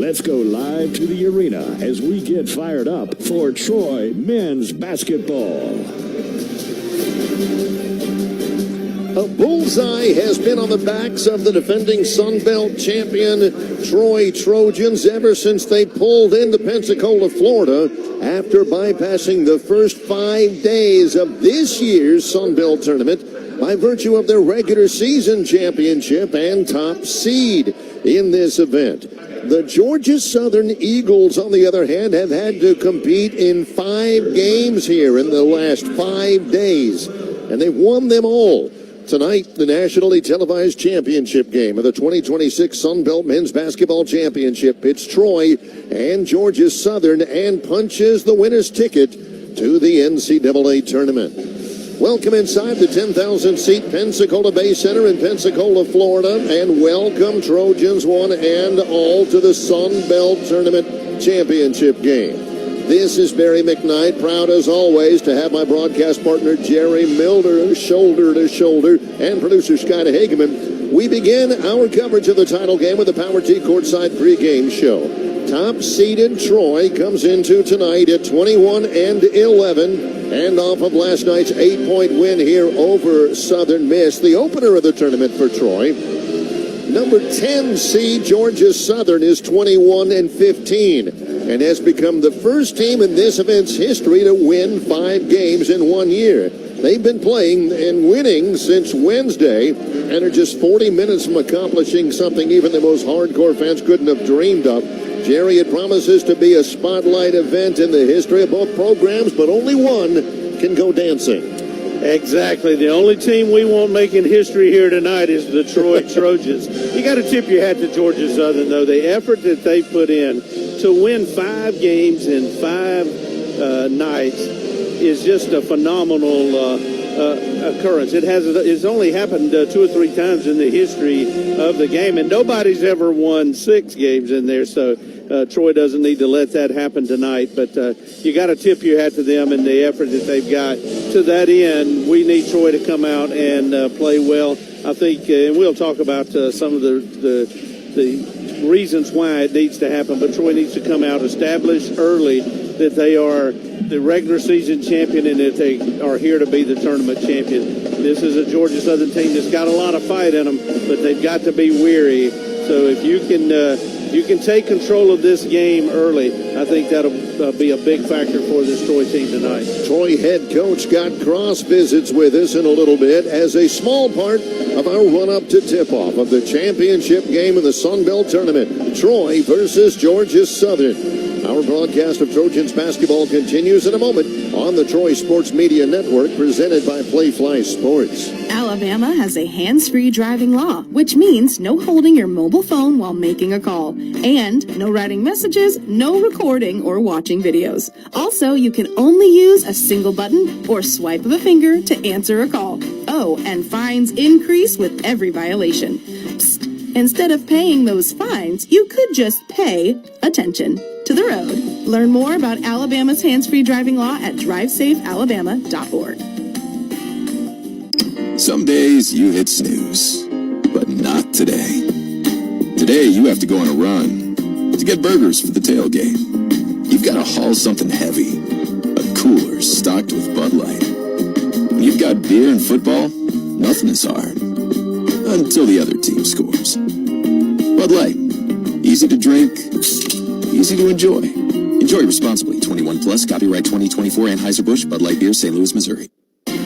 Let's go live to the arena as we get fired up for Troy men's basketball. A bullseye has been on the backs of the defending Sun Belt champion Troy Trojans ever since they pulled into Pensacola, Florida, after bypassing the first 5 days of this year's Sun Belt tournament by virtue of their regular season championship and top seed in this event. The Georgia Southern Eagles, on the other hand, have had to compete in 5 games here in the last 5 days, and they've won them all. Tonight, the nationally televised championship game of the 2026 Sun Belt Men's Basketball Championship pits Troy and Georgia Southern and punches the winner's ticket to the NCAA tournament. Welcome inside the 10,000-seat Pensacola Bay Center in Pensacola, Florida, and welcome Trojans one and all to the Sun Belt Tournament Championship game. This is Barry McKnight, proud as always to have my broadcast partner Jerry Milder shoulder to shoulder, and producer Scott Hageman. We begin our coverage of the title game with the Power T Courtside pregame show. Top-seeded Troy comes into tonight at 21-11, and off of last night's 8-point win here over Southern Miss, the opener of the tournament for Troy. Number 10 seed Georgia Southern is 21-15. and has become the first team in this event's history to win 5 games in 1 year. They've been playing and winning since Wednesday and are just 40 minutes from accomplishing something even the most hardcore fans couldn't have dreamed of. Jerry, it promises to be a spotlight event in the history of both programs, but only one can go dancing. Exactly. The only team we won't making history here tonight is the Troy Trojans. You got to tip your hat to Georgia Southern, though. The effort that they put in to win 5 games in 5 nights is just a phenomenal occurrence. It's only happened 2 or 3 times in the history of the game, and nobody's ever won 6 games in there, so Troy doesn't need to let that happen tonight. But you got to tip your hat to them and the effort that they've got. To that end, we need Troy to come out and play well. I think, and we'll talk about some of the reasons why it needs to happen, but Troy needs to come out, establish early that they are the regular season champion and that they are here to be the tournament champion. This is a Georgia Southern team that's got a lot of fight in them, but they've got to be weary. So if you can take control of this game early, I think that'll be a big factor for this Troy team tonight. Troy head coach Scott Cross visits with us in a little bit as a small part of our run-up to tip-off of the championship game of the Sun Belt Tournament. Troy versus Georgia Southern. Our broadcast of Trojans basketball continues in a moment on the Troy Sports Media Network, presented by Playfly Sports. Alabama has a hands-free driving law, which means no holding your mobile phone while making a call, and no writing messages, no recording or watching videos. Also, you can only use a single button or swipe of a finger to answer a call. Oh, and fines increase with every violation. Psst. Instead of paying those fines, you could just pay attention to the road. Learn more about Alabama's hands-free driving law at drivesafealabama.org. Some days you hit snooze, but not today. Today you have to go on a run to get burgers for the tailgate. You've got to haul something heavy, a cooler stocked with Bud Light. When you've got beer and football, nothing is hard. Until the other team scores. Bud Light. Easy to drink, easy to enjoy. Enjoy responsibly. 21 plus. Copyright 2024 Anheuser-Busch Bud Light Beer, St. Louis, Missouri.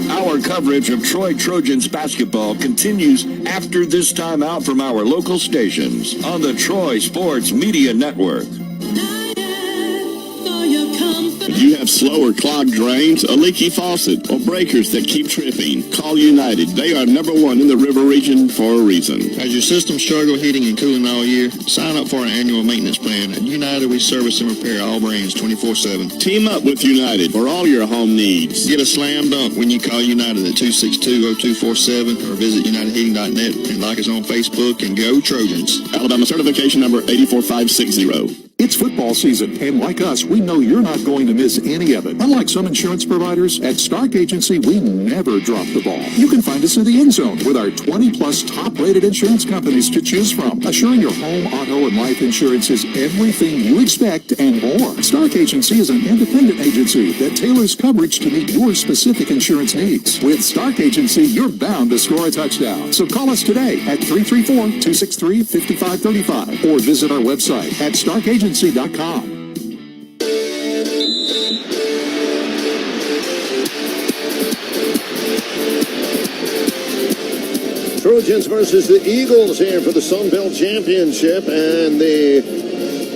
Our coverage of Troy Trojans basketball continues after this timeout from our local stations on the Troy Sports Media Network. If you have slow or clogged drains, a leaky faucet, or breakers that keep tripping, call United. They are number 1 in the river region for a reason. Has your system struggled heating and cooling all year? Sign up for an annual maintenance plan. At United, we service and repair all brands 24/7. Team up with United for all your home needs. Get a slam dunk when you call United at 262-0247 or visit UnitedHeating.net and like us on Facebook, and go Trojans. Alabama certification number 84560. It's football season, and like us, we know you're not going to miss any of it. Unlike some insurance providers, at Stark Agency, we never drop the ball. You can find us in the end zone with our 20-plus top-rated insurance companies to choose from. Assuring your home, auto, and life insurance is everything you expect and more. Stark Agency is an independent agency that tailors coverage to meet your specific insurance needs. With Stark Agency, you're bound to score a touchdown. So call us today at 334-263-5535 or visit our website at starkagency.com. Trojans versus the Eagles here for the Sun Belt Championship and the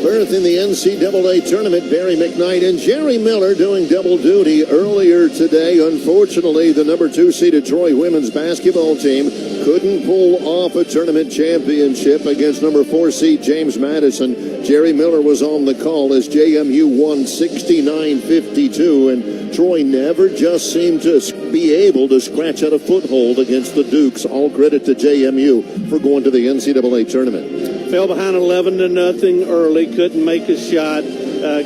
berth in the NCAA tournament. Barry McKnight and Jerry Miller doing double duty earlier today. Unfortunately, the number 2 seeded Troy women's basketball team couldn't pull off a tournament championship against number 4 seed James Madison. Jerry Miller was on the call as JMU won 69-52, and Troy never just seemed to be able to scratch out a foothold against the Dukes. All credit to JMU for going to the NCAA tournament. Fell behind 11-0 early, couldn't make a shot.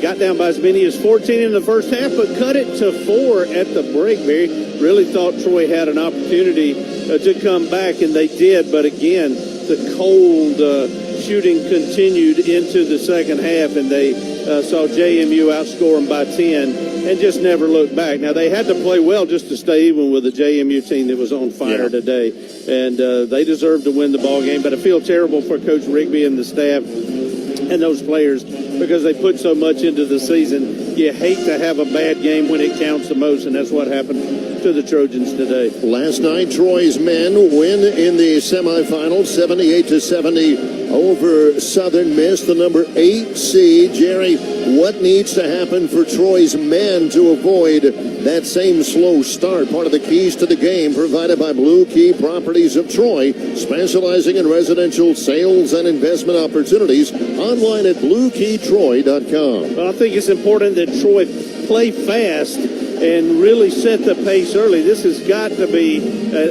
Got down by as many as 14 in the first half, but cut it to 4 at the break. Barry really thought Troy had an opportunity to come back, and they did. But again, the cold shooting continued into the second half, and they saw JMU outscore them by 10 and just never looked back. Now, they had to play well just to stay even with the JMU team that was on fire today, and they deserved to win the ball game. But I feel terrible for Coach Rigby and the staff and those players because they put so much into the season. You hate to have a bad game when it counts the most, and that's what happened to the Trojans today. Last night, Troy's men win in the semifinals, 78-70 over Southern Miss, the number 8 seed. Jerry, what needs to happen for Troy's men to avoid that same slow start? Part of the keys to the game provided by Blue Key Properties of Troy, specializing in residential sales and investment opportunities. Online at bluekeytroy.com. Well, I think it's important that Troy play fast and really set the pace early. This has got to be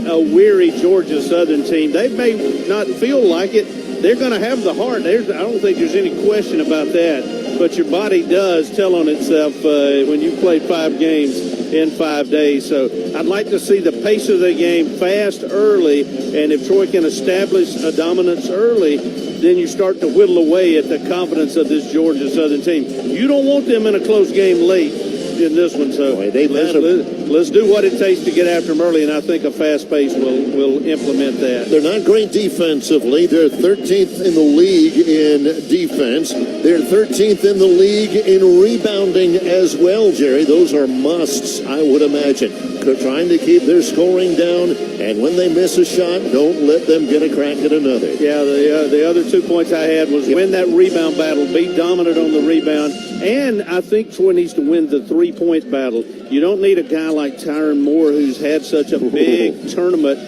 a weary Georgia Southern team. They may not feel like it. They're going to have the heart. I don't think there's any question about that. But your body does tell on itself when you played 5 games in 5 days. So I'd like to see the pace of the game fast early. And if Troy can establish a dominance early, then you start to whittle away at the confidence of this Georgia Southern team. You don't want them in a close game late in this one, so let's do what it takes to get after them early, and I think a fast pace will implement that. They're not great defensively. They're 13th in the league in defense. They're 13th in the league in rebounding as well, Jerry. Those are musts, I would imagine. They're trying to keep their scoring down, and when they miss a shot, don't let them get a crack at another. Yeah, the other 2 points I had was win that rebound battle, be dominant on the rebound, and I think Troy needs to win the three-point battle. You don't need a guy like Tyron Moore, who's had such a big tournament,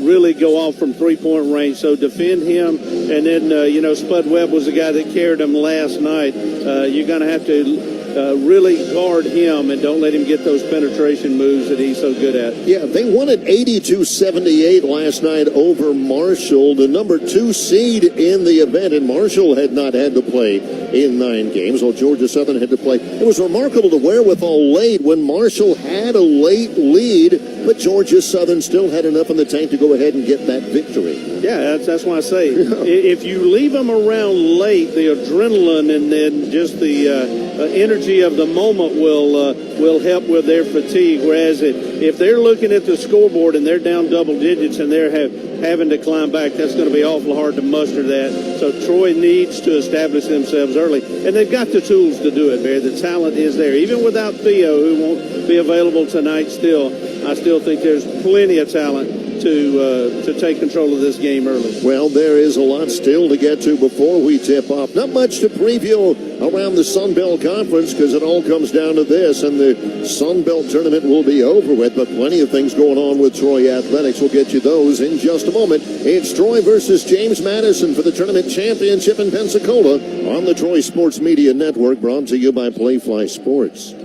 really go off from three-point range. So defend him, and then, Spud Webb was the guy that carried him last night. You're going to have to really guard him and don't let him get those penetration moves that he's so good at. Yeah, they won at 82-78 last night over Marshall, the number 2 seed in the event, and Marshall had not had to play in 9 games, while Georgia Southern had to play. It was remarkable to wherewithal late when Marshall had a late lead, but Georgia Southern still had enough in the tank to go ahead and get that victory. Yeah, that's why I say if you leave them around late, the adrenaline and then just the energy of the moment will help with their fatigue. Whereas if they're looking at the scoreboard and they're down double digits and they're having to climb back, that's going to be awful hard to muster that. So Troy needs to establish themselves early, and they've got the tools to do it, Barry. The talent is there. Even without Theo, who won't be available tonight I still think there's plenty of talent to take control of this game early. Well, there is a lot still to get to before we tip off. Not much to preview around the Sun Belt Conference because it all comes down to this, and the Sun Belt tournament will be over with, but plenty of things going on with Troy Athletics. We'll get you those in just a moment. It's Troy versus James Madison for the tournament championship in Pensacola on the Troy Sports Media Network, brought to you by Playfly Sports.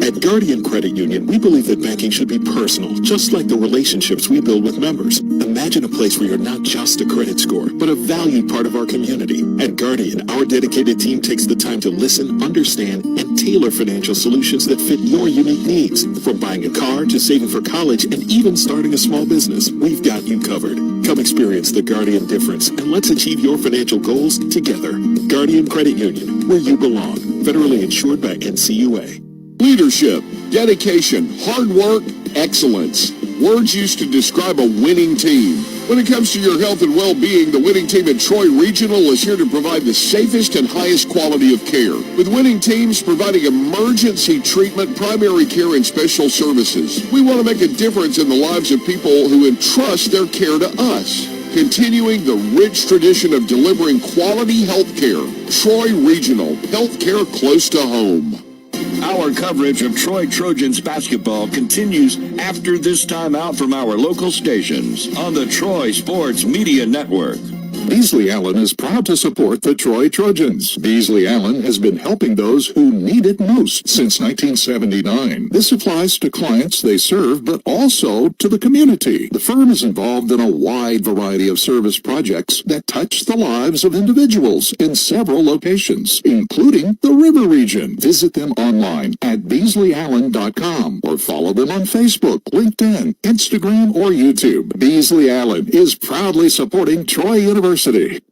At Guardian Credit Union, we believe that banking should be personal, just like the relationships we build with members. Imagine Imagine a place where you're not just a credit score, but a valued part of our community. At Guardian, our dedicated team takes the time to listen, understand, and tailor financial solutions that fit your unique needs. From buying a car to saving for college and even starting a small business, we've got you covered. Come experience the Guardian difference and let's achieve your financial goals together. Guardian Credit Union, where you belong. Federally insured by NCAA. Leadership, dedication, hard work, excellence. Words used to describe a winning team. When it comes to your health and well-being, the winning team at Troy Regional is here to provide the safest and highest quality of care. With winning teams providing emergency treatment, primary care, and special services. We want to make a difference in the lives of people who entrust their care to us. Continuing the rich tradition of delivering quality health care. Troy Regional, health care close to home. Our coverage of Troy Trojans basketball continues after this timeout from our local stations on the Troy Sports Media Network. Beasley Allen is proud to support the Troy Trojans. Beasley Allen has been helping those who need it most since 1979. This applies to clients they serve, but also to the community. The firm is involved in a wide variety of service projects that touch the lives of individuals in several locations, including the River Region. Visit them online at BeasleyAllen.com or follow them on Facebook, LinkedIn, Instagram, or YouTube. Beasley Allen is proudly supporting Troy University.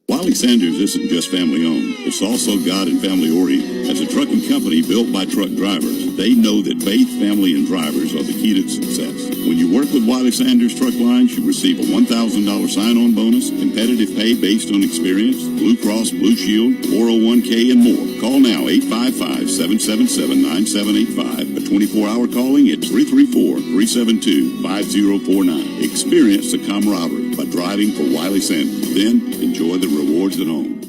Wiley Sanders isn't just family-owned. It's also God and family-oriented. As a trucking company built by truck drivers, they know that faith, family, and drivers are the key to success. When you work with Wiley Sanders Truck Lines, you receive a $1,000 sign-on bonus, competitive pay based on experience, Blue Cross Blue Shield, 401k, and more. Call now, 855-777-9785. A 24-hour calling at 334-372-5049. Experience the camaraderie by driving for Wiley Sanders. Then enjoy the rewards at home.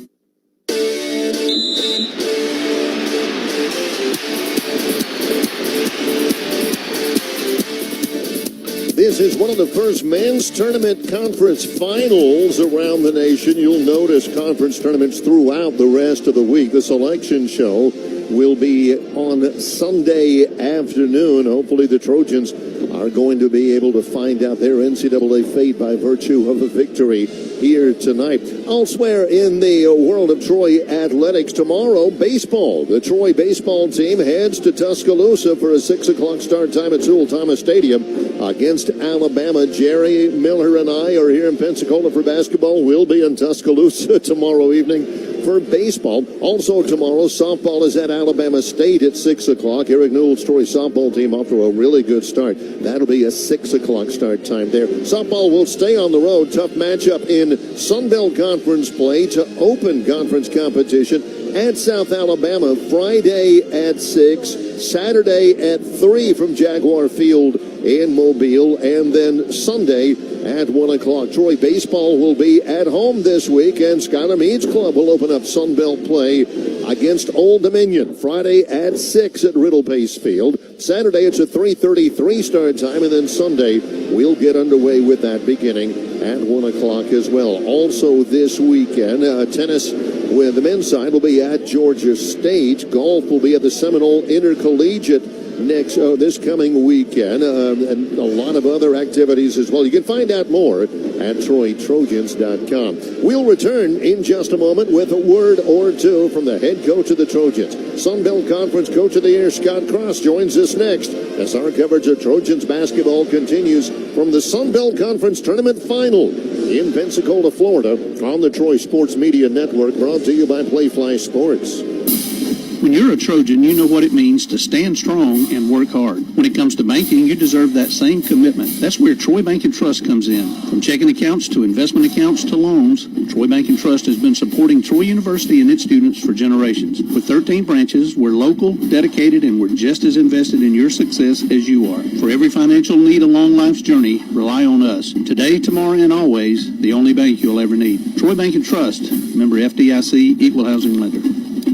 This is one of the first men's tournament conference finals around the nation. You'll notice conference tournaments throughout the rest of the week. The selection show will be on Sunday afternoon. Hopefully the Trojans are going to be able to find out their NCAA fate by virtue of a victory here tonight. Elsewhere in the world of Troy athletics, tomorrow, baseball. The Troy baseball team heads to Tuscaloosa for a 6 o'clock start time at Sewell Thomas Stadium against Alabama. Jerry Miller and I are here in Pensacola for basketball. We'll be in Tuscaloosa tomorrow evening for baseball. Also tomorrow, softball is at Alabama State at 6 o'clock. Eric Newell's Troy softball team off to a really good start. That'll be a 6 o'clock start time there. Softball will stay on the road. Tough matchup in Sun Belt Conference play to open conference competition at South Alabama Friday at 6, Saturday at 3 from Jaguar Field in Mobile, and then Sunday at 1 o'clock. Troy baseball will be at home this week, and Skylar Meads Club will open up Sun Belt play against Old Dominion Friday at 6 at Riddle Pace Field. Saturday it's a 3:33 start time, and then Sunday we'll get underway with that beginning at 1 o'clock as well. Also this weekend, tennis with the men's side will be at Georgia State. Golf will be at the Seminole Intercollegiate this coming weekend, and a lot of other activities as well. You can find out more at TroyTrojans.com. We'll return in just a moment with a word or two from the head coach of the Trojans. Sun Belt Conference Coach of the Year Scott Cross joins us next as our coverage of Trojans basketball continues from the Sun Belt Conference Tournament Final in Pensacola, Florida, on the Troy Sports Media Network, brought to you by Playfly Sports. When you're a Trojan, you know what it means to stand strong and work hard. When it comes to banking, you deserve that same commitment. That's where Troy Bank and Trust comes in. From checking accounts to investment accounts to loans, Troy Bank and Trust has been supporting Troy University and its students for generations. With 13 branches, we're local, dedicated, and we're just as invested in your success as you are. For every financial need along life's journey, rely on us. Today, tomorrow, and always, the only bank you'll ever need. Troy Bank and Trust, member FDIC, equal housing lender.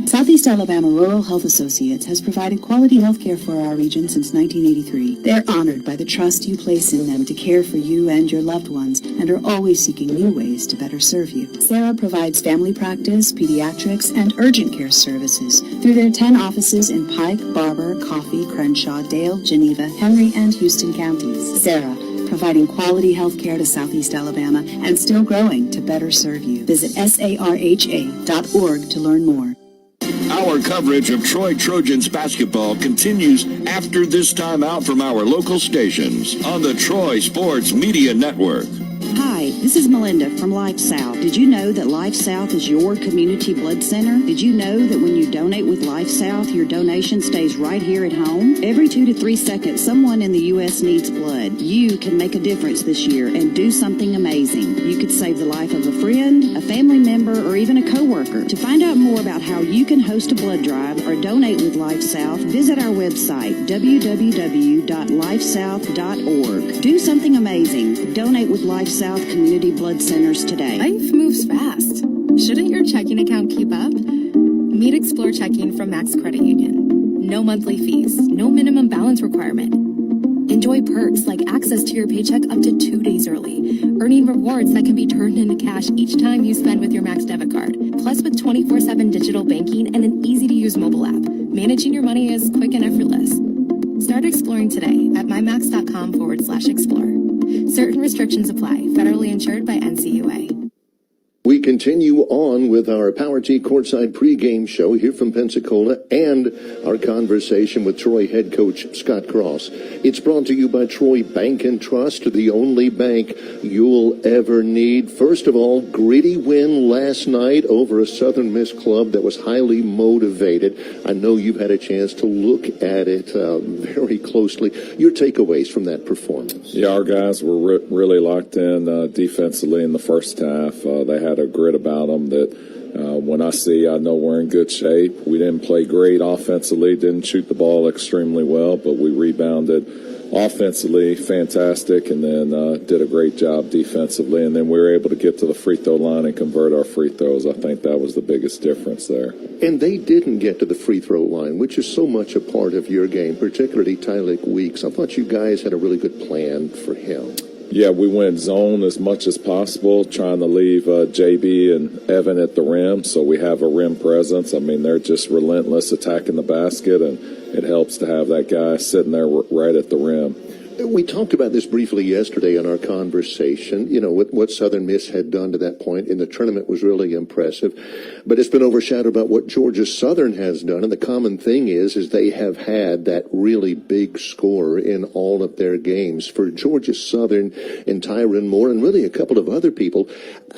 Southeast Alabama Rural Health Associates has provided quality health care for our region since 1983. They're honored by the trust you place in them to care for you and your loved ones, and are always seeking new ways to better serve you. Sarah provides family practice, pediatrics, and urgent care services through their 10 offices in Pike, Barber, Coffee, Crenshaw, Dale, Geneva, Henry, and Houston counties. Sarah, providing quality health care to Southeast Alabama and still growing to better serve you. Visit sarha.org to learn more. Our coverage of Troy Trojans basketball continues after this timeout from our local stations on the Troy Sports Media Network. Hi, this is Melinda from Life South. Did you know that Life South is your community blood center? Did you know that when you donate with Life South, your donation stays right here at home? Every 2 to 3 seconds, someone in the U.S. needs blood. You can make a difference this year and do something amazing. You could save the life of a friend, a family member, or even a coworker. To find out more about how you can host a blood drive or donate with Life South, visit our website, www.lifesouth.org. Do something amazing. Donate with Life South Community Blood Centers today. Life moves fast. Shouldn't your checking account keep up? Meet Explore Checking from Max Credit Union. No monthly fees, no minimum balance requirement. Enjoy perks like access to your paycheck up to 2 days early, earning rewards that can be turned into cash each time you spend with your Max debit card. Plus, with 24/7 digital banking and an easy-to-use mobile app, managing your money is quick and effortless. Start exploring today at mymax.com/explore. Certain restrictions apply. Federally insured by NCAA. We continue on with our Power T Courtside pregame show here from Pensacola and our conversation with Troy head coach Scott Cross. It's brought to you by Troy Bank and Trust, the only bank you'll ever need. First of all, gritty win last night over a Southern Miss club that was highly motivated. I know you've had a chance to look at it very closely. Your takeaways from that performance? Yeah, our guys were really locked in defensively in the first half. They had a grit about them that when I know we're in good shape. We didn't play great offensively, didn't shoot the ball extremely well, but we rebounded offensively, fantastic, and then did a great job defensively, and then we were able to get to the free throw line and convert our free throws. I think that was the biggest difference there. And they didn't get to the free throw line, which is so much a part of your game, particularly Tylik Weeks. I thought you guys had a really good plan for him. Yeah, we went zone as much as possible, trying to leave JB and Evan at the rim, so we have a rim presence. I mean, they're just relentless attacking the basket, and it helps to have that guy sitting there right at the rim. We talked about this briefly yesterday in our conversation. You know, what Southern Miss had done to that point in the tournament was really impressive, but it's been overshadowed by what Georgia Southern has done. And the common thing is they have had that really big scorer in all of their games. For Georgia Southern and Tyron Moore and really a couple of other people,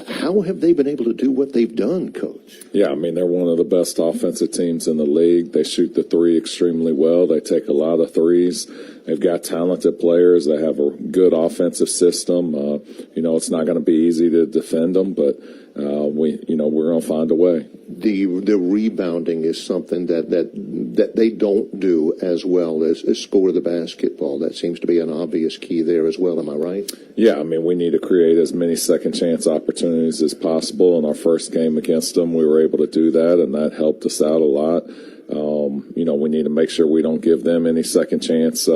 how have they been able to do what they've done, Coach? Yeah, I mean, they're one of the best offensive teams in the league. They shoot the three extremely well. They take a lot of threes. They've got talented players. They have a good offensive system. It's not going to be easy to defend them, but we're going to find a way. The rebounding is something that they don't do as well as score the basketball. That seems to be an obvious key there as well. Am I right? Yeah, I mean, we need to create as many second chance opportunities as possible. In our first game against them, we were able to do that, and that helped us out a lot. We need to make sure we don't give them any second chance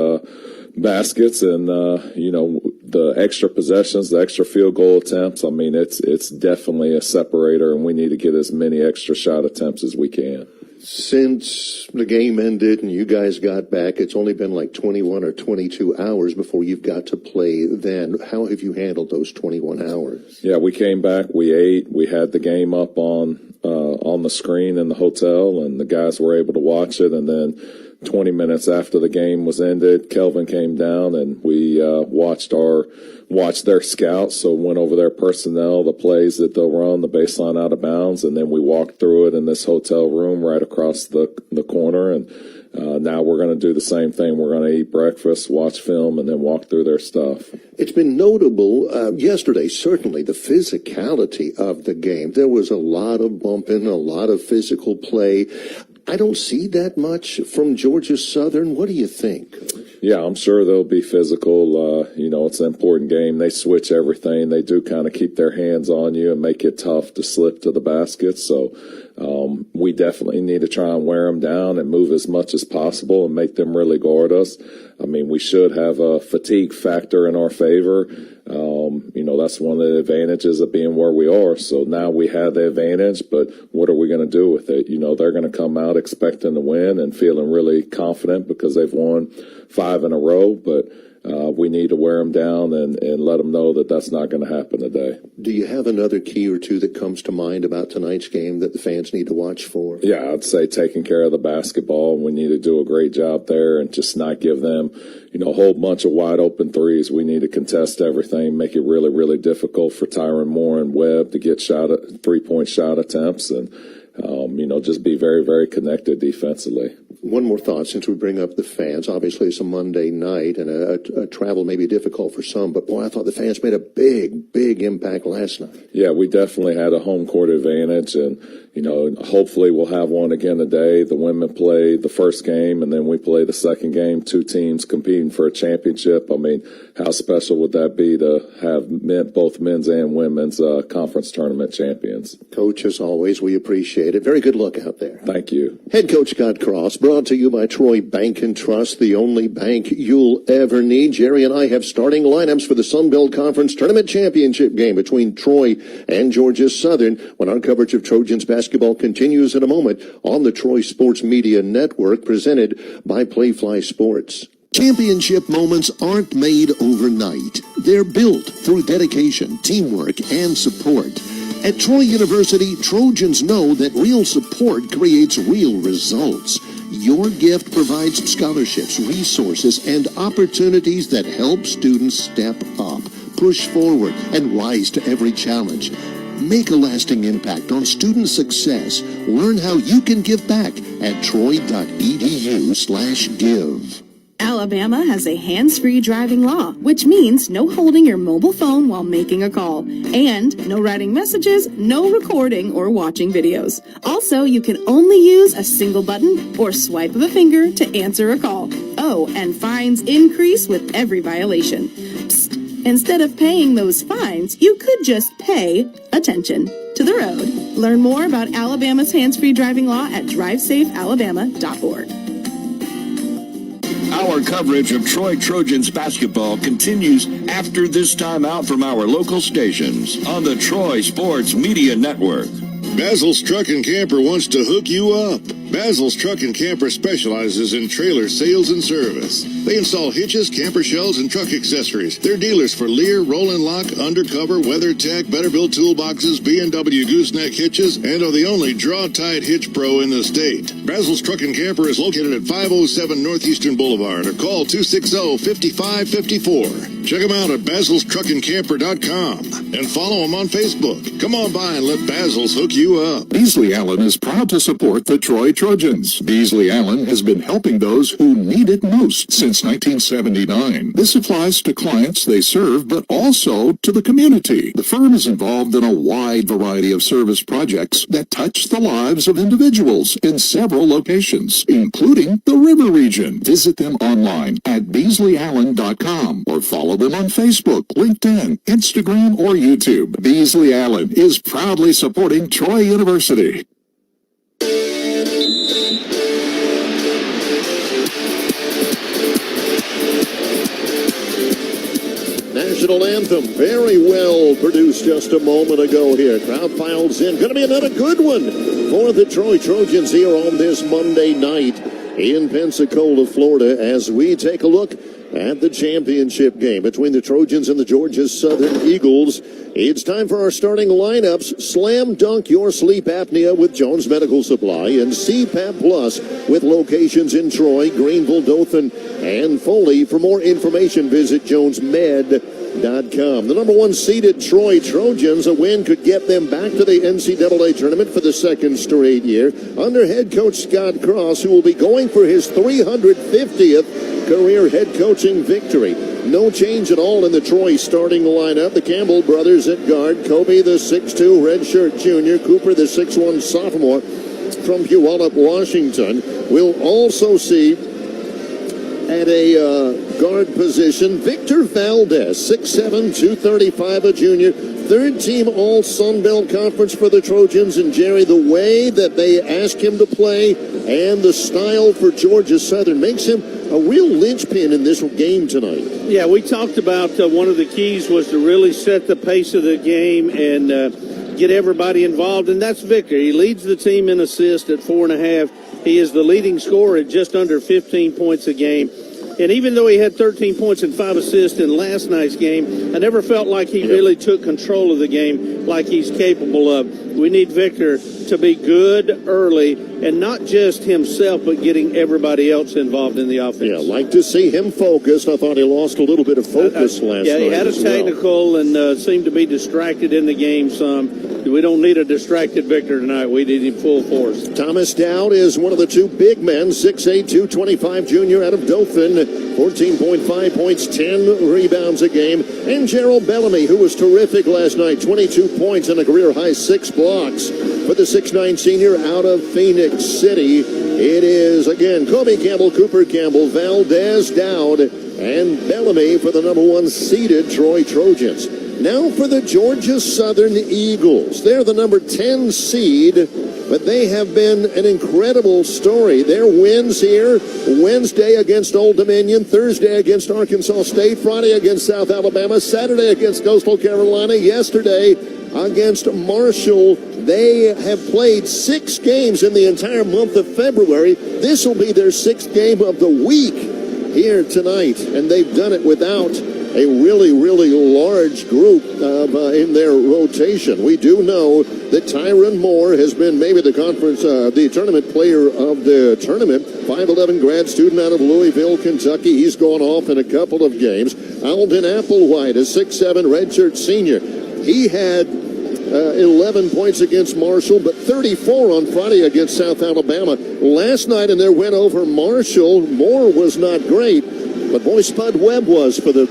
baskets, and the extra possessions, the extra field goal attempts. I mean, it's definitely a separator, and we need to get as many extra shot attempts as we can. Since the game ended and you guys got back, it's only been like 21 or 22 hours before you've got to play then. How have you handled those 21 hours? Yeah, we came back, we ate, we had the game up on the screen in the hotel, and the guys were able to watch it, and then 20 minutes after the game was ended, Kelvin came down, and we watched their scouts, so went over their personnel, the plays that they'll run, the baseline out of bounds, and then we walked through it in this hotel room right across the corner, and now we're going to do the same thing. We're going to eat breakfast, watch film, and then walk through their stuff. It's been notable yesterday, certainly, the physicality of the game. There was a lot of bumping, a lot of physical play. I don't see that much from Georgia Southern. What do you think? Yeah, I'm sure they'll be physical. It's an important game. They switch everything. They do kind of keep their hands on you and make it tough to slip to the basket. So we definitely need to try and wear them down and move as much as possible and make them really guard us. I mean, we should have a fatigue factor in our favor. That's one of the advantages of being where we are. So now we have the advantage, but what are we going to do with it? They're going to come out expecting to win and feeling really confident because they've won 5 in a row. But we need to wear them down and let them know that that's not going to happen today. Do you have another key or two that comes to mind about tonight's game that the fans need to watch for? Yeah, I'd say taking care of the basketball. We need to do a great job there and just not give them, a whole bunch of wide open threes. We need to contest everything, make it really, really difficult for Tyron Moore and Webb to get 3-point shot attempts and, just be very, very connected defensively. One more thought, since we bring up the fans. Obviously, it's a Monday night, and a travel may be difficult for some, but boy, I thought the fans made a big, big impact last night. Yeah, we definitely had a home court advantage, and, hopefully we'll have one again today. The women play the first game, and then we play the second game, 2 teams competing for a championship. I mean, how special would that be to have both men's and women's conference tournament champions? Coach, as always, we appreciate it. Very good luck out there. Thank you. Head Coach Scott Cross, brought to you by Troy Bank and Trust, the only bank you'll ever need. Jerry and I have starting lineups for the Sun Belt Conference Tournament Championship game between Troy and Georgia Southern when our coverage of Trojans basketball continues in a moment on the Troy Sports Media Network, presented by Playfly Sports. Championship moments aren't made overnight. They're built through dedication, teamwork, and support. At Troy University, Trojans know that real support creates real results. Your gift provides scholarships, resources, and opportunities that help students step up, push forward, and rise to every challenge. Make a lasting impact on student success. Learn how you can give back at troy.edu/give. Alabama has a hands-free driving law, which means no holding your mobile phone while making a call, and no writing messages, no recording or watching videos. Also, you can only use a single button or swipe of a finger to answer a call. Oh, and fines increase with every violation. Psst. Instead of paying those fines, you could just pay attention to the road. Learn more about Alabama's hands-free driving law at drivesafealabama.org. Our coverage of Troy Trojans basketball continues after this timeout from our local stations on the Troy Sports Media Network. Basil's Truck and Camper wants to hook you up. Basil's Truck and Camper specializes in trailer sales and service. They install hitches, camper shells, and truck accessories. They're dealers for Lear, Roll and Lock, Undercover, WeatherTech, Betterbilt toolboxes, B&W gooseneck hitches, and are the only draw-tied hitch pro in the state. Basil's Truck and Camper is located at 507 Northeastern Boulevard, or call 260-5554. Check them out at basilstruckandcamper.com and follow them on Facebook. Come on by and let Basil's hook you up. Beasley Allen is proud to support the Troy Trojans. Beasley Allen has been helping those who need it most since 1979. This applies to clients they serve, but also to the community. The firm is involved in a wide variety of service projects that touch the lives of individuals in several locations, including the River Region. Visit them online at BeasleyAllen.com or follow them on Facebook, LinkedIn, Instagram, or YouTube. Beasley Allen is proudly supporting Troy University. National anthem, very well produced just a moment ago here. Crowd files in. Going to be another good one for the Troy Trojans here on this Monday night in Pensacola, Florida, as we take a look at the championship game between the Trojans and the Georgia Southern Eagles. It's time for our starting lineups. Slam dunk your sleep apnea with Jones Medical Supply and CPAP Plus with locations in Troy, Greenville, Dothan, and Foley. For more information, visit jonesmed.com. The number 1 seeded Troy Trojans, a win could get them back to the NCAA tournament for the second straight year under head coach Scott Cross, who will be going for his 350th career head coaching victory. No change at all in the Troy starting lineup. The Campbell brothers at guard. Kobe, the 6'2 redshirt junior. Cooper, the 6'1 sophomore from Puyallup, Washington. We'll also see at a guard position Victor Valdez, 6'7", 235, a junior. Third team all Sun Belt Conference for the Trojans. And Jerry, the way that they ask him to play and the style for Georgia Southern makes him a real linchpin in this game tonight. Yeah, we talked about one of the keys was to really set the pace of the game and get everybody involved, and that's Victor. He leads the team in assists at 4.5. He is the leading scorer at just under 15 points a game. And even though he had 13 points and 5 assists in last night's game, I never felt like he really took control of the game like he's capable of. We need Victor to be good early, and not just himself, but getting everybody else involved in the offense. Yeah, like to see him focused. I thought he lost a little bit of focus last night. Yeah, he had a technical and seemed to be distracted in the game some. We don't need a distracted Victor tonight. We need him full force. Thomas Dowd is one of the two big men, 6'8", 225 junior out of Dothan, 14.5 points, 10 rebounds a game. And Gerald Bellamy, who was terrific last night, 22 points and a career-high 6 blocks for the 6'9" senior out of Phoenix City. It is, again, Kobe Campbell, Cooper Campbell, Valdez, Dowd, and Bellamy for the number 1 seeded Troy Trojans. Now for the Georgia Southern Eagles. They're the number 10 seed, but they have been an incredible story. Their wins here, Wednesday against Old Dominion, Thursday against Arkansas State, Friday against South Alabama, Saturday against Coastal Carolina, yesterday against Marshall. They have played 6 games in the entire month of February. This will be their 6th game of the week here tonight, and they've done it without a really, really large group in their rotation. We do know that Tyron Moore has been maybe the tournament player of the tournament. 5'11" grad student out of Louisville, Kentucky. He's gone off in a couple of games. Alden Applewhite, a 6'7" redshirt senior. He had 11 points against Marshall, but 34 on Friday against South Alabama. Last night in their win over Marshall, Moore was not great. But boy, Spud Webb was for the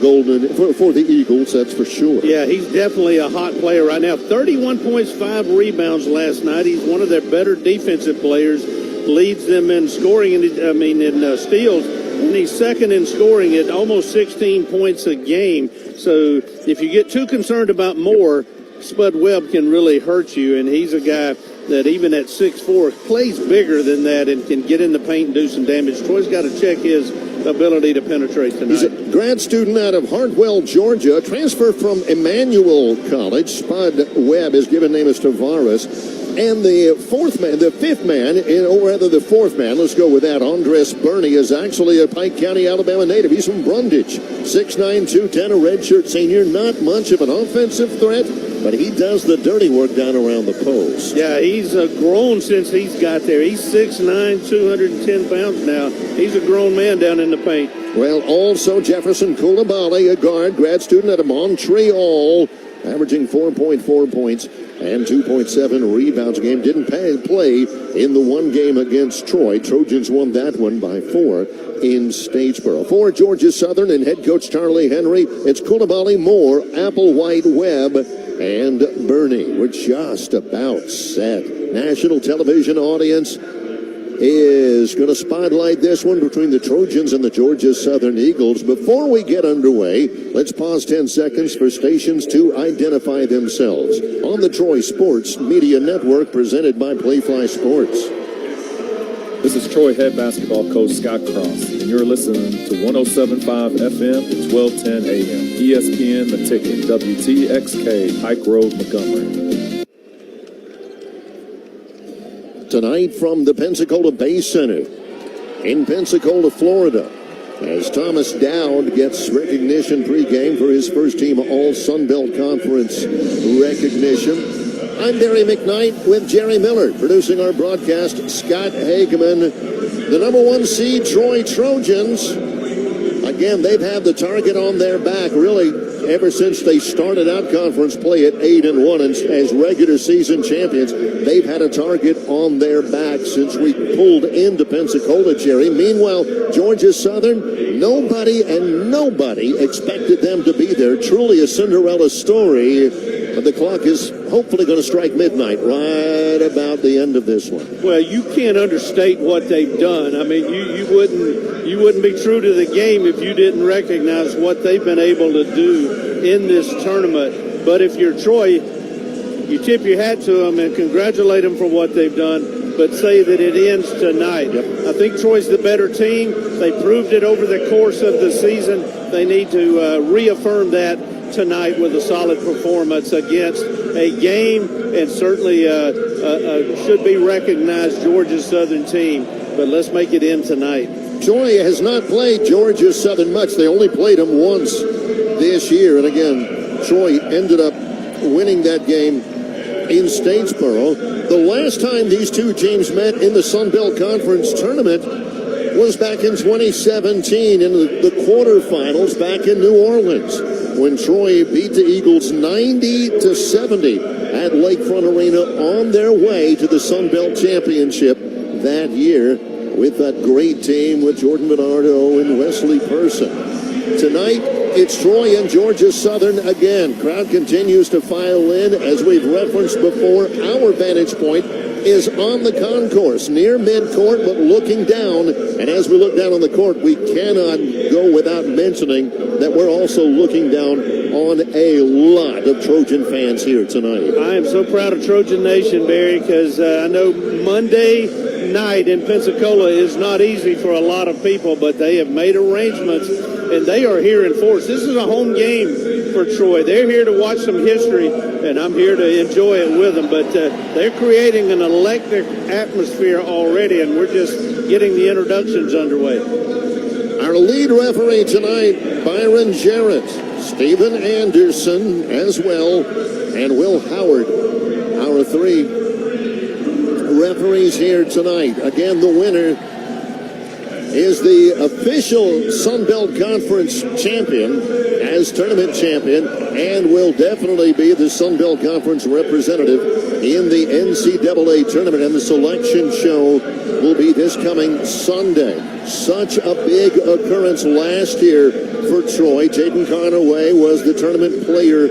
for the Eagles, that's for sure. Yeah, he's definitely a hot player right now. 31 points, 5 rebounds last night. He's one of their better defensive players. Leads them in scoring, in steals. And he's second in scoring at almost 16 points a game. So if you get too concerned about Moore, Spud Webb can really hurt you. And he's a guy that even at 6'4", plays bigger than that and can get in the paint and do some damage. Troy's got to check his ability to penetrate tonight. He's a grad student out of Hartwell, Georgia, transfer from Emmanuel College. Spud Webb, his given name is Tavares. And the fourth man, let's go with that, Andres Burney, is actually a Pike County, Alabama native. He's from Brundage, 6'9", 210, a redshirt senior. Not much of an offensive threat, but he does the dirty work down around the post. Yeah, he's grown since he's got there. He's 6'9", 210 pounds now. He's a grown man down in the paint. Well, also Jefferson Coulibaly, a guard, grad student out of Montreal, averaging 4.4 points and 2.7 rebounds a game. Didn't play in the one game against Troy. Trojans won that one by 4 in Statesboro. For Georgia Southern and head coach Charlie Henry, it's Coulibaly, Moore, Applewhite, Webb, and Burney. We're just about set. National television audience is going to spotlight this one between the Trojans and the Georgia Southern Eagles. Before we get underway, let's pause 10 seconds for stations to identify themselves. On the Troy Sports Media Network, presented by Playfly Sports. This is Troy head basketball coach Scott Cross, and you're listening to 107.5 FM and 1210 AM. ESPN, The Ticket, WTXK, Pike Road, Montgomery. Tonight from the Pensacola Bay Center in Pensacola, Florida, as Thomas Dowd gets recognition pregame for his first team All Sun Belt Conference recognition. I'm Barry McKnight with Jerry Miller, producing our broadcast. Scott Hageman, the number 1 seed Troy Trojans. Again, they've had the target on their back, really, ever since they started out conference play at 8-1 as regular season champions. They've had a target on their back since we pulled into Pensacola, Jerry. Meanwhile, Georgia Southern, nobody expected them to be there. Truly a Cinderella story. But the clock is hopefully going to strike midnight right about the end of this one. Well, you can't understate what they've done. I mean, you wouldn't be true to the game if you didn't recognize what they've been able to do in this tournament. But if you're Troy, you tip your hat to them and congratulate them for what they've done, but say that it ends tonight. I think Troy's the better team. They proved it over the course of the season. They need to reaffirm that tonight with a solid performance against a game and certainly should be recognized Georgia Southern team. But let's make it in tonight. Troy has not played Georgia Southern much. They only played them once this year. And again, Troy ended up winning that game in Statesboro. The last time these two teams met in the Sun Belt Conference tournament was back in 2017 in the quarterfinals back in New Orleans, when Troy beat the Eagles 90-70 at Lakefront Arena on their way to the Sun Belt Championship that year with that great team with Jordan Bernardo and Wesley Person. Tonight, it's Troy and Georgia Southern again. Crowd continues to file in. As we've referenced before, our vantage point is on the concourse near midcourt, but looking down. And as we look down on the court, we cannot go without mentioning that we're also looking down on a lot of Trojan fans here tonight. I am so proud of Trojan Nation, Barry, because I know Monday night in Pensacola is not easy for a lot of people, but they have made arrangements, and they are here in force. This is a home game for Troy. They're here to watch some history, and I'm here to enjoy it with them, but they're creating an electric atmosphere already, and we're just getting the introductions underway. Our lead referee tonight, Byron Jarrett, Stephen Anderson as well, and Will Howard, our three referees here tonight. Again, the winner is the official Sun Belt Conference champion as tournament champion, and will definitely be the Sun Belt Conference representative in the NCAA tournament. And the selection show will be this coming Sunday. Such a big occurrence last year for Troy. Jaden Conaway was the tournament player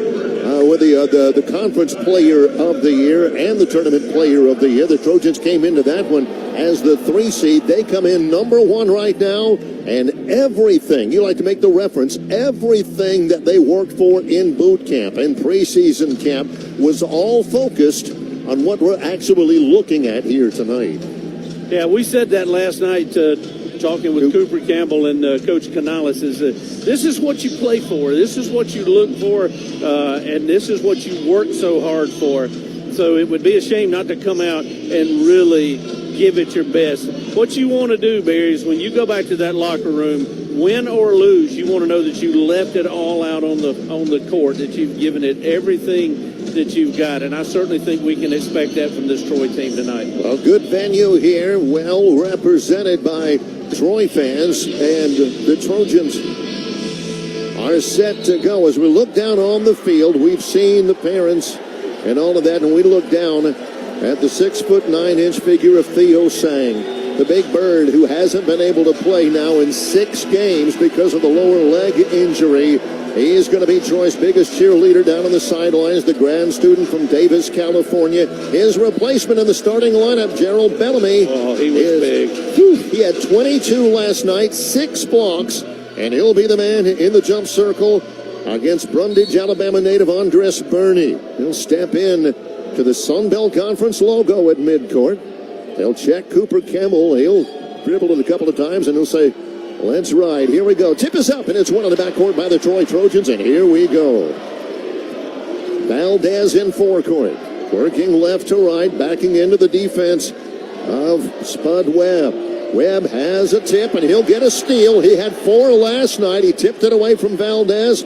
with the conference player of the year and the tournament player of the year. The Trojans came into that one as the 3 seed. They come in number 1 right now, and everything, you like to make the reference, everything that they worked for in boot camp and preseason camp was all focused on what we're actually looking at here tonight. Yeah, we said that last night talking with Cooper Campbell and Coach Canales, is this is what you play for, this is what you look for, and this is what you work so hard for. So it would be a shame not to come out and really give it your best. What you want to do, Barry, is when you go back to that locker room, win or lose, you want to know that you left it all out on the court, that you've given it everything that you've got, and I certainly think we can expect that from this Troy team tonight. Well, good venue here, well represented by Troy fans, and the Trojans are set to go. As we look down on the field, we've seen the parents and all of that, and we look down at the 6'9" figure of Theo Sang, the big bird who hasn't been able to play now in 6 games because of the lower leg injury. He's going to be Troy's biggest cheerleader down on the sidelines, the grad student from Davis, California. His replacement in the starting lineup, Gerald Bellamy. Oh, he was big. He had 22 last night, 6 blocks, and he'll be the man in the jump circle against Brundage, Alabama native Andres Burney. He'll step in to the Sun Belt Conference logo at midcourt. They'll check Cooper Campbell. He'll dribble it a couple of times, and he'll say, let's ride. Here we go. Tip is up, and it's one on the backcourt by the Troy Trojans, and here we go. Valdez in forecourt, working left to right, backing into the defense of Spud Webb. Webb has a tip, and he'll get a steal. He had 4 last night. He tipped it away from Valdez.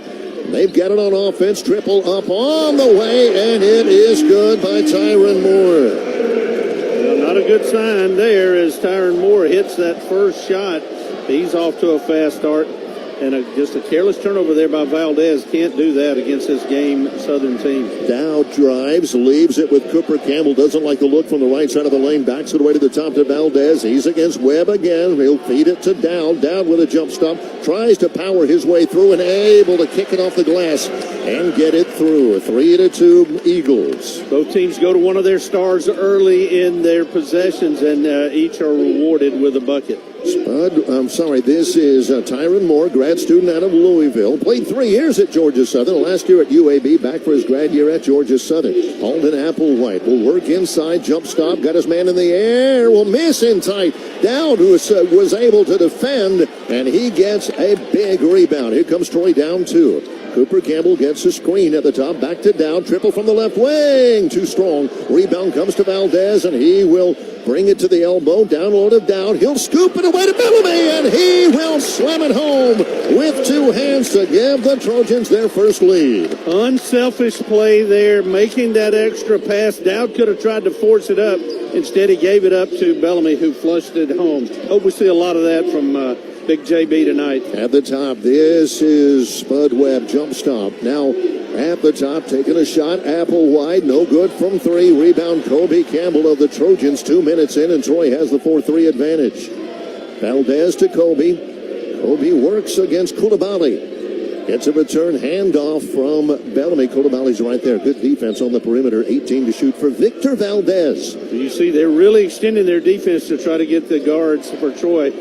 They've got it on offense. Triple up on the way, and it is good by Tyron Moore. Well, not a good sign there as Tyron Moore hits that first shot. He's off to a fast start, and just a careless turnover there by Valdez. Can't do that against this game Southern team. Dow drives, leaves it with Cooper Campbell. Doesn't like the look from the right side of the lane. Backs it away to the top to Valdez. He's against Webb again. He'll feed it to Dow. Dow with a jump stop. Tries to power his way through and able to kick it off the glass and get it through. 3-2 Eagles. Both teams go to one of their stars early in their possessions, and each are rewarded with a bucket. This is Tyron Moore, grad student out of Louisville. Played 3 years at Georgia Southern. Last year at UAB, back for his grad year at Georgia Southern. Alden Applewhite will work inside, jump stop, got his man in the air, will miss in tight. Dowd was able to defend, and he gets a big rebound. Here comes Troy down 2. Cooper Campbell gets a screen at the top. Back to Dowd. Triple from the left wing. Too strong. Rebound comes to Valdez, and he will bring it to the elbow. Down low to Dowd. He'll scoop it away to Bellamy, and he will slam it home with two hands to give the Trojans their first lead. Unselfish play there, making that extra pass. Dowd could have tried to force it up. Instead, he gave it up to Bellamy, who flushed it home. Hope we see a lot of that from Big JB tonight. At the top, this is Spud Webb, jump stop. Now, at the top, taking a shot, Applewhite, no good from three. Rebound, Kobe Campbell of the Trojans, 2 minutes in, and Troy has the 4-3 advantage. Valdez to Kobe. Kobe works against Koulibaly. Gets a return handoff from Bellamy. Koulibaly's right there. Good defense on the perimeter. 18 to shoot for Victor Valdez. You see, they're really extending their defense to try to get the guards for Troy.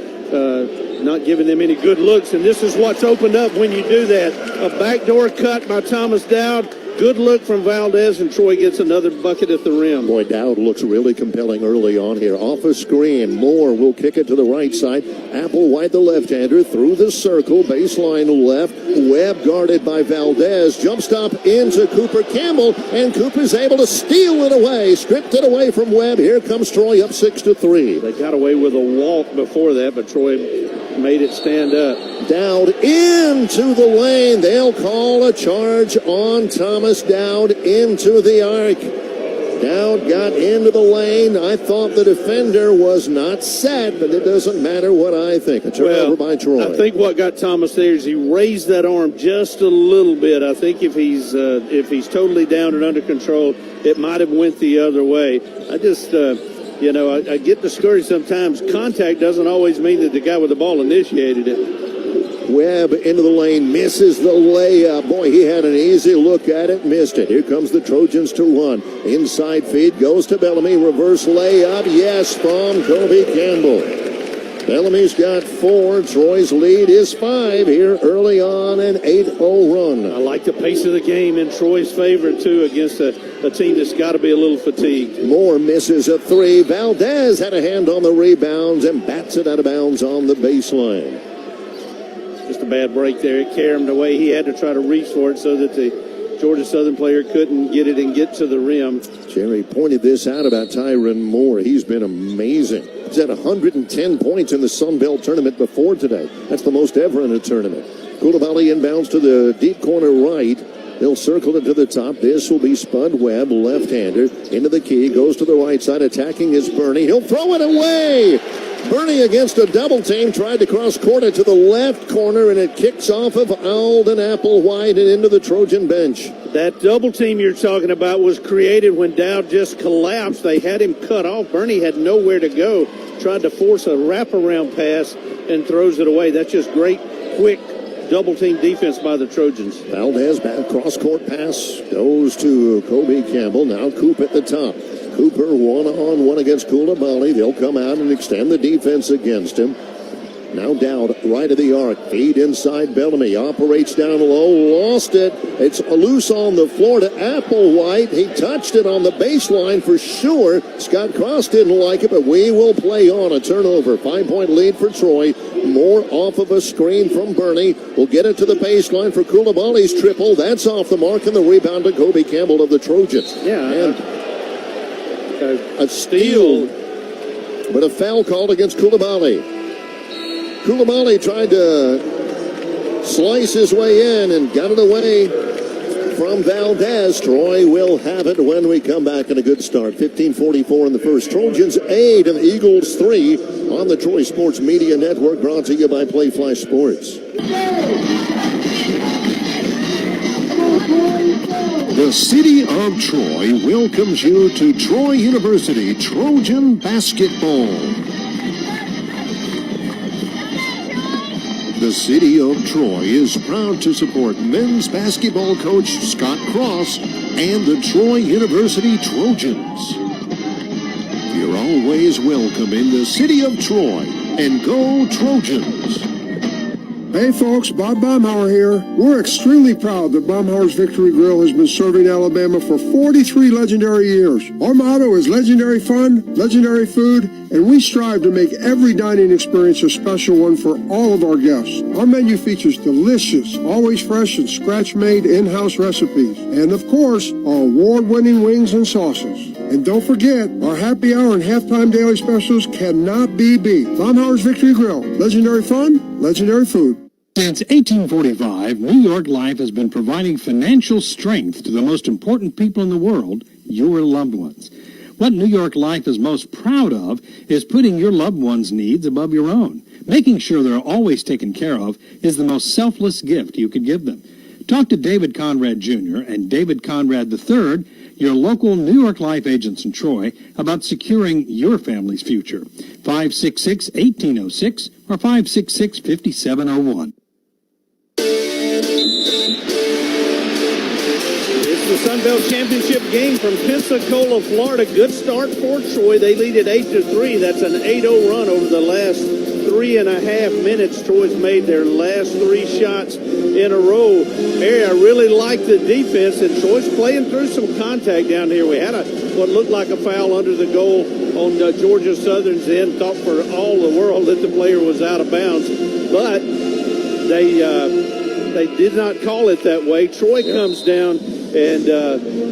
Not giving them any good looks, and this is what's opened up when you do that. A backdoor cut by Thomas Dowd. Good look from Valdez, and Troy gets another bucket at the rim. Boy, Dowd looks really compelling early on here. Off a screen. Moore will kick it to the right side. Applewhite, the left-hander, through the circle. Baseline left. Webb guarded by Valdez. Jump stop into Cooper Campbell, and Cooper's able to steal it away. Stripped it away from Webb. Here comes Troy up 6-3. They got away with a walk before that, but Troy made it stand up. Dowd into the lane. They'll call a charge on Thomas Dowd into the arc. Dowd got into the lane. I thought the defender was not set, but it doesn't matter what I think. A turnover by Troy. I think what got Thomas there is he raised that arm just a little bit. I think if he's totally down and under control, it might have went the other way. I just I get discouraged sometimes. Contact doesn't always mean that the guy with the ball initiated it. Webb into the lane, misses the layup. Boy, he had an easy look at it, missed it. Here comes the Trojans to run. Inside feed goes to Bellamy. Reverse layup, yes, from Kobe Campbell. Bellamy's got 4. Troy's lead is 5 here early on, an 8-0 run. I like the pace of the game in Troy's favor, too, against a team that's got to be a little fatigued. Moore misses a 3. Valdez had a hand on the rebounds and bats it out of bounds on the baseline. Just a bad break there. It carried him away. He had to try to reach for it so that the Georgia Southern player couldn't get it and get to the rim. Jerry pointed this out about Tyron Moore. He's been amazing. He's had 110 points in the Sun Belt tournament before today. That's the most ever in a tournament. Koulibaly inbounds to the deep corner right. They'll circle it to the top. This will be Spud Webb, left-hander. Into the key. Goes to the right side. Attacking is Bernie. He'll throw it away. Bernie against a double team. Tried to cross court it to the left corner, and it kicks off of Alden Applewhite and into the Trojan bench. That double team you're talking about was created when Dowd just collapsed. They had him cut off. Bernie had nowhere to go. Tried to force a wraparound pass and throws it away. That's just great, quick double-team defense by the Trojans. Valdez back cross-court pass goes to Kobe Campbell. Now Coop at the top. Cooper one-on-one against Koulibaly. They'll come out and extend the defense against him. Now Dowd right of the arc. Feed inside Bellamy. Operates down low. Lost it. It's loose on the floor to Applewhite. He touched it on the baseline for sure. Scott Cross didn't like it, but we will play on. A turnover. 5-point lead for Troy. Moore off of a screen from Bernie. Will get it to the baseline for Koulibaly's triple. That's off the mark, and the rebound to Kobe Campbell of the Trojans. Yeah. And a steal, but a foul called against Koulibaly. Koulibaly tried to slice his way in and got it away from Valdez. Troy will have it when we come back, and a good start. 15:44 in the first. Trojans 8 and Eagles 3 on the Troy Sports Media Network, brought to you by Playfly Sports. The city of Troy welcomes you to Troy University Trojan basketball. The city of Troy is proud to support men's basketball coach Scott Cross and the Troy University Trojans. You're always welcome in the city of Troy, and go Trojans. Hey folks, Bob Baumhauer here. We're extremely proud that Baumhauer's Victory Grill has been serving Alabama for 43 legendary years. Our motto is legendary fun, legendary food, and we strive to make every dining experience a special one for all of our guests. Our menu features delicious, always fresh and scratch-made in-house recipes. And of course, our award-winning wings and sauces. And don't forget, our happy hour and halftime daily specials cannot be beat. Baumhauer's Victory Grill. Legendary fun, legendary food. Since 1845, New York Life has been providing financial strength to the most important people in the world, your loved ones. What New York Life is most proud of is putting your loved ones' needs above your own. Making sure they're always taken care of is the most selfless gift you could give them. Talk to David Conrad Jr. and David Conrad III, your local New York Life agents in Troy, about securing your family's future. 566-1806 or 566-5701. It's the Sun Belt Championship game from Pensacola, Florida. Good start for Troy. They lead at 8-3. That's an 8-0 run over the last 3.5 minutes. Troy's made their last 3 shots in a row. Harry, I really like the defense, and Troy's playing through some contact down here. We had what looked like a foul under the goal on Georgia Southern's end. Thought for all the world that the player was out of bounds, but they did not call it that way. Troy comes down and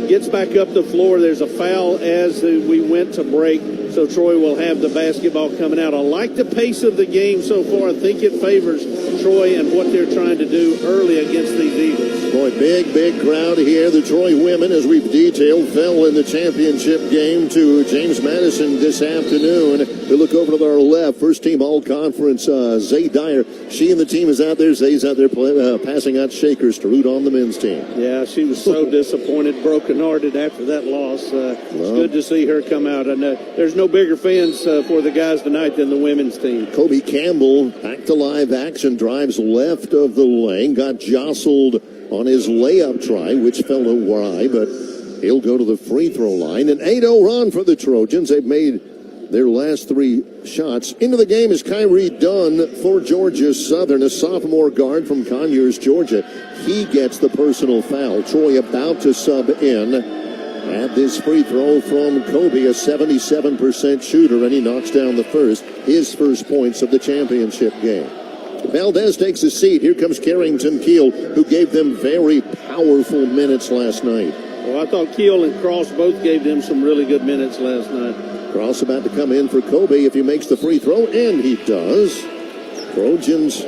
gets back up the floor. There's a foul as we went to break, so Troy will have the basketball coming out. I like the pace of the game so far. I think it favors Troy and what they're trying to do early against these Eagles. Boy, big crowd here. The Troy women, as we've detailed, fell in the championship game to James Madison this afternoon. We look over to our left. First team all-conference, Zay Dyer. She and the team is out there. Zay's out there passing out shakers to root on the men's team. Yeah, she was so disappointed, brokenhearted after that loss. It's good to see her come out. And there's no bigger fans for the guys tonight than the women's team. Kobe Campbell, back to live action, drives left of the lane, got jostled on his layup try, which fell awry, but he'll go to the free throw line. An 8-0 run for the Trojans. They've made their last 3 shots. Into the game is Kyrie Dunn for Georgia Southern, a sophomore guard from Conyers, Georgia. He gets the personal foul. Troy about to sub in at this free throw from Kobe, a 77% shooter, and he knocks down his first points of the championship game. Valdez takes a seat. Here comes Carrington Keel, who gave them very powerful minutes last night. Well, I thought Keel and Cross both gave them some really good minutes last night. Cross about to come in for Kobe if he makes the free throw, and he does. Trojans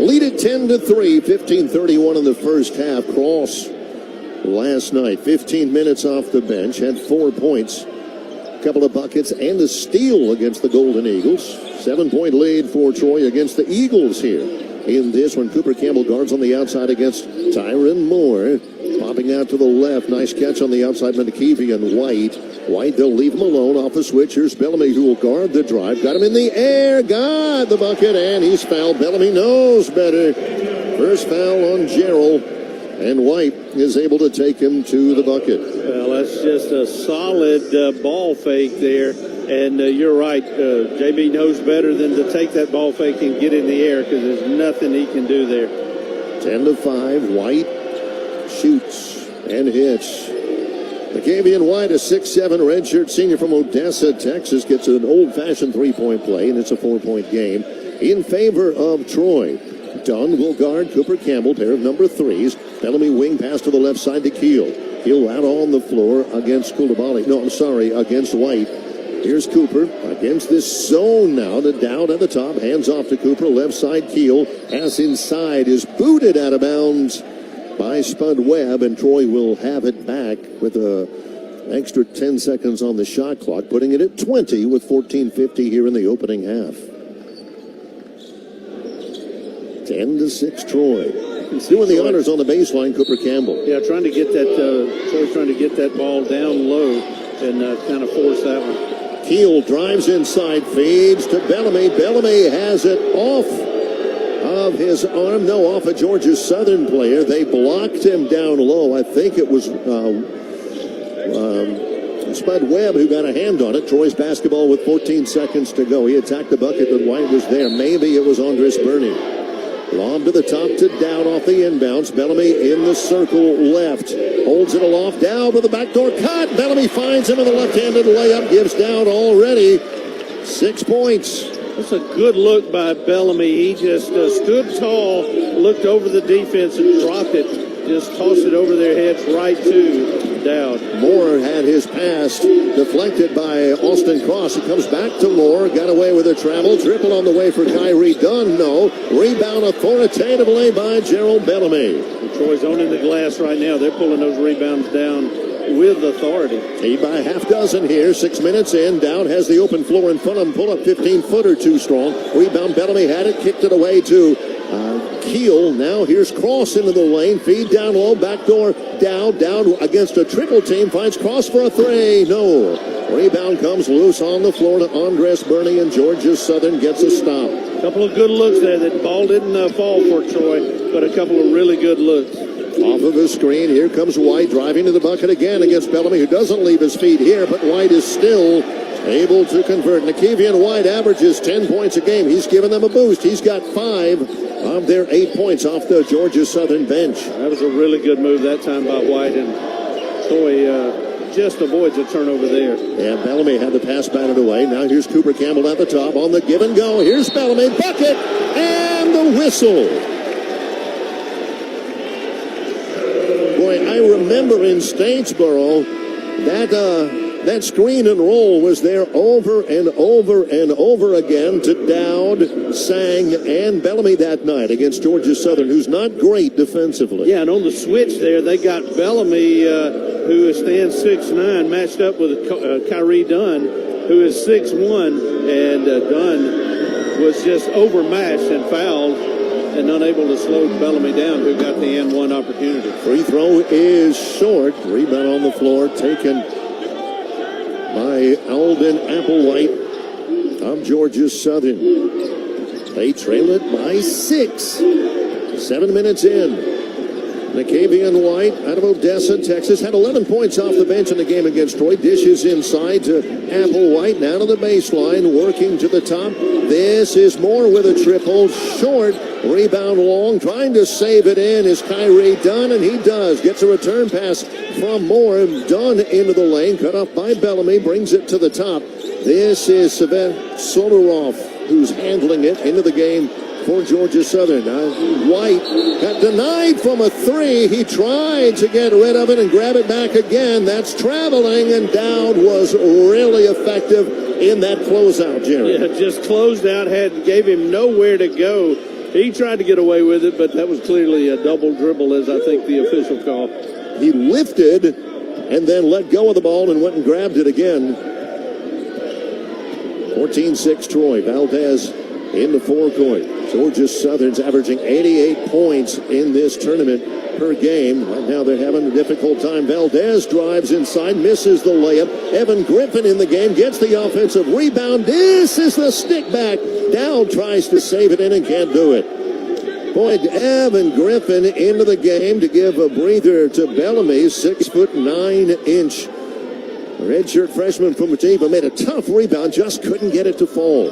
lead it 10-3, 15-31 in the first half. Cross last night, 15 minutes off the bench, had 4 points, a couple of buckets, and a steal against the Golden Eagles. 7-point lead for Troy against the Eagles here in this one. Cooper Campbell guards on the outside against Tyron Moore. Popping out to the left. Nice catch on the outside by McKeevy and White. White, they'll leave him alone off the switch. Here's Bellamy, who will guard the drive. Got him in the air. Got the bucket, and he's fouled. Bellamy knows better. First foul on Gerald, and White is able to take him to the bucket. Well, that's just a solid ball fake there. And you're right, JB knows better than to take that ball fake and get in the air, because there's nothing he can do there. 10-5, White shoots and hits. McKavian White, a 6'7" redshirt senior from Odessa, Texas, gets an old-fashioned three-point play, and it's a 4-point game in favor of Troy. Dunn will guard Cooper Campbell, pair of number 3s. Bellamy wing pass to the left side to Keel. Keel out on the floor against against White. Here's Cooper against this zone now to Dowd at the top. Hands off to Cooper. Left side Keel. Pass inside is booted out of bounds by Spud Webb, and Troy will have it back with an extra 10 seconds on the shot clock, putting it at 20 with 14:50 here in the opening half. 10-6 Troy. Doing the honors on the baseline, Cooper Campbell. Yeah, trying to get that, Troy's trying to get that ball down low and kind of force that one. Keel drives inside, feeds to Bellamy. Bellamy has it off of his arm. No, off a Georgia Southern player. They blocked him down low. I think it was Spud Webb who got a hand on it. Troy's basketball with 14 seconds to go. He attacked the bucket, but White was there. Maybe it was Andres Burney. Lob to the top to Dowd off the inbounds. Bellamy in the circle left. Holds it aloft. Dowd with the backdoor cut. Bellamy finds him in the left-handed layup. Gives Dowd already 6 points. That's a good look by Bellamy. He just stood tall, looked over the defense and dropped it. Just tossed it over their heads right to Dowd. Moore had his pass deflected by Austin Cross. He comes back to Moore. Got away with a travel. Triple on the way for Kyrie Dunn. No. Rebound authoritatively by Gerald Bellamy. Troy's owning the glass right now. They're pulling those rebounds down with authority. Lead by half dozen here. 6 minutes in. Dowd has the open floor in front of him. Pull up 15-footer too strong. Rebound. Bellamy had it. Kicked it away to Keel. Now here's Cross into the lane. Feed down low. Backdoor. Dowd against a triple team. Finds Cross for a three. No. Rebound comes loose on the floor to Andres Burney, and Georgia Southern gets a stop. A couple of good looks there. That ball didn't fall for Troy, but a couple of really good looks. Off of a screen, here comes White driving to the bucket again against Bellamy, who doesn't leave his feet here, but White is still able to convert. Nikevian White averages 10 points a game. He's given them a boost. He's got 5 of their 8 points off the Georgia Southern bench. That was a really good move that time by White, and Troy just avoids a turnover there. Yeah, Bellamy had the pass batted away. Now here's Cooper Campbell at the top on the give and go. Here's Bellamy, bucket, and the whistle. Boy, I remember in Statesboro that screen and roll was there over and over and over again to Dowd, Sang, and Bellamy that night against Georgia Southern, who's not great defensively. Yeah, and on the switch there, they got Bellamy, who stands 6'9", matched up with Kyrie Dunn, who is 6'1", and Dunn was just overmatched and fouled and unable to slow Bellamy down, who got the N1 opportunity. Free throw is short. Rebound on the floor taken by Alden Applewhite of Georgia Southern. They trail it by 6. 7 minutes in. Nikevian White out of Odessa, Texas, had 11 points off the bench in the game against Troy. Dishes inside to Applewhite, down to the baseline, working to the top. This is Moore with a triple, short. Rebound long, trying to save it in is Kyrie Dunn, and he does. Gets a return pass from Moore. Dunn into the lane, cut off by Bellamy, brings it to the top. This is Sven Soderov, who's handling it into the game for Georgia Southern. White got denied from a 3. He tried to get rid of it and grab it back again. That's traveling, and Dowd was really effective in that closeout, Jerry. Yeah, just closed out, gave him nowhere to go. He tried to get away with it, but that was clearly a double dribble, as I think the official called. He lifted and then let go of the ball and went and grabbed it again. 14-6 Troy. Valdez in the forecourt. Georgia Southern's averaging 88 points in this tournament per game. Right now they're having a difficult time. Valdez drives inside, misses the layup. Evan Griffin in the game, gets the offensive rebound. This is the stick back. Dowd tries to save it in and can't do it. Boy, Evan Griffin into the game to give a breather to Bellamy, 6'9" redshirt freshman from Batavia, made a tough rebound, just couldn't get it to fall.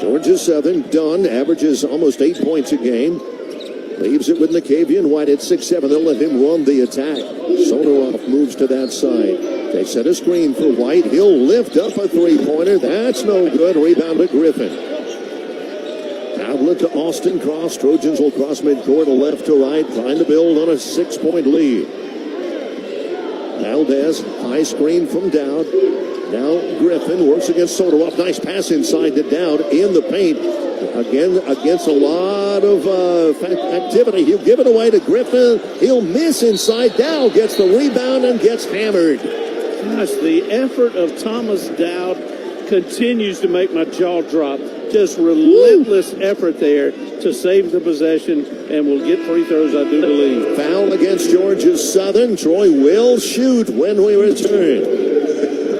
Georgia Southern, Dunn averages almost 8 points a game. Leaves it with Nikevian White at 6'7". They'll let him run the attack. Soderov moves to that side. They set a screen for White. He'll lift up a three-pointer. That's no good. Rebound to Griffin. Outlet to Austin Cross. Trojans will cross midcourt, left to right, trying to build on a 6-point lead. Valdez, high screen from Dowd. Now Griffin works against Soderov. Nice pass inside to Dowd in the paint. Again, against a lot of activity. He'll give it away to Griffin. He'll miss inside. Dowd gets the rebound and gets hammered. Gosh, the effort of Thomas Dowd continues to make my jaw drop. Just relentless effort there to save the possession, and will get free throws, I do believe. Foul against Georgia Southern. Troy will shoot when we return.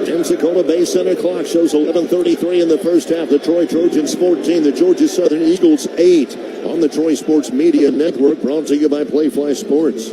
Pensacola Bay Center clock shows 11:33 in the first half. The Troy Trojans 14, the Georgia Southern Eagles 8 on the Troy Sports Media Network, brought to you by Playfly Sports.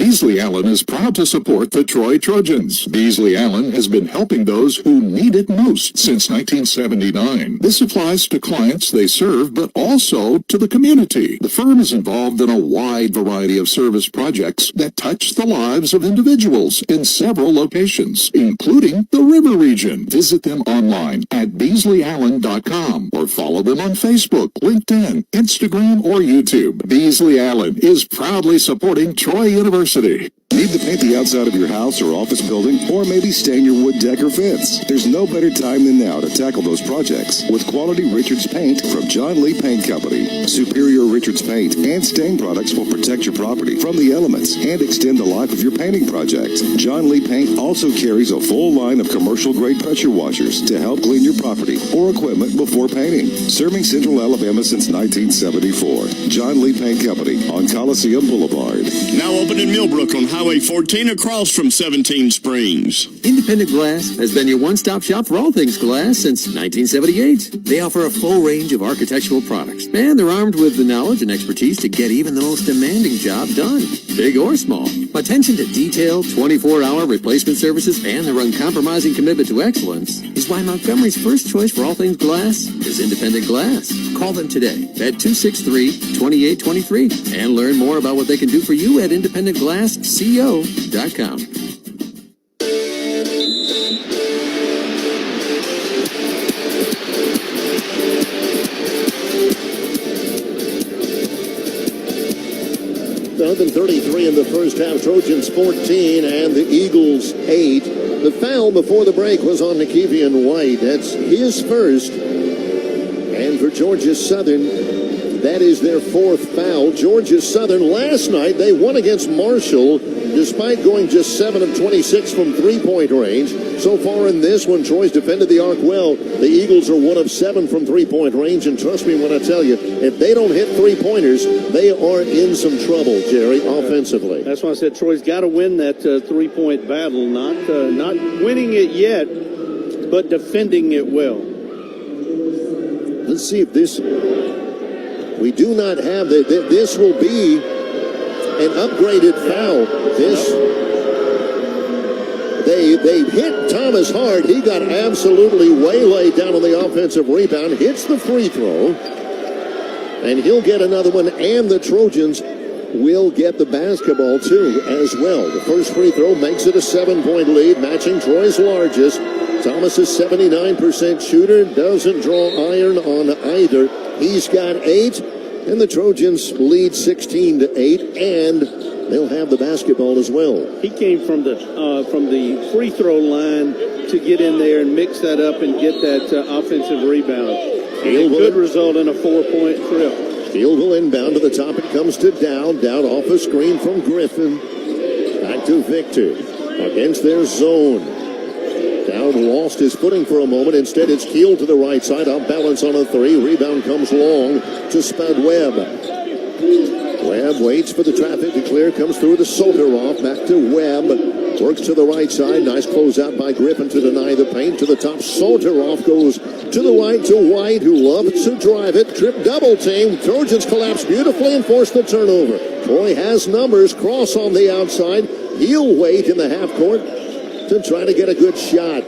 Beasley Allen is proud to support the Troy Trojans. Beasley Allen has been helping those who need it most since 1979. This applies to clients they serve, but also to the community. The firm is involved in a wide variety of service projects that touch the lives of individuals in several locations, including the River Region. Visit them online at BeasleyAllen.com or follow them on Facebook, LinkedIn, Instagram, or YouTube. Beasley Allen is proudly supporting Troy University. Need to paint the outside of your house or office building, or maybe stain your wood deck or fence? There's no better time than now to tackle those projects with quality Richards paint from John Lee Paint Company. Superior Richards paint and stain products will protect your property from the elements and extend the life of your painting project. John Lee Paint also carries a full line of commercial-grade pressure washers to help clean your property or equipment before painting. Serving Central Alabama since 1974. John Lee Paint Company on Coliseum Boulevard. Now open in Millbrook on Highway 14 across from 17 Springs. Independent Glass has been your one-stop shop for all things glass since 1978. They offer a full range of architectural products, and they're armed with the knowledge and expertise to get even the most demanding job done, big or small. Attention to detail, 24-hour replacement services, and their uncompromising commitment to excellence is why Montgomery's first choice for all things glass is Independent Glass. Call them today at 263-2823 and learn more about what they can do for you at independentglassco.com. Than 33 in the first half. Trojans 14 and the Eagles 8. The foul before the break was on Nikevian White. That's his first. And for Georgia Southern, that is their fourth foul. Georgia Southern, last night, they won against Marshall despite going just 7 of 26 from three-point range. So far in this one, Troy's defended the arc well. The Eagles are 1 of 7 from three-point range, and trust me when I tell you, if they don't hit three-pointers, they are in some trouble, Jerry, offensively. That's why I said Troy's got to win that three-point battle. Not winning it yet, but defending it well. Let's see if this... We do not have... This will be an upgraded foul. They hit Thomas hard. He got absolutely waylaid down on the offensive rebound. Hits the free throw. And he'll get another one. And the Trojans will get the basketball, too, as well. The first free throw makes it a 7-point lead, matching Troy's largest. Thomas is 79% shooter. Doesn't draw iron on either. He's got 8. And the Trojans lead 16-8, and they'll have the basketball as well. He came from the free throw line to get in there and mix that up and get that offensive rebound. It could result in a 4-point trip. Field will inbound to the top. It comes to Dowd. Dowd off a screen from Griffin. Back to Victor against their zone. Dowd lost his footing for a moment. Instead, it's Keel to the right side. Up balance on a 3. Rebound comes long to Spud Webb. Webb waits for the traffic to clear. Comes through the Soteroff. Back to Webb. Works to the right side. Nice closeout by Griffin to deny the paint. To the top. Soteroff goes to the right to White, who loves to drive it. Trip double team. Trojans collapse beautifully and force the turnover. Troy has numbers. Cross on the outside. He'll wait in the half court to try to get a good shot.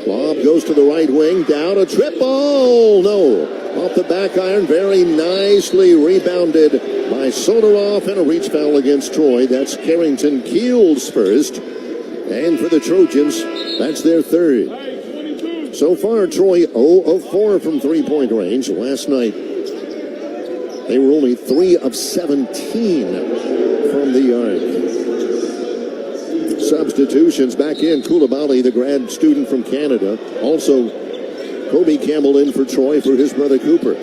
Lob goes to the right wing. Down a trip ball. No. Off the back iron. Very nicely rebounded by Soteroff, and a reach foul against Troy. That's Carrington Keel's first. And for the Trojans, that's their third. So far, Troy 0 of 4 from three-point range. Last night, they were only 3 of 17 from the arc. Substitutions back in. Koulibaly, the grad student from Canada. Also, Kobe Campbell in for Troy for his brother Cooper.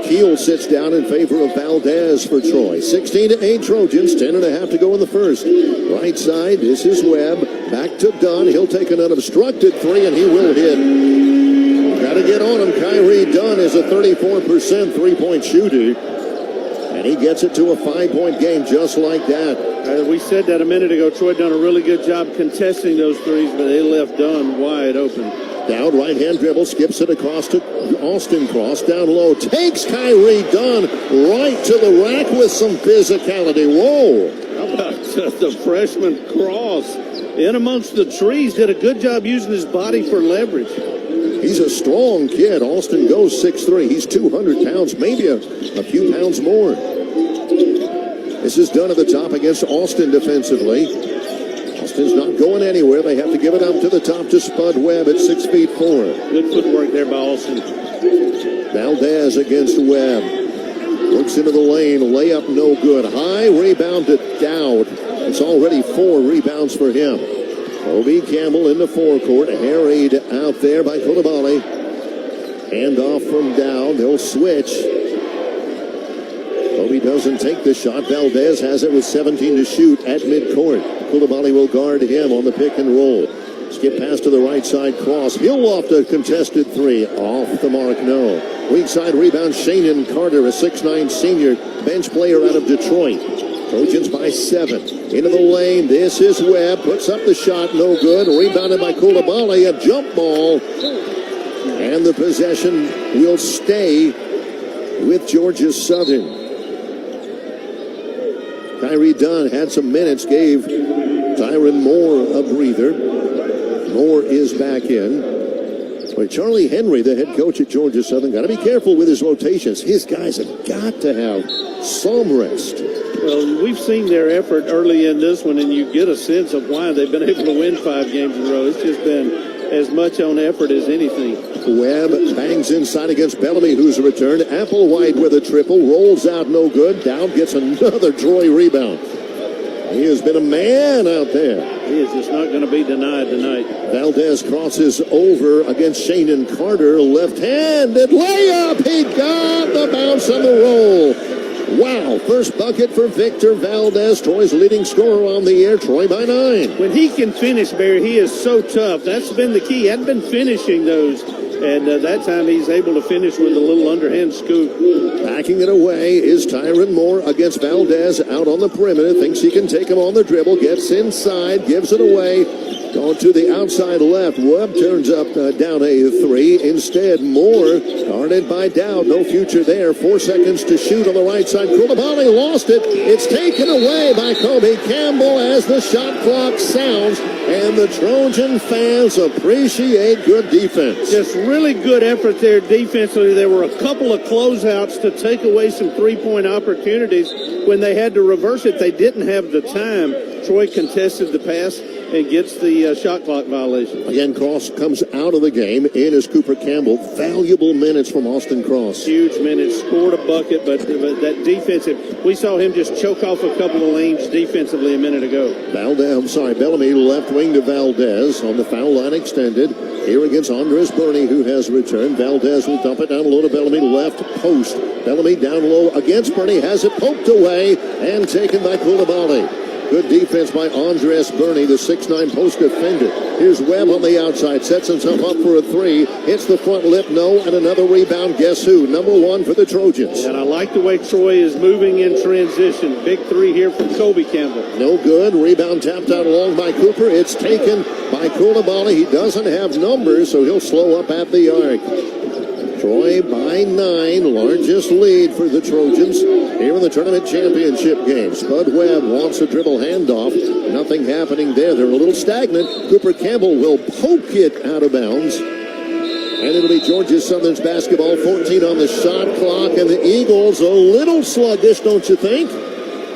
Keel sits down in favor of Valdez for Troy. 16-8 Trojans, 10.5 to go in the first. Right side, this is Webb. Back to Dunn. He'll take an unobstructed 3, and he will hit. Got to get on him. Kyrie Dunn is a 34% three-point shooter. And he gets it to a 5-point game just like that. We said that a minute ago. Troy done a really good job contesting those threes, but they left Dunn wide open. Down, right-hand dribble, skips it across to Austin Cross. Down low, takes Kyrie Dunn right to the rack with some physicality. Whoa. How about the freshman Cross in amongst the trees. Did a good job using his body for leverage. He's a strong kid. Austin goes 6'3". He's 200 pounds, maybe a few pounds more. This is done at the top against Austin defensively. Austin's not going anywhere. They have to give it up to the top to Spud Webb at 6'4". Good footwork there by Austin. Valdez against Webb. Looks into the lane. Layup no good. High rebound to Dowd. It's already 4 rebounds for him. Obi Campbell in the forecourt. Harried out there by Coulibaly. Hand off from Dowd. They'll switch. Obi doesn't take the shot. Valdez has it with 17 to shoot at midcourt. Coulibaly will guard him on the pick and roll. Skip pass to the right side. Cross. He'll loft a contested 3. Off the mark, no. Weak side rebound. Shannon Carter, a 6'9 senior bench player out of Detroit. Trojans by 7. Into the lane. This is Webb. Puts up the shot. No good. Rebounded by Coulibaly. A jump ball. And the possession will stay with Georgia Southern. Kyrie Dunn had some minutes. Gave Tyron Moore a breather. Moore is back in. But Charlie Henry, the head coach at Georgia Southern, got to be careful with his rotations. His guys have got to have some rest. Well, we've seen their effort early in this one, and you get a sense of why they've been able to win 5 games in a row. It's just been as much on effort as anything. Webb bangs inside against Bellamy, who's returned. Applewhite with a triple. Rolls out no good. Dowd gets another Troy rebound. He has been a man out there. He is just not going to be denied tonight. Valdez crosses over against Shannon Carter. Left-handed layup. He got the bounce on the roll. Wow. First bucket for Victor Valdez. Troy's leading scorer on the year. Troy by 9. When he can finish, Barry, he is so tough. That's been the key. He hadn't been finishing those. And that time he's able to finish with a little underhand scoop. Backing it away is Tyron Moore against Valdez out on the perimeter. Thinks he can take him on the dribble. Gets inside. Gives it away. Going to the outside left. Webb turns up down a 3. Instead, Moore guarded by Dowd. No future there. 4 seconds to shoot on the right side. Coulibaly lost it. It's taken away by Kobe Campbell as the shot clock sounds. And the Trojan fans appreciate good defense. Just really good effort there defensively. There were a couple of closeouts to take away some three-point opportunities. When they had to reverse it, they didn't have the time. Troy contested the pass and gets the shot clock violation. Again, Cross comes out of the game. In is Cooper Campbell. Valuable minutes from Austin Cross. Huge minutes. Scored a bucket, but that defensive, we saw him just choke off a couple of lanes defensively a minute ago. Bellamy left wing to Valdez on the foul line extended. Here against Andres Burney, who has returned. Valdez will dump it down low to Bellamy, left post. Bellamy down low against Burney, has it poked away and taken by Coulibaly. Good defense by Andres Burney, the 6'9 post defender. Here's Webb on the outside, sets himself up for a 3, hits the front lip, no, and another rebound. Guess who? Number 1 for the Trojans. And I like the way Troy is moving in transition. Big 3 here from Kobe Campbell. No good. Rebound tapped out along by Cooper. It's taken by Coulibaly. He doesn't have numbers, so he'll slow up at the arc. Troy by 9, largest lead for the Trojans here in the tournament championship game. Spud Webb wants a dribble handoff. Nothing happening there. They're a little stagnant. Cooper Campbell will poke it out of bounds. And it'll be Georgia Southern's basketball. 14 on the shot clock. And the Eagles a little sluggish, don't you think?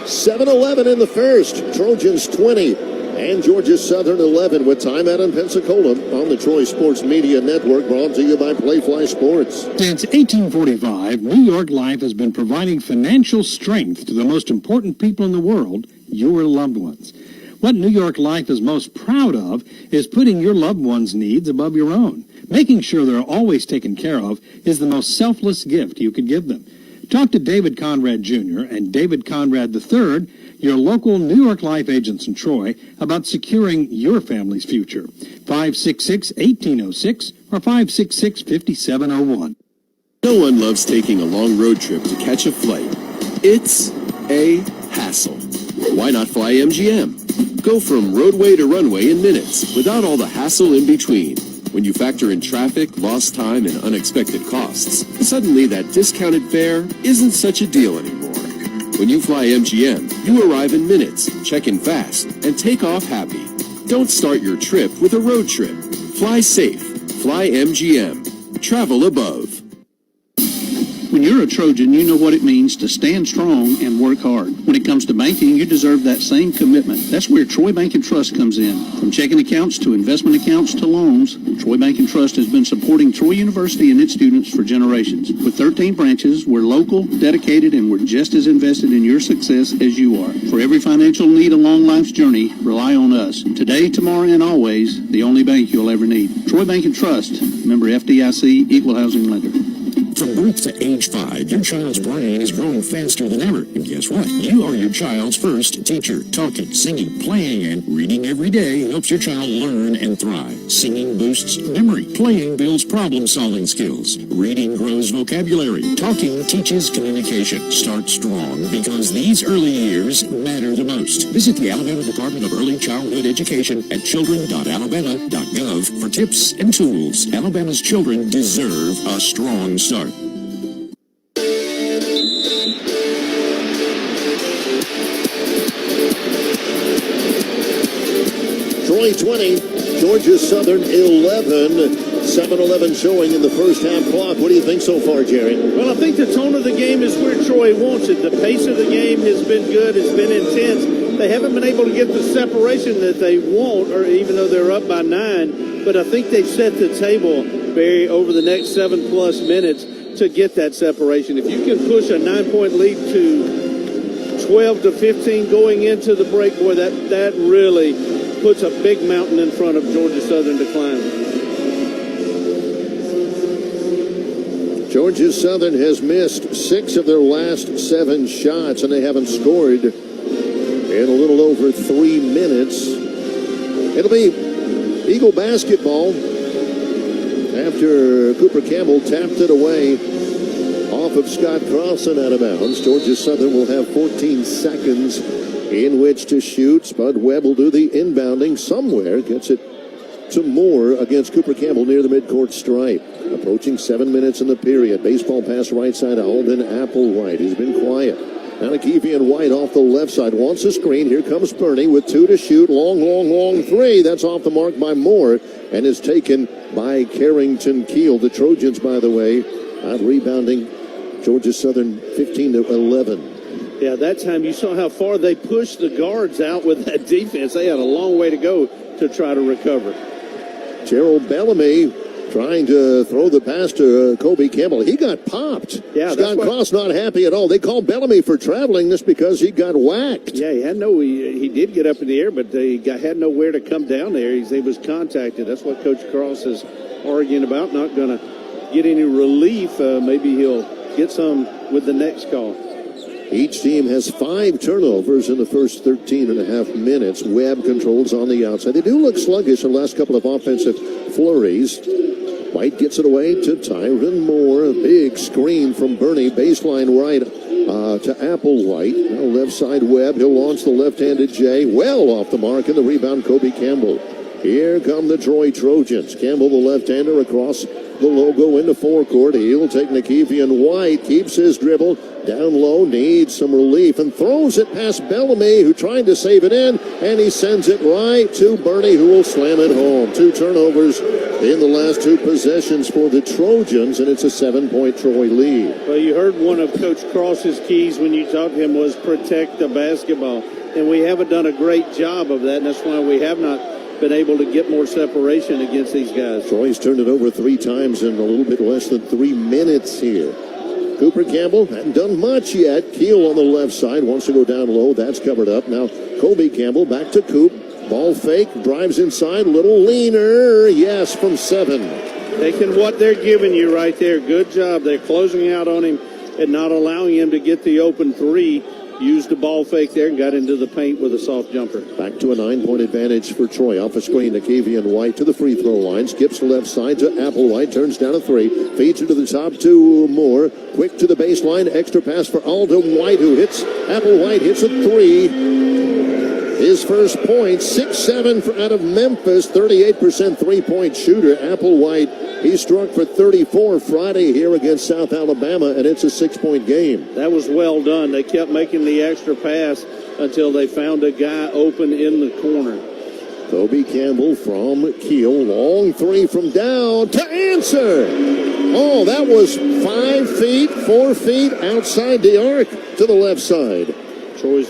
7-11 in the first. Trojans 20. And Georgia Southern 11 with timeout in Pensacola on the Troy Sports Media Network, brought to you by Playfly Sports. Since 1845, New York Life has been providing financial strength to the most important people in the world, your loved ones. What New York Life is most proud of is putting your loved ones' needs above your own. Making sure they're always taken care of is the most selfless gift you could give them. Talk to David Conrad Jr. and David Conrad III, your local New York Life agents in Troy, about securing your family's future. 566-1806 or 566-5701. No one loves taking a long road trip to catch a flight. It's a hassle. Why not fly MGM? Go from roadway to runway in minutes without all the hassle in between. When you factor in traffic, lost time, and unexpected costs, suddenly that discounted fare isn't such a deal anymore. When you fly MGM, you arrive in minutes, check in fast, and take off happy. Don't start your trip with a road trip. Fly safe. Fly MGM. Travel above. When you're a Trojan, you know what it means to stand strong and work hard. When it comes to banking, you deserve that same commitment. That's where Troy Bank and Trust comes in. From checking accounts to investment accounts to loans, Troy Bank and Trust has been supporting Troy University and its students for generations. With 13 branches, we're local, dedicated, and we're just as invested in your success as you are. For every financial need along life's journey, rely on us. Today, tomorrow, and always, the only bank you'll ever need. Troy Bank and Trust, member FDIC, equal housing lender. From birth to age 5, your child's brain is growing faster than ever. And guess what? You are your child's first teacher. Talking, singing, playing, and reading every day helps your child learn and thrive. Singing boosts memory. Playing builds problem-solving skills. Reading grows vocabulary. Talking teaches communication. Start strong because these early years matter the most. Visit the Alabama Department of Early Childhood Education at children.alabama.gov for tips and tools. Alabama's children deserve a strong start. Troy 20, Georgia Southern 11. 7-11 showing in the first half clock. What do you think so far, Jerry? Well, I think the tone of the game is where Troy wants it. The pace of the game has been good. It's been intense. They haven't been able to get the separation that they want, or even though they're up by 9. But I think they've set the table, Barry, over the next 7+ minutes to get that separation. If you can push a 9-point lead to 12 to 15 going into the break, boy, that really puts a big mountain in front of Georgia Southern to climb. Georgia Southern has missed 6 of their last 7 shots, and they haven't scored in a little over 3 minutes. It'll be Eagle basketball after Cooper Campbell tapped it away off of Scott Crossan out of bounds. Georgia Southern will have 14 seconds in which to shoot. Spud Webb will do the inbounding somewhere. Gets it to Moore against Cooper Campbell near the midcourt stripe. Approaching 7 minutes in the period. Baseball pass right side to Alden Applewhite. He's been quiet. Now to Keevian White off the left side. Wants a screen. Here comes Bernie with 2 to shoot. Long three. That's off the mark by Moore and is taken by Carrington Keel. The Trojans, by the way, out rebounding Georgia Southern 15 to 11. Yeah, that time you saw how far they pushed the guards out with that defense. They had a long way to go to try to recover. Gerald Bellamy trying to throw the pass to Kobe Campbell. He got popped. Yeah, Scott Cross not happy at all. They called Bellamy for traveling this because he got whacked. Yeah, he did get up in the air, but had nowhere to come down there. He was contacted. That's what Coach Cross is arguing about. Not going to get any relief. Maybe he'll get some with the next call. Each team has 5 turnovers in the first 13 and a half minutes. Webb controls on the outside. They do look sluggish in the last couple of offensive flurries. White gets it away to Tyron Moore. A big screen from Bernie. Baseline right to Applewhite. Now left side Webb. He'll launch the left-handed J. Well off the mark, and the rebound Kobe Campbell. Here come the Troy Trojans. Campbell, the left-hander, across the logo into forecourt. He'll take Nakevian White. Keeps his dribble. Down low, needs some relief, and throws it past Bellamy, who tried to save it in, and he sends it right to Bernie, who will slam it home. 2 turnovers in the last 2 possessions for the Trojans, and it's a 7-point Troy lead. Well, you heard one of Coach Cross's keys when you talked to him was protect the basketball, and we haven't done a great job of that, and that's why we have not been able to get more separation against these guys. Troy's turned it over 3 times in a little bit less than 3 minutes here. Cooper Campbell hadn't done much yet. Keel on the left side wants to go down low. That's covered up. Now Kobe Campbell back to Coop. Ball fake, drives inside, little leaner. Yes, from 7. Taking what they're giving you right there. Good job. They're closing out on him and not allowing him to get the open 3. Used the ball fake there and got into the paint with a soft jumper. Back to a 9-point advantage for Troy. Off a screen, Nakevian White to the free throw line. Skips left side to Applewhite. Turns down a 3. Feeds it to the top to Moore. Quick to the baseline. Extra pass for Alden White, who hits. Applewhite hits a 3. his first point. 6-7 out of Memphis, 38% three-point shooter. Applewhite, he struck for 34 Friday here against South Alabama, and it's a 6-point game. That was well done. They kept making the extra pass until they found a guy open in the corner. Kobe Campbell from Kiel. Long three from down to answer. Oh, that was 5 feet, 4 feet outside the arc to the left side. Troy's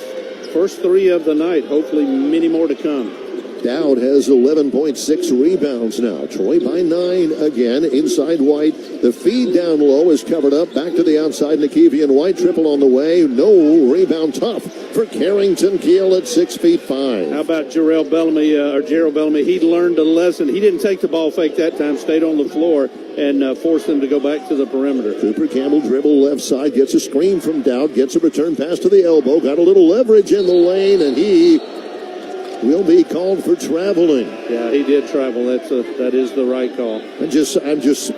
first three of the night. Hopefully many more to come. Dowd has 11.6 rebounds now. Troy by 9 again. Inside White. The feed down low is covered up. Back to the outside. Nakevian White. Triple on the way. No rebound. Tough for Carrington. Kiel at 6'5". How about Gerald Bellamy? He learned a lesson. He didn't take the ball fake that time. Stayed on the floor and forced them to go back to the perimeter. Cooper Campbell dribble left side. Gets a screen from Dowd. Gets a return pass to the elbow. Got a little leverage in the lane, and he will be called for traveling. Yeah, he did travel. That is the right call. I'm just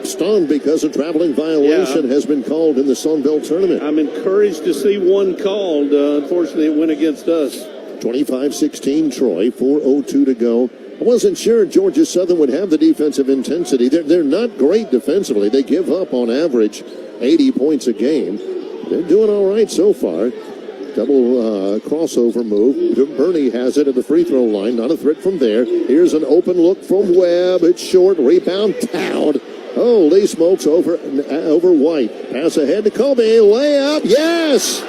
stunned because a traveling violation has been called in the Sun Belt tournament. I'm encouraged to see one called. Unfortunately, it went against us. 25-16 Troy, 4:02 to go. I wasn't sure Georgia Southern would have the defensive intensity. They're not great defensively. They give up on average 80 points a game. They're doing all right so far. Double crossover move. Bernie has it at the free throw line. Not a threat from there. Here's an open look from Webb. It's short. Rebound. Dowd. Holy smokes over White. Pass ahead to Kobe. Layup. Yes!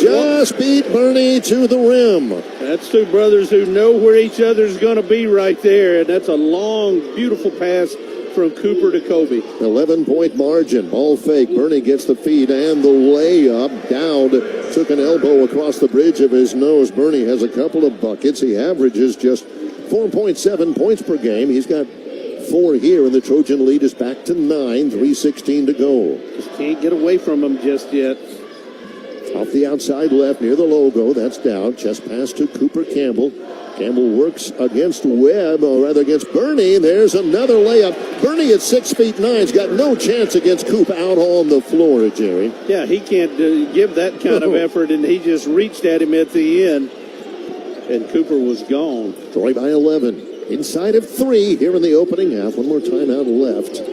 Just beat Bernie to the rim. That's two brothers who know where each other's going to be right there. And that's a long, beautiful pass from Cooper to Kobe. 11-point margin. Ball fake. Bernie gets the feed and the layup. Dowd took an elbow across the bridge of his nose. Bernie has a couple of buckets. He averages just 4.7 points per game. He's got 4 here, and the Trojan lead is back to 9. 3:16 to go. Just can't get away from him just yet. Off the outside left near the logo. That's Dowd. Chest pass to Cooper Campbell. Campbell works against Webb, or rather against Bernie. There's another layup. Bernie at 6'9" got no chance against Coop out on the floor, Jerry. Yeah, he can't give that kind of effort, and he just reached at him at the end, and Cooper was gone. Troy by 11. Inside of 3 here in the opening half. One more timeout left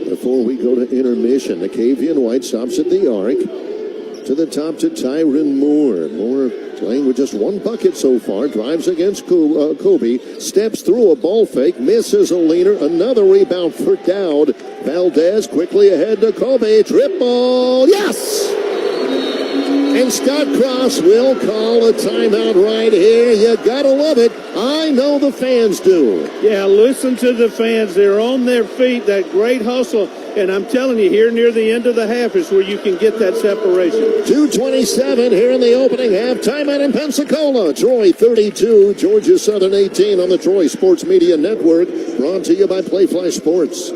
before we go to intermission. Nakevian White stops at the arc. To the top to Tyron Moore. Moore playing with just 1 bucket so far. Drives against Kobe. Steps through a ball fake. Misses a leaner. Another rebound for Dowd. Valdez quickly ahead to Kobe. Triple. Yes! And Scott Cross will call a timeout right here. You gotta love it. I know the fans do. Yeah, listen to the fans. They're on their feet. That great hustle. And I'm telling you, here near the end of the half is where you can get that separation. 2:27 here in the opening half. Timeout in Pensacola. Troy 32, Georgia Southern 18 on the Troy Sports Media Network. Brought to you by Playfly Sports.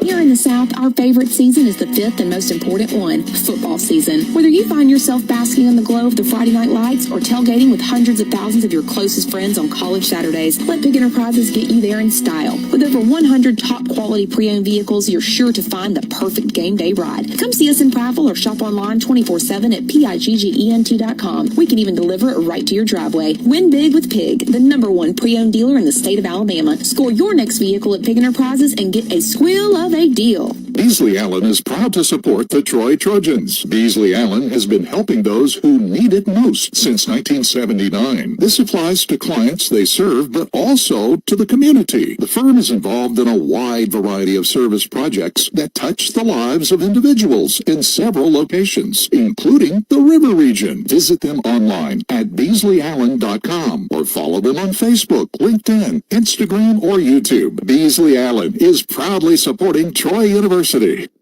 Here in the South, our favorite season is the 5th and most important one, football season. Whether you find yourself basking in the glow of the Friday night lights or tailgating with hundreds of thousands of your closest friends on college Saturdays, let Big Enterprises get you there in style. With over 100 top-quality pre-owned vehicles, you're sure to find the perfect game day ride. Come see us in Prattville or shop online 24/7 at PIGGENT.com. We can even deliver it right to your driveway. Win big with Pig, the #1 pre-owned dealer in the state of Alabama. Score your next vehicle at Pig Enterprises and get a squeal of a deal. Beasley Allen is proud to support the Troy Trojans. Beasley Allen has been helping those who need it most since 1979. This applies to clients they serve, but also to the community. The firm is involved in a wide variety of service projects that touch the lives of individuals in several locations, including the River Region. Visit them online at BeasleyAllen.com or follow them on Facebook, LinkedIn, Instagram, or YouTube. Beasley Allen is proudly supporting Troy University.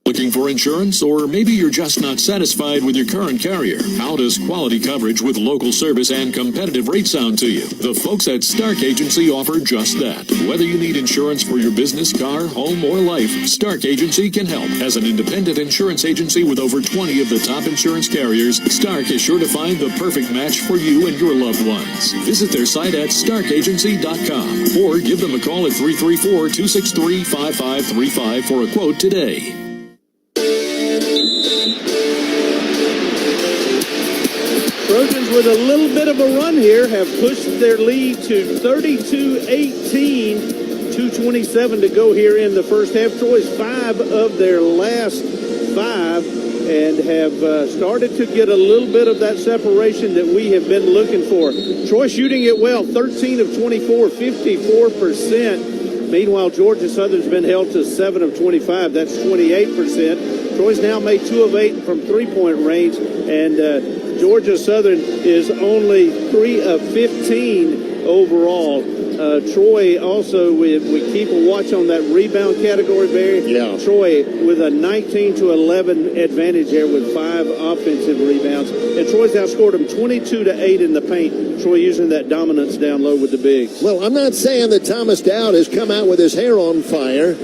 Looking for insurance, or maybe you're just not satisfied with your current carrier? How does quality coverage with local service and competitive rates sound to you? The folks at Stark Agency offer just that. Whether you need insurance for your business, car, home, or life, Stark Agency can help. As an independent insurance agency with over 20 of the top insurance carriers, Stark is sure to find the perfect match for you and your loved ones. Visit their site at starkagency.com or give them a call at 334-263-5535 for a quote today. Trojans with a little bit of a run here have pushed their lead to 32-18. 2:27 to go here in the first half. Troy's 5 of their last 5 and have started to get a little bit of that separation that we have been looking for. Troy shooting it well, 13 of 24, 54%. Meanwhile, Georgia Southern's been held to 7 of 25. That's 28%. Troy's now made 2 of 8 from three-point range, and Georgia Southern is only 3 of 15 overall. Troy also, we keep a watch on that rebound category, Barry. Yeah. Troy with a 19-11 advantage here with 5 offensive rebounds. And Troy's outscored them 22-8 in the paint. Troy using that dominance down low with the bigs. Well, I'm not saying that Thomas Dowd has come out with his hair on fire.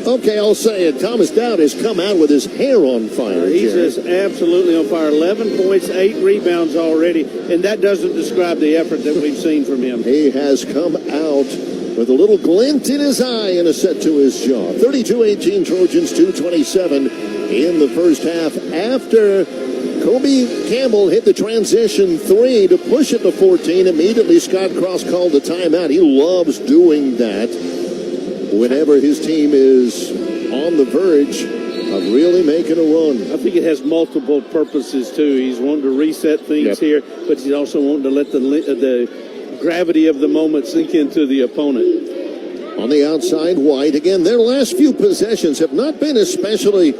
Okay, I'll say it. Thomas Dowd has come out with his hair on fire. He's just absolutely on fire. 11 points, 8 rebounds already, and that doesn't describe the effort that we've seen from him. He has come out with a little glint in his eye and a set to his jaw. 32-18 Trojans, 2:27 in the first half. After Kobe Campbell hit the transition 3 to push it to 14, immediately Scott Cross called the timeout. He loves doing that whenever his team is on the verge of really making a run. I think it has multiple purposes, too. He's wanting to reset things here, but he's also wanting to let the gravity of the moment sink into the opponent. On the outside, White. Again, their last few possessions have not been especially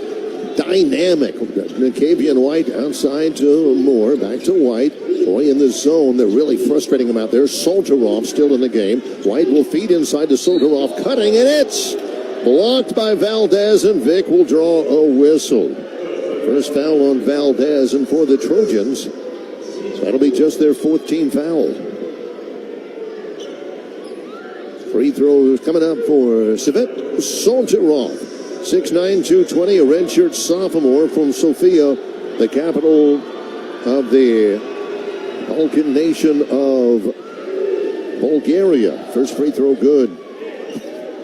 dynamic. Nakavian White outside to Moore, back to White. Boy, in the zone, they're really frustrating him out there. Soldier-Off still in the game. White will feed inside to Soldier-Off, cutting, and it's blocked by Valdez, and Vic will draw a whistle. First foul on Valdez, and for the Trojans, so that'll be just their 4th team foul. Free throws coming up for Svet Soldier-Off. 6'9", 220, a redshirt sophomore from Sofia, the capital of the Balkan nation of Bulgaria. First free throw good.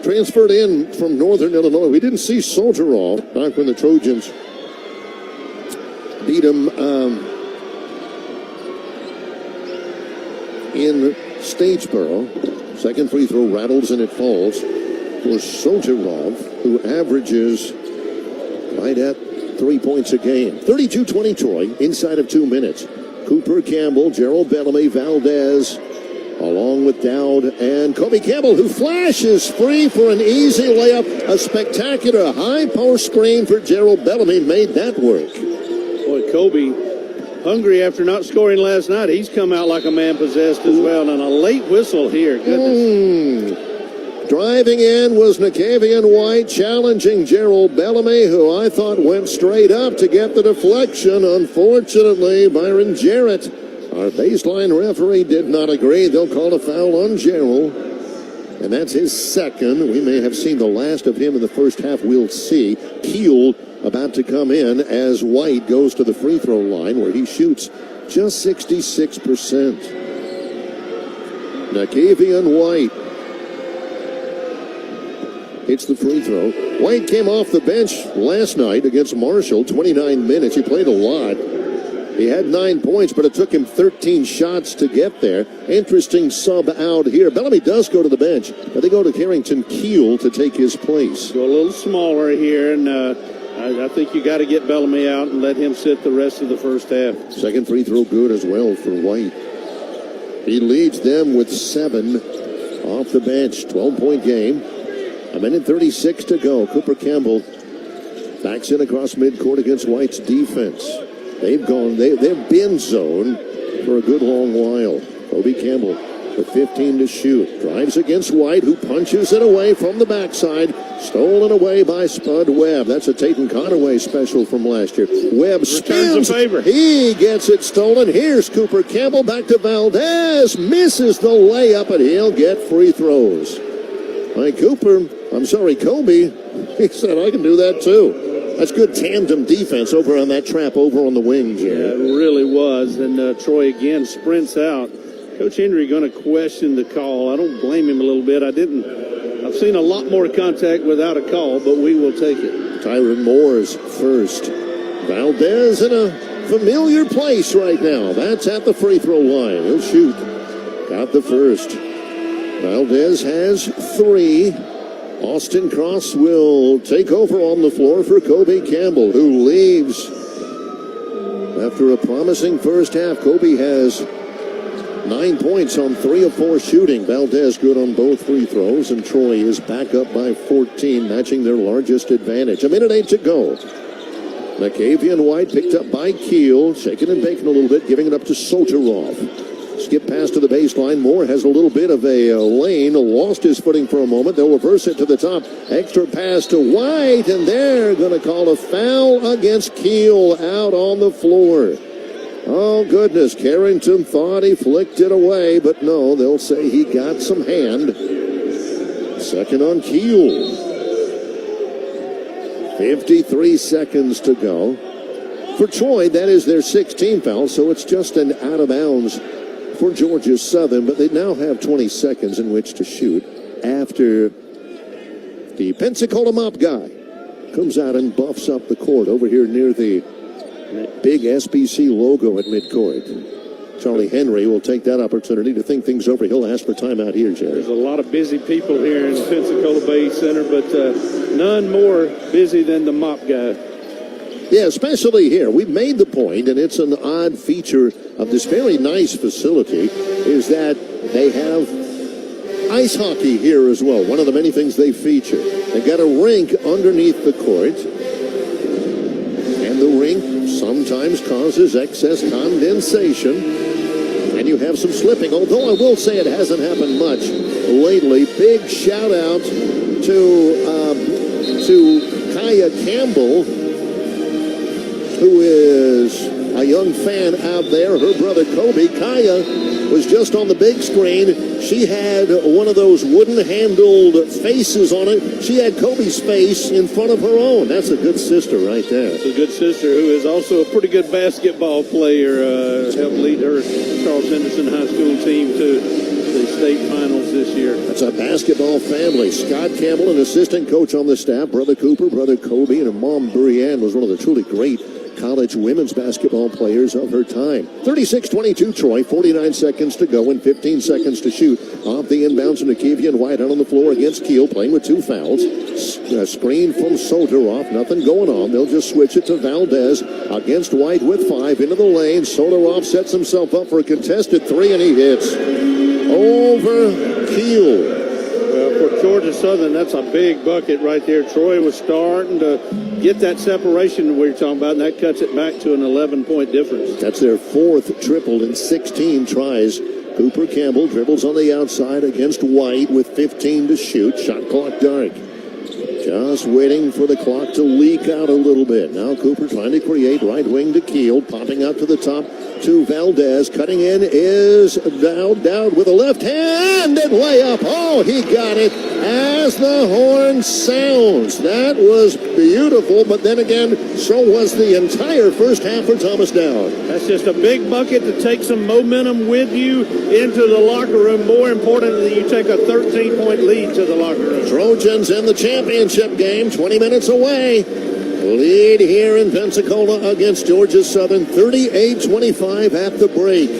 Transferred in from Northern Illinois. We didn't see Soldier-Off back when the Trojans beat him in Statesboro. Second free throw rattles and it falls for Soldier-Off, who averages right at 3 points a game. 32-20 Troy, inside of 2 minutes. Cooper Campbell, Gerald Bellamy, Valdez, along with Dowd and Kobe Campbell, who flashes free for an easy layup. A spectacular high post screen for Gerald Bellamy made that work. Boy, Kobe, hungry after not scoring last night. He's come out like a man possessed as well. And a late whistle here. Goodness. Driving in was Nakavian White, challenging Gerald Bellamy, who I thought went straight up to get the deflection. Unfortunately, Byron Jarrett, our baseline referee, did not agree. They'll call a foul on Gerald, and that's his second. We may have seen the last of him in the first half. We'll see. Keel about to come in as White goes to the free throw line, where he shoots just 66%. Nakavian White hits the free throw. White came off the bench last night against Marshall, 29 minutes. He played a lot. He had 9 points, but it took him 13 shots to get there. Interesting sub out here. Bellamy does go to the bench, but they go to Carrington Keel to take his place. Go a little smaller here, and I think you got to get Bellamy out and let him sit the rest of the first half. Second free throw good as well for White. He leads them with 7 off the bench. 12-point game. A minute 36 to go. Cooper Campbell backs in across midcourt against White's defense. They've been zone for a good long while. Kobe Campbell with 15 to shoot. Drives against White, who punches it away from the backside. Stolen away by Spud Webb. That's a Tatum Conaway special from last year. Webb spins. A favor. He gets it stolen. Here's Cooper Campbell back to Valdez. Misses the layup, and he'll get free throws. Kobe, he said, I can do that too. That's good tandem defense over on that trap over on the wing, Jim. Yeah, it really was. And Troy again sprints out. Coach Henry going to question the call. I don't blame him a little bit. I've seen a lot more contact without a call, but we will take it. Tyron Moore's first. Valdez in a familiar place right now. That's at the free throw line. He'll shoot. Got the first. Valdez has 3. Austin Cross will take over on the floor for Kobe Campbell, who leaves after a promising first half. Kobe has 9 points on 3 of 4 shooting. Valdez good on both free throws, and Troy is back up by 14, matching their largest advantage. 1:08 to go. McAvian White picked up by Keel, shaking and baking a little bit, giving it up to Soterov. Skip pass to the baseline. Moore has a little bit of a lane, lost his footing for a moment. They'll reverse it to the top. Extra pass to White, and they're going to call a foul against Keel out on the floor. Oh, goodness. Carrington thought he flicked it away, but no, they'll say he got some hand. Second on Keel. 53 seconds to go. For Troy, that is their 16th foul, so it's just an out of bounds for Georgia Southern, but they now have 20 seconds in which to shoot after the Pensacola mop guy comes out and buffs up the court over here near the big SBC logo at midcourt. Charlie Henry will take that opportunity to think things over. He'll ask for timeout here, Jerry. There's a lot of busy people here in Pensacola Bay Center, but none more busy than the mop guy. Yeah, especially here. We've made the point, and it's an odd feature of this very nice facility, is that they have ice hockey here as well. One of the many things they feature. They've got a rink underneath the court, and the rink sometimes causes excess condensation, and you have some slipping, although I will say it hasn't happened much lately. Big shout out to Kaya Campbell, who is a young fan out there. Her brother Kobe. Kaya was just on the big screen. She had one of those wooden-handled faces on it. She had Kobe's face in front of her own. That's a good sister right there. That's a good sister who is also a pretty good basketball player. Helped lead her Charles Henderson High School team to the state finals this year. That's a basketball family. Scott Campbell, an assistant coach on the staff. Brother Cooper, brother Kobe, and her mom, Brianne, was one of the truly great college women's basketball players of her time. 36-22 Troy, 49 seconds to go and 15 seconds to shoot. Off the inbounds from Nakevian White out on the floor against Keel, playing with 2 fouls. Screen from Soterov, nothing going on. They'll just switch it to Valdez against White with 5 into the lane. Soterov sets himself up for a contested 3, and he hits over Keel. For Georgia Southern, that's a big bucket right there. Troy was starting to get that separation we were talking about, and that cuts it back to an 11-point difference. That's their 4th triple in 16 tries. Cooper Campbell dribbles on the outside against White with 15 to shoot. Shot clock dark. Just waiting for the clock to leak out a little bit. Now Cooper trying to create, right wing to Keel, popping out to the top to Valdez. Cutting in is Dowd with a left-handed layup. Oh, he got it as the horn sounds. That was beautiful, but then again, so was the entire first half for Thomas Dowd. That's just a big bucket to take some momentum with you into the locker room. More importantly, you take a 13-point lead to the locker room. Trojans in the championship game, 20 minutes away. Lead here in Pensacola against Georgia Southern, 38-25 at the break.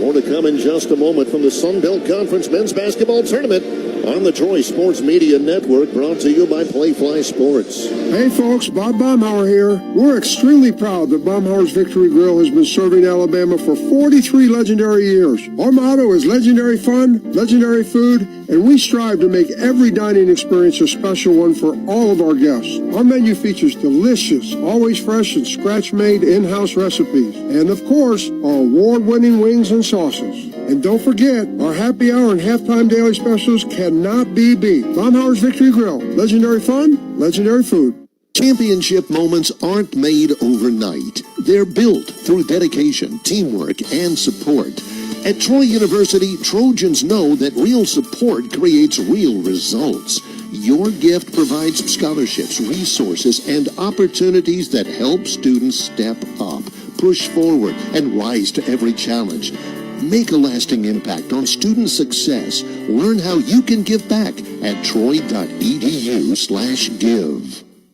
More to come in just a moment from the Sun Belt Conference Men's Basketball Tournament on the Troy Sports Media Network, brought to you by Playfly Sports. Hey folks, Bob Baumhauer here. We're extremely proud that Baumhauer's Victory Grill has been serving Alabama for 43 legendary years. Our motto is legendary fun, legendary food, and we strive to make every dining experience a special one for all of our guests. Our menu features delicious, always fresh and scratch-made in-house recipes. And of course, our award-winning wings and sauces. And don't forget, our happy hour and halftime daily specials cannot be beat. Baumhauer's Victory Grill. Legendary fun, legendary food. Championship moments aren't made overnight. They're built through dedication, teamwork, and support. At Troy University, Trojans know that real support creates real results. Your gift provides scholarships, resources, and opportunities that help students step up, push forward, and rise to every challenge. Make a lasting impact on student success. Learn how you can give back at troy.edu/give.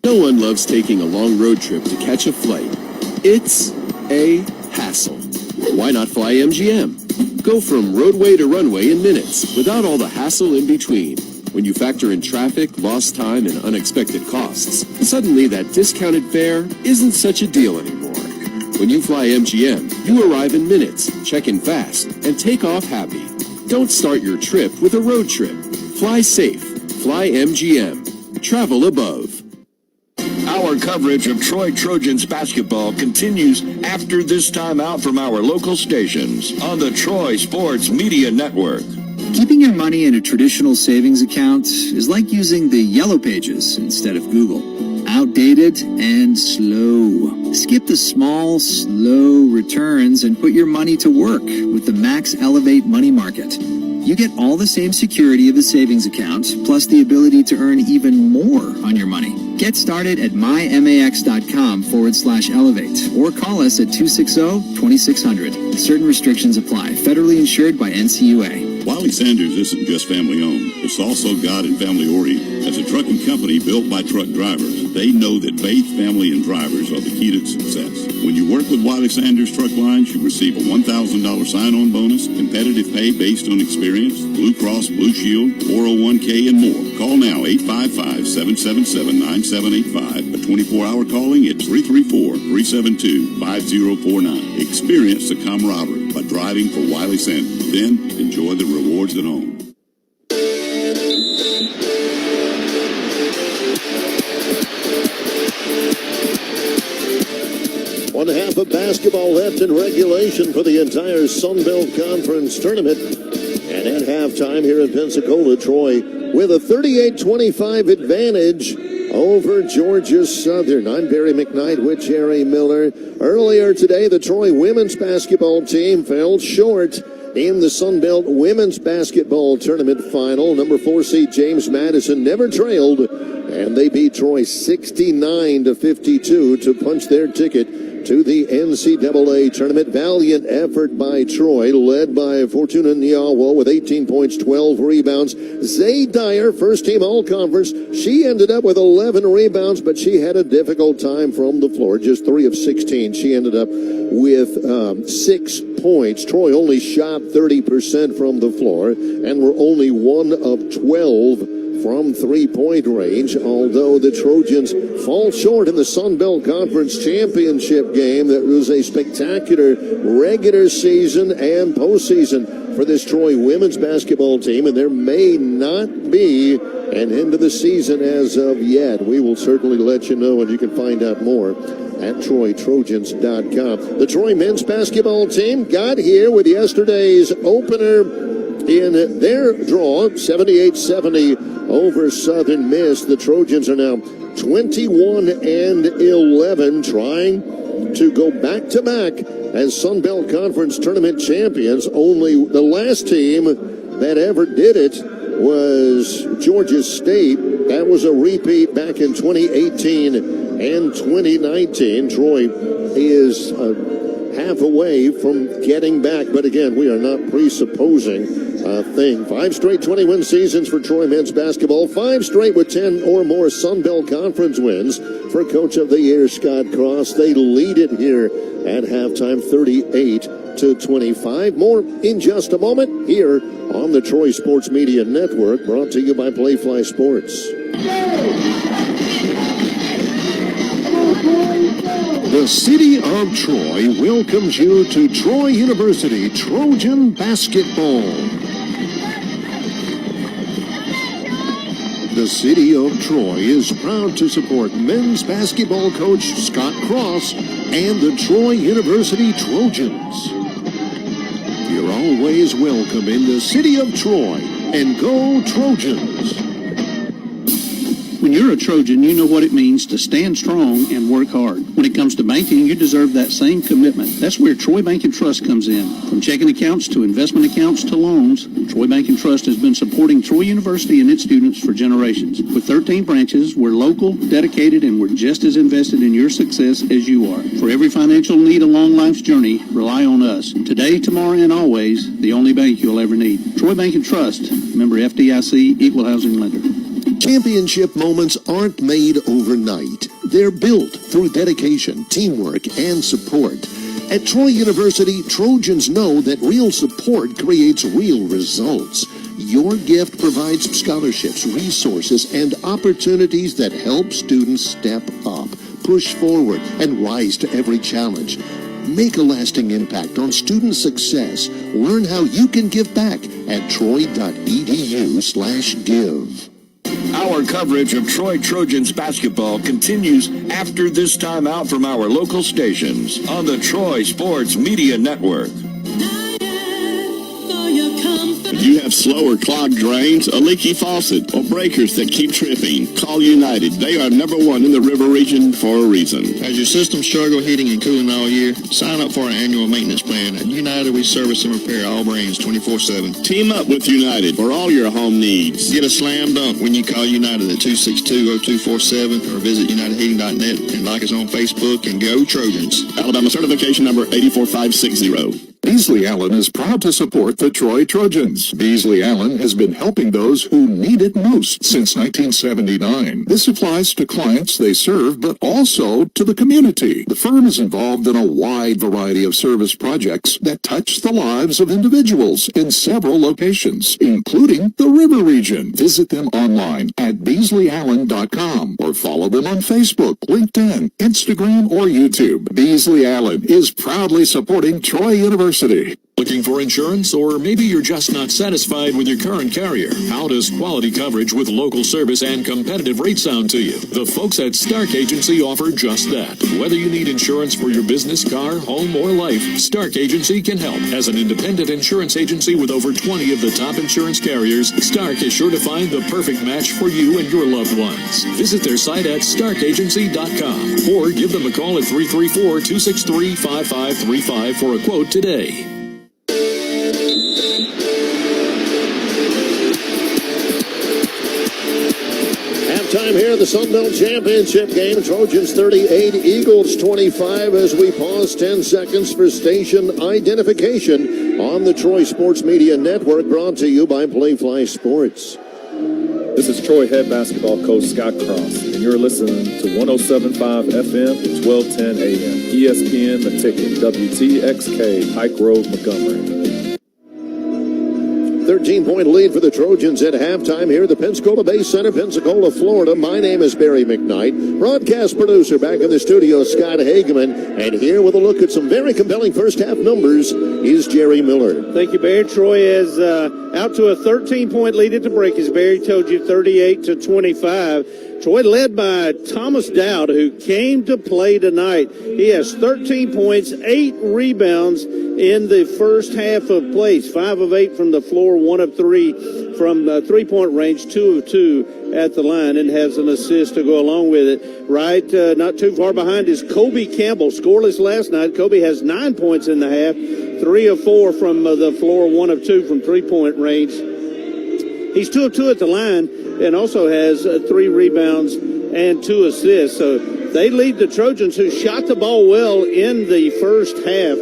No one loves taking a long road trip to catch a flight. It's A, hassle. Why not fly MGM? Go from roadway to runway in minutes without all the hassle in between. When you factor in traffic, lost time, and unexpected costs, suddenly that discounted fare isn't such a deal anymore. When you fly MGM, you arrive in minutes, check in fast, and take off happy. Don't start your trip with a road trip. Fly safe. Fly MGM. Travel above. Our coverage of Troy Trojans basketball continues after this timeout from our local stations on the Troy Sports Media Network. Keeping your money in a traditional savings account is like using the Yellow Pages instead of Google. Outdated and slow. Skip the small, slow returns and put your money to work with the Max Elevate Money Market. You get all the same security of a savings account, plus the ability to earn even more on your money. Get started at mymax.com/elevate or call us at 260-2600. Certain restrictions apply. Federally insured by NCAA. Wiley Sanders isn't just family-owned. It's also God and family-oriented. As a trucking company built by truck drivers, they know that faith, family, and drivers are the key to success. When you work with Wiley Sanders Truck Lines, you receive a $1,000 sign-on bonus, competitive pay based on experience, Blue Cross, Blue Shield, 401k, and more. Call now, 855-777-9785. A 24-hour calling at 334-372-5049. Experience the camaraderie by driving for Wiley Sanders. Then enjoy the rewards at home. One half of basketball left in regulation for the entire Sun Belt Conference tournament. And at halftime here in Pensacola, Troy with a 38-25 advantage over Georgia Southern. I'm Barry McKnight with Jerry Miller. Earlier today, the Troy women's basketball team fell short in the Sun Belt Women's Basketball Tournament Final. Number 4 seed James Madison never trailed, and they beat Troy 69-52 to punch their ticket to the NCAA tournament. Valiant effort by Troy, led by Fortuna Nyawo with 18 points, 12 rebounds. Zay Dyer, first team all-conference. She ended up with 11 rebounds, but she had a difficult time from the floor. Just 3 of 16. She ended up with 6 points. Troy only shot 30% from the floor and were only 1 of 12 from three-point range, although the Trojans fall short in the Sun Belt Conference Championship game. That was a spectacular regular season and postseason for this Troy women's basketball team, and there may not be an end of the season as of yet. We will certainly let you know, and you can find out more at TroyTrojans.com. The Troy men's basketball team got here with yesterday's opener in their draw, 78-70 over Southern Miss. The Trojans are now 21-11, trying to go back-to-back as Sun Belt Conference tournament champions. Only the last team that ever did it was Georgia State. That was a repeat back in 2018 and 2019. Troy is half away from getting back, but again, we are not presupposing a thing. 5 straight 20-win seasons for Troy men's basketball, 5 straight with 10 or more Sun Belt Conference wins for Coach of the Year Scott Cross. They lead it here at halftime, 38-25. More in just a moment here on the Troy Sports Media Network, brought to you by Playfly Sports. The city of Troy welcomes you to Troy University Trojan Basketball. The city of Troy is proud to support men's basketball coach Scott Cross and the Troy University Trojans. You're always welcome in the city of Troy, and go Trojans! When you're a Trojan, you know what it means to stand strong and work hard. When it comes to banking, you deserve that same commitment. That's where Troy Bank and Trust comes in. From checking accounts to investment accounts to loans, Troy Bank and Trust has been supporting Troy University and its students for generations. With 13 branches, we're local, dedicated, and we're just as invested in your success as you are. For every financial need along life's journey, rely on us. Today, tomorrow, and always, the only bank you'll ever need. Troy Bank and Trust, member FDIC, equal housing lender. Championship moments aren't made overnight. They're built through dedication, teamwork, and support. At Troy University, Trojans know that real support creates real results. Your gift provides scholarships, resources, and opportunities that help students step up, push forward, and rise to every challenge. Make a lasting impact on student success. Learn how you can give back at troy.edu/give. Our coverage of Troy Trojans basketball continues after this timeout from our local stations on the Troy Sports Media Network. You have slow or clogged drains, a leaky faucet, or breakers that keep tripping. Call United. They are number one in the river region for a reason. Has your system struggled heating and cooling all year? Sign up for our annual maintenance plan. At United, we service and repair all brands 24/7. Team up with United for all your home needs. Get a slam dunk when you call United at 262-0247 or visit unitedheating.net and like us on Facebook and go Trojans. Alabama certification number 84560. Beasley Allen is proud to support the Troy Trojans. Beasley Allen has been helping those who need it most since 1979. This applies to clients they serve, but also to the community. The firm is involved in a wide variety of service projects that touch the lives of individuals in several locations, including the River Region. Visit them online at BeasleyAllen.com or follow them on Facebook, LinkedIn, Instagram, or YouTube. Beasley Allen is proudly supporting Troy University. Looking for insurance, or maybe you're just not satisfied with your current carrier? How does quality coverage with local service and competitive rates sound to you? The folks at Stark Agency offer just that. Whether you need insurance for your business, car, home, or life, Stark Agency can help. As an independent insurance agency with over 20 of the top insurance carriers, Stark is sure to find the perfect match for you and your loved ones. Visit their site at starkagency.com or give them a call at 334-263-5535 for a quote today. Time here in the Sun Belt Championship game. Trojans 38, Eagles 25 as we pause 10 seconds for station identification on the Troy Sports Media Network, brought to you by Playfly Sports. This is Troy head basketball coach Scott Cross, and you're listening to 107.5 FM and 1210 AM. ESPN, The Ticket, WTXK, Pike Road, Montgomery. 13-point lead for the Trojans at halftime here at the Pensacola Bay Center, Pensacola, Florida. My name is Barry McKnight. Broadcast producer back in the studio, Scott Hageman. And here with a look at some very compelling first-half numbers is Jerry Miller. Thank you, Barry. Troy is out to a 13-point lead at the break, as Barry told you, 38-25. Troy led by Thomas Dowd, who came to play tonight. He has 13 points, 8 rebounds in the first half of play. 5 of 8 from the floor, 1 of 3 from three-point range, 2 of 2 at the line, and has an assist to go along with it. Right, not too far behind is Kobe Campbell. Scoreless last night. Kobe has 9 points in the half, 3 of 4 from the floor, 1 of 2 from three-point range. He's 2 of 2 at the line and also has 3 rebounds and 2 assists. So they lead the Trojans, who shot the ball well in the first half.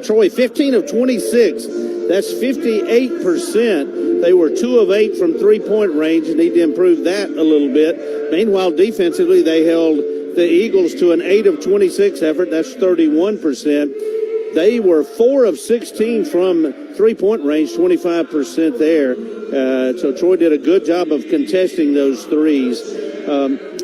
Troy, 15 of 26. That's 58%. They were 2 of 8 from three-point range and need to improve that a little bit. Meanwhile, defensively, they held the Eagles to an 8 of 26 effort. That's 31%. They were 4 of 16 from three-point range, 25% there. So Troy did a good job of contesting those threes.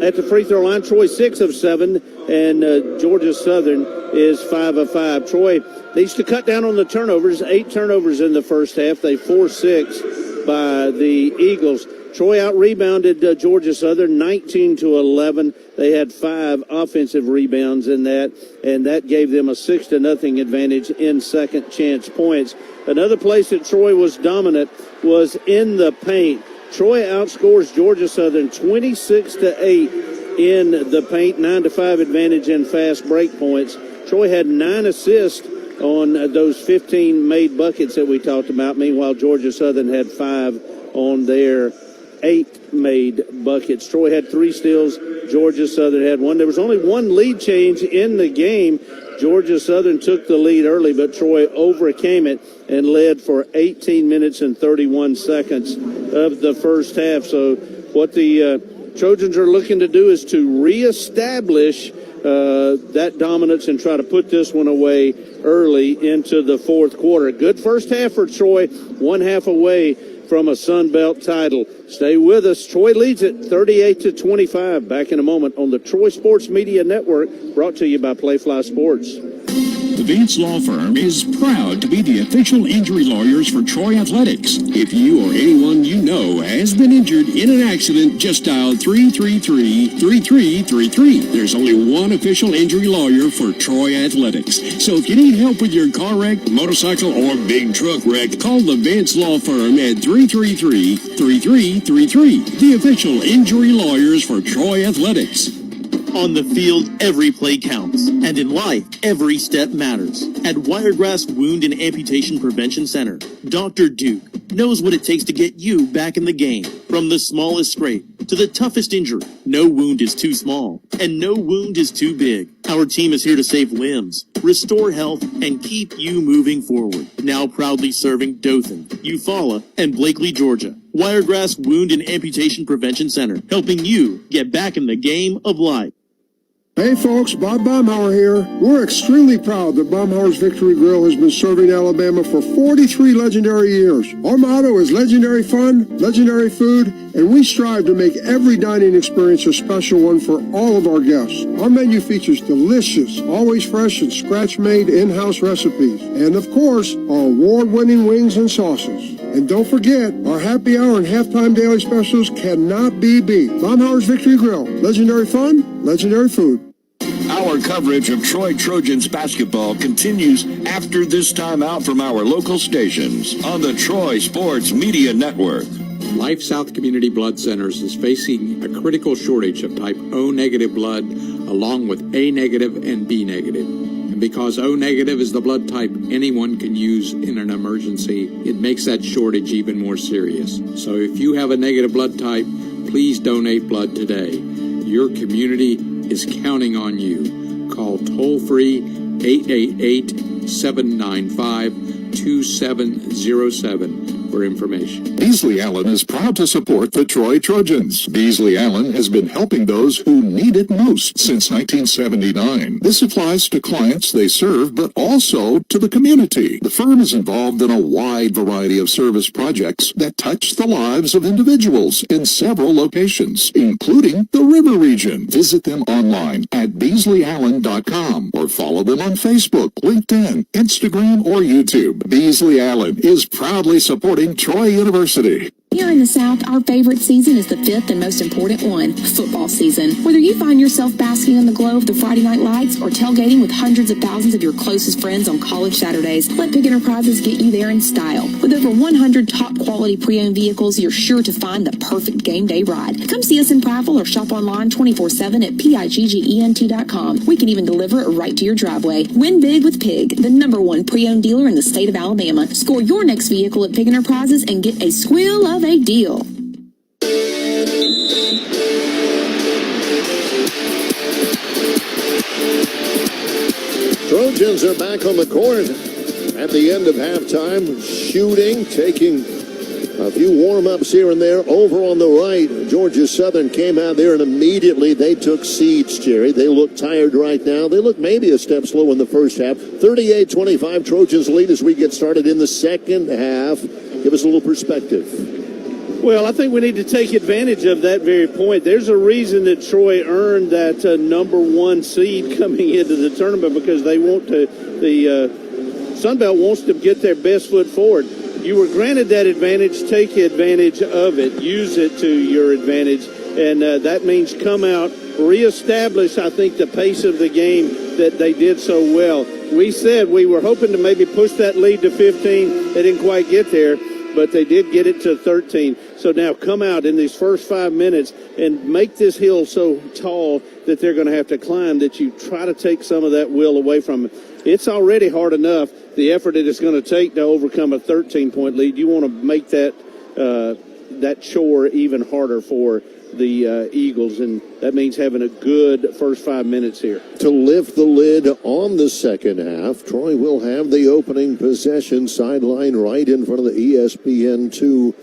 At the free throw line, Troy 6 of 7, and Georgia Southern is 5 of 5. Troy needs to cut down on the turnovers. 8 turnovers in the first half. They forced 6 by the Eagles. Troy out-rebounded Georgia Southern 19-11. They had 5 offensive rebounds in that, and that gave them a 6-0 advantage in second chance points. Another place that Troy was dominant was in the paint. Troy outscores Georgia Southern 26-8 in the paint, 9-5 advantage in fast break points. Troy had 9 assists on those 15 made buckets that we talked about. Meanwhile, Georgia Southern had 5 on their 8 made buckets. Troy had 3 steals. Georgia Southern had 1. There was only 1 lead change in the game. Georgia Southern took the lead early, but Troy overcame it and led for 18 minutes and 31 seconds of the first half. So what the Trojans are looking to do is to reestablish that dominance and try to put this one away early into the fourth quarter. Good first half for Troy, one half away from a Sun Belt title. Stay with us. Troy leads it 38-25. Back in a moment on the Troy Sports Media Network, brought to you by Playfly Sports. The Vance Law Firm is proud to be the official injury lawyers for Troy Athletics. If you or anyone you know has been injured in an accident, just dial 333-3333. There's only one official injury lawyer for Troy Athletics. So if you need help with your car wreck, motorcycle, or big truck wreck, call the Vance Law Firm at 333-3333. The official injury lawyers for Troy Athletics. On the field, every play counts. And in life, every step matters. At Wiregrass Wound and Amputation Prevention Center, Dr. Duke knows what it takes to get you back in the game. From the smallest scrape to the toughest injury, no wound is too small, and no wound is too big. Our team is here to save limbs, restore health, and keep you moving forward. Now proudly serving Dothan, Eufaula, and Blakely, Georgia. Wiregrass Wound and Amputation Prevention Center, helping you get back in the game of life. Hey folks, Bob Baumhauer here. We're extremely proud that Baumhauer's Victory Grill has been serving Alabama for 43 legendary years. Our motto is legendary fun, legendary food, and we strive to make every dining experience a special one for all of our guests. Our menu features delicious, always fresh and scratch-made in-house recipes. And of course, our award-winning wings and sauces. And don't forget, our happy hour and halftime daily specials cannot be beat. Baumhauer's Victory Grill. Legendary fun, legendary food. Our coverage of Troy Trojans basketball continues after this timeout from our local stations on the Troy Sports Media Network. Life South Community Blood Centers is facing a critical shortage of type O negative blood along with A negative and B negative. And because O negative is the blood type anyone can use in an emergency, it makes that shortage even more serious. So if you have a negative blood type, please donate blood today. Your community is counting on you. Call toll-free 888-795-2707 for information. Beasley Allen is proud to support the Troy Trojans. Beasley Allen has been helping those who need it most since 1979. This applies to clients they serve, but also to the community. The firm is involved in a wide variety of service projects that touch the lives of individuals in several locations, including the River Region. Visit them online at BeasleyAllen.com or follow them on Facebook, LinkedIn, Instagram, or YouTube. Beasley Allen is proudly supporting Troy University. Here in the South, our favorite season is the fifth and most important one, football season. Whether you find yourself basking in the glow of the Friday night lights or tailgating with hundreds of thousands of your closest friends on college Saturdays, let Pig Enterprises get you there in style. With over 100 top-quality pre-owned vehicles, you're sure to find the perfect game day ride. Come see us in Prattville or shop online 24/7 at PIGGENT.com. We can even deliver it right to your driveway. Win big with Pig, the #1 pre-owned dealer in the state of Alabama. Score your next vehicle at Pig Enterprises and get a squill of a deal. Trojans are back on the court at the end of halftime, shooting, taking a few warm-ups here and there. Over on the right, Georgia Southern came out there and immediately they took siege, Jerry. They look tired right now. They look maybe a step slow in the first half. 38-25, Trojans lead as we get started in the second half. Give us a little perspective. Well, I think we need to take advantage of that very point. There's a reason that Troy earned that #1 seed coming into the tournament, because they want to, the Sun Belt wants to get their best foot forward. You were granted that advantage, take advantage of it, use it to your advantage, and that means come out, reestablish, I think, the pace of the game that they did so well. We said we were hoping to maybe push that lead to 15. They didn't quite get there, but they did get it to 13. So now come out in these first 5 minutes and make this hill so tall that they're going to have to climb, that you try to take some of that will away from it. It's already hard enough, the effort that it's going to take to overcome a 13-point lead. You want to make that that chore even harder for the Eagles, and that means having a good first 5 minutes here. To lift the lid on the second half, Troy will have the opening possession, sideline right in front of the ESPN2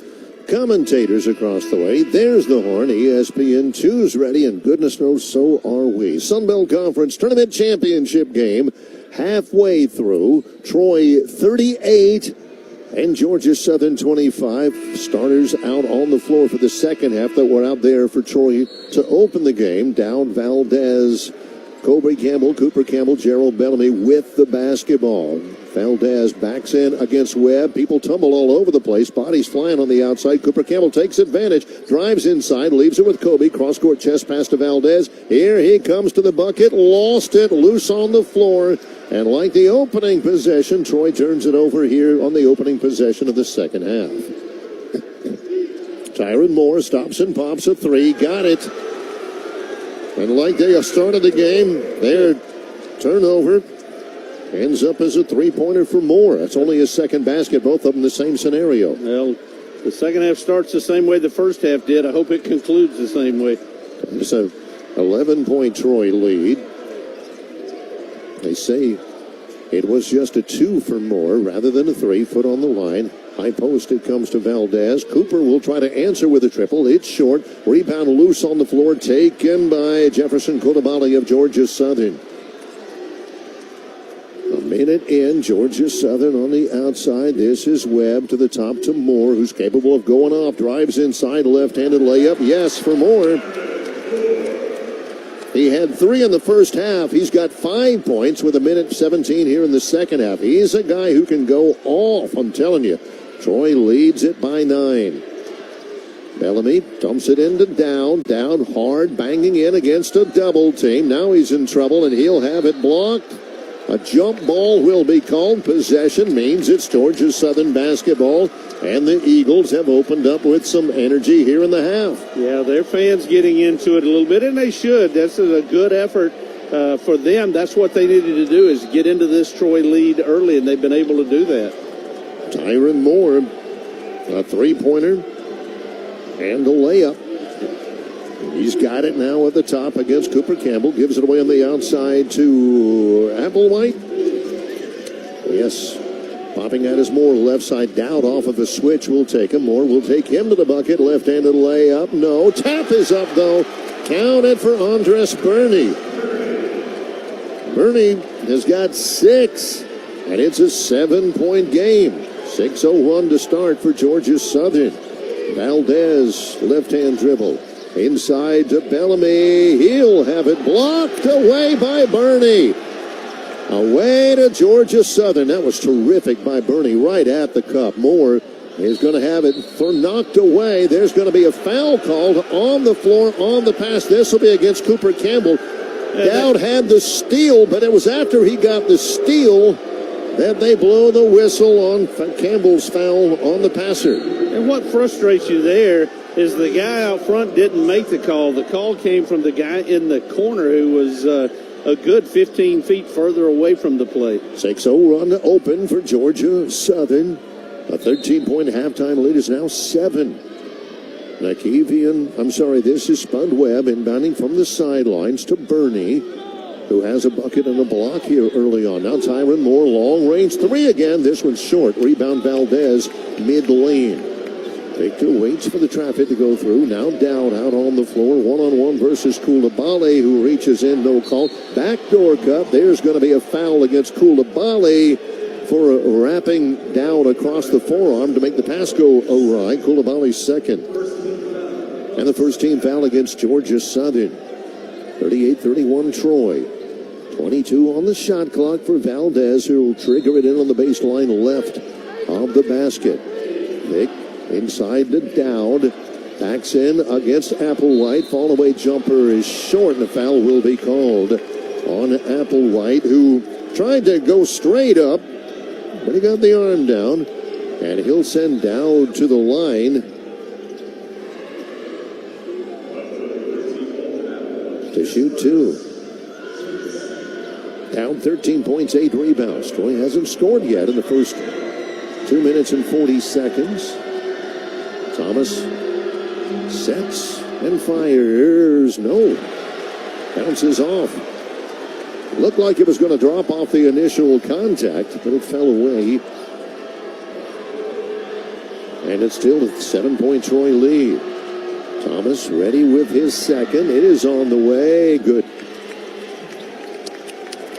Commentators across the way. There's the horn. ESPN2's ready, and goodness knows so are we. Sunbelt Conference Tournament Championship game halfway through. Troy 38 and Georgia Southern 25. Starters out on the floor for the second half that were out there for Troy to open the game. Dowd, Valdez, Kobe Campbell, Cooper Campbell, Gerald Bellamy with the basketball. Valdez backs in against Webb. People tumble all over the place. Bodies flying on the outside. Cooper Campbell takes advantage. Drives inside. Leaves it with Kobe. Cross-court chest pass to Valdez. Here he comes to the bucket. Lost it. Loose on the floor. And like the opening possession, Troy turns it over here on the opening possession of the second half. Tyron Moore stops and pops a three. Got it. And like they started the game, their turnover ends up as a three-pointer for Moore. That's only his second basket, both of them the same scenario. Well, the second half starts the same way the first half did. I hope it concludes the same way. It's a 11-point Troy lead. They say it was just a 2 for Moore rather than a 3. Foot on the line. High post, it comes to Valdez. Cooper will try to answer with a triple. It's short. Rebound loose on the floor, taken by Jefferson Koulibaly of Georgia Southern. A minute in, Georgia Southern on the outside. This is Webb to the top to Moore, who's capable of going off. Drives inside, left-handed layup. Yes, for Moore. He had 3 in the first half. He's got 5 points with a minute 17 here in the second half. He's a guy who can go off, I'm telling you. Troy leads it by 9. Bellamy dumps it into Dowd. Dowd hard, banging in against a double team. Now he's in trouble, and he'll have it blocked. A jump ball will be called. Possession means it's Georgia Southern basketball, and the Eagles have opened up with some energy here in the half. Yeah, their fans getting into it a little bit, and they should. That's a good effort for them. That's what they needed to do, is get into this Troy lead early, and they've been able to do that. Tyron Moore, a three-pointer and a layup. He's got it now at the top against Cooper Campbell. Gives it away on the outside to Applewhite. Yes. Popping out is Moore. Left side Dowd off of a switch. Will take him. Moore will take him to the bucket. Left-handed layup. No. Tap is up, though. Counted for Andres Burney. Burney has got 6. And it's a 7-point game. 6:01 to start for Georgia Southern. Valdez, left-hand dribble. Inside to Bellamy. He'll have it blocked away by Burney. Away to Georgia Southern. That was terrific by Burney right at the cup. Moore is going to have it knocked away. There's going to be a foul called on the floor on the pass. This will be against Cooper Campbell. Dowd had the steal, but it was after he got the steal that they blow the whistle on Campbell's foul on the passer. And what frustrates you there is the guy out front didn't make the call. The call came from the guy in the corner who was a good 15 feet further away from the play. 6-0 run open for Georgia Southern. A 13-point halftime lead is now 7. This is Spud Webb inbounding from the sidelines to Burney, who has a bucket and a block here early on. Now Tyron Moore, long-range 3 again. This one's short. Rebound Valdez, mid-lane. Victor waits for the traffic to go through. Now Dowd out on the floor. One-on-one versus Koulibaly, who reaches in, no call. Backdoor cut. There's going to be a foul against Koulibaly for wrapping Dowd across the forearm to make the pass go awry. Koulibaly's second. And the first team foul against Georgia Southern. 38-31 Troy. 22 on the shot clock for Valdez, who will trigger it in on the baseline left of the basket. Vic inside to Dowd. Backs in against Applewhite. Fall away jumper is short, and a foul will be called on Applewhite, who tried to go straight up, but he got the arm down, and he'll send Dowd to the line to shoot 2. Down 13 points, 8 rebounds. Troy hasn't scored yet in the first 2 minutes and 40 seconds. Thomas sets and fires. No. Bounces off. Looked like it was going to drop off the initial contact, but it fell away. And it's still a 7-point Troy lead. Thomas ready with his second. It is on the way. Good.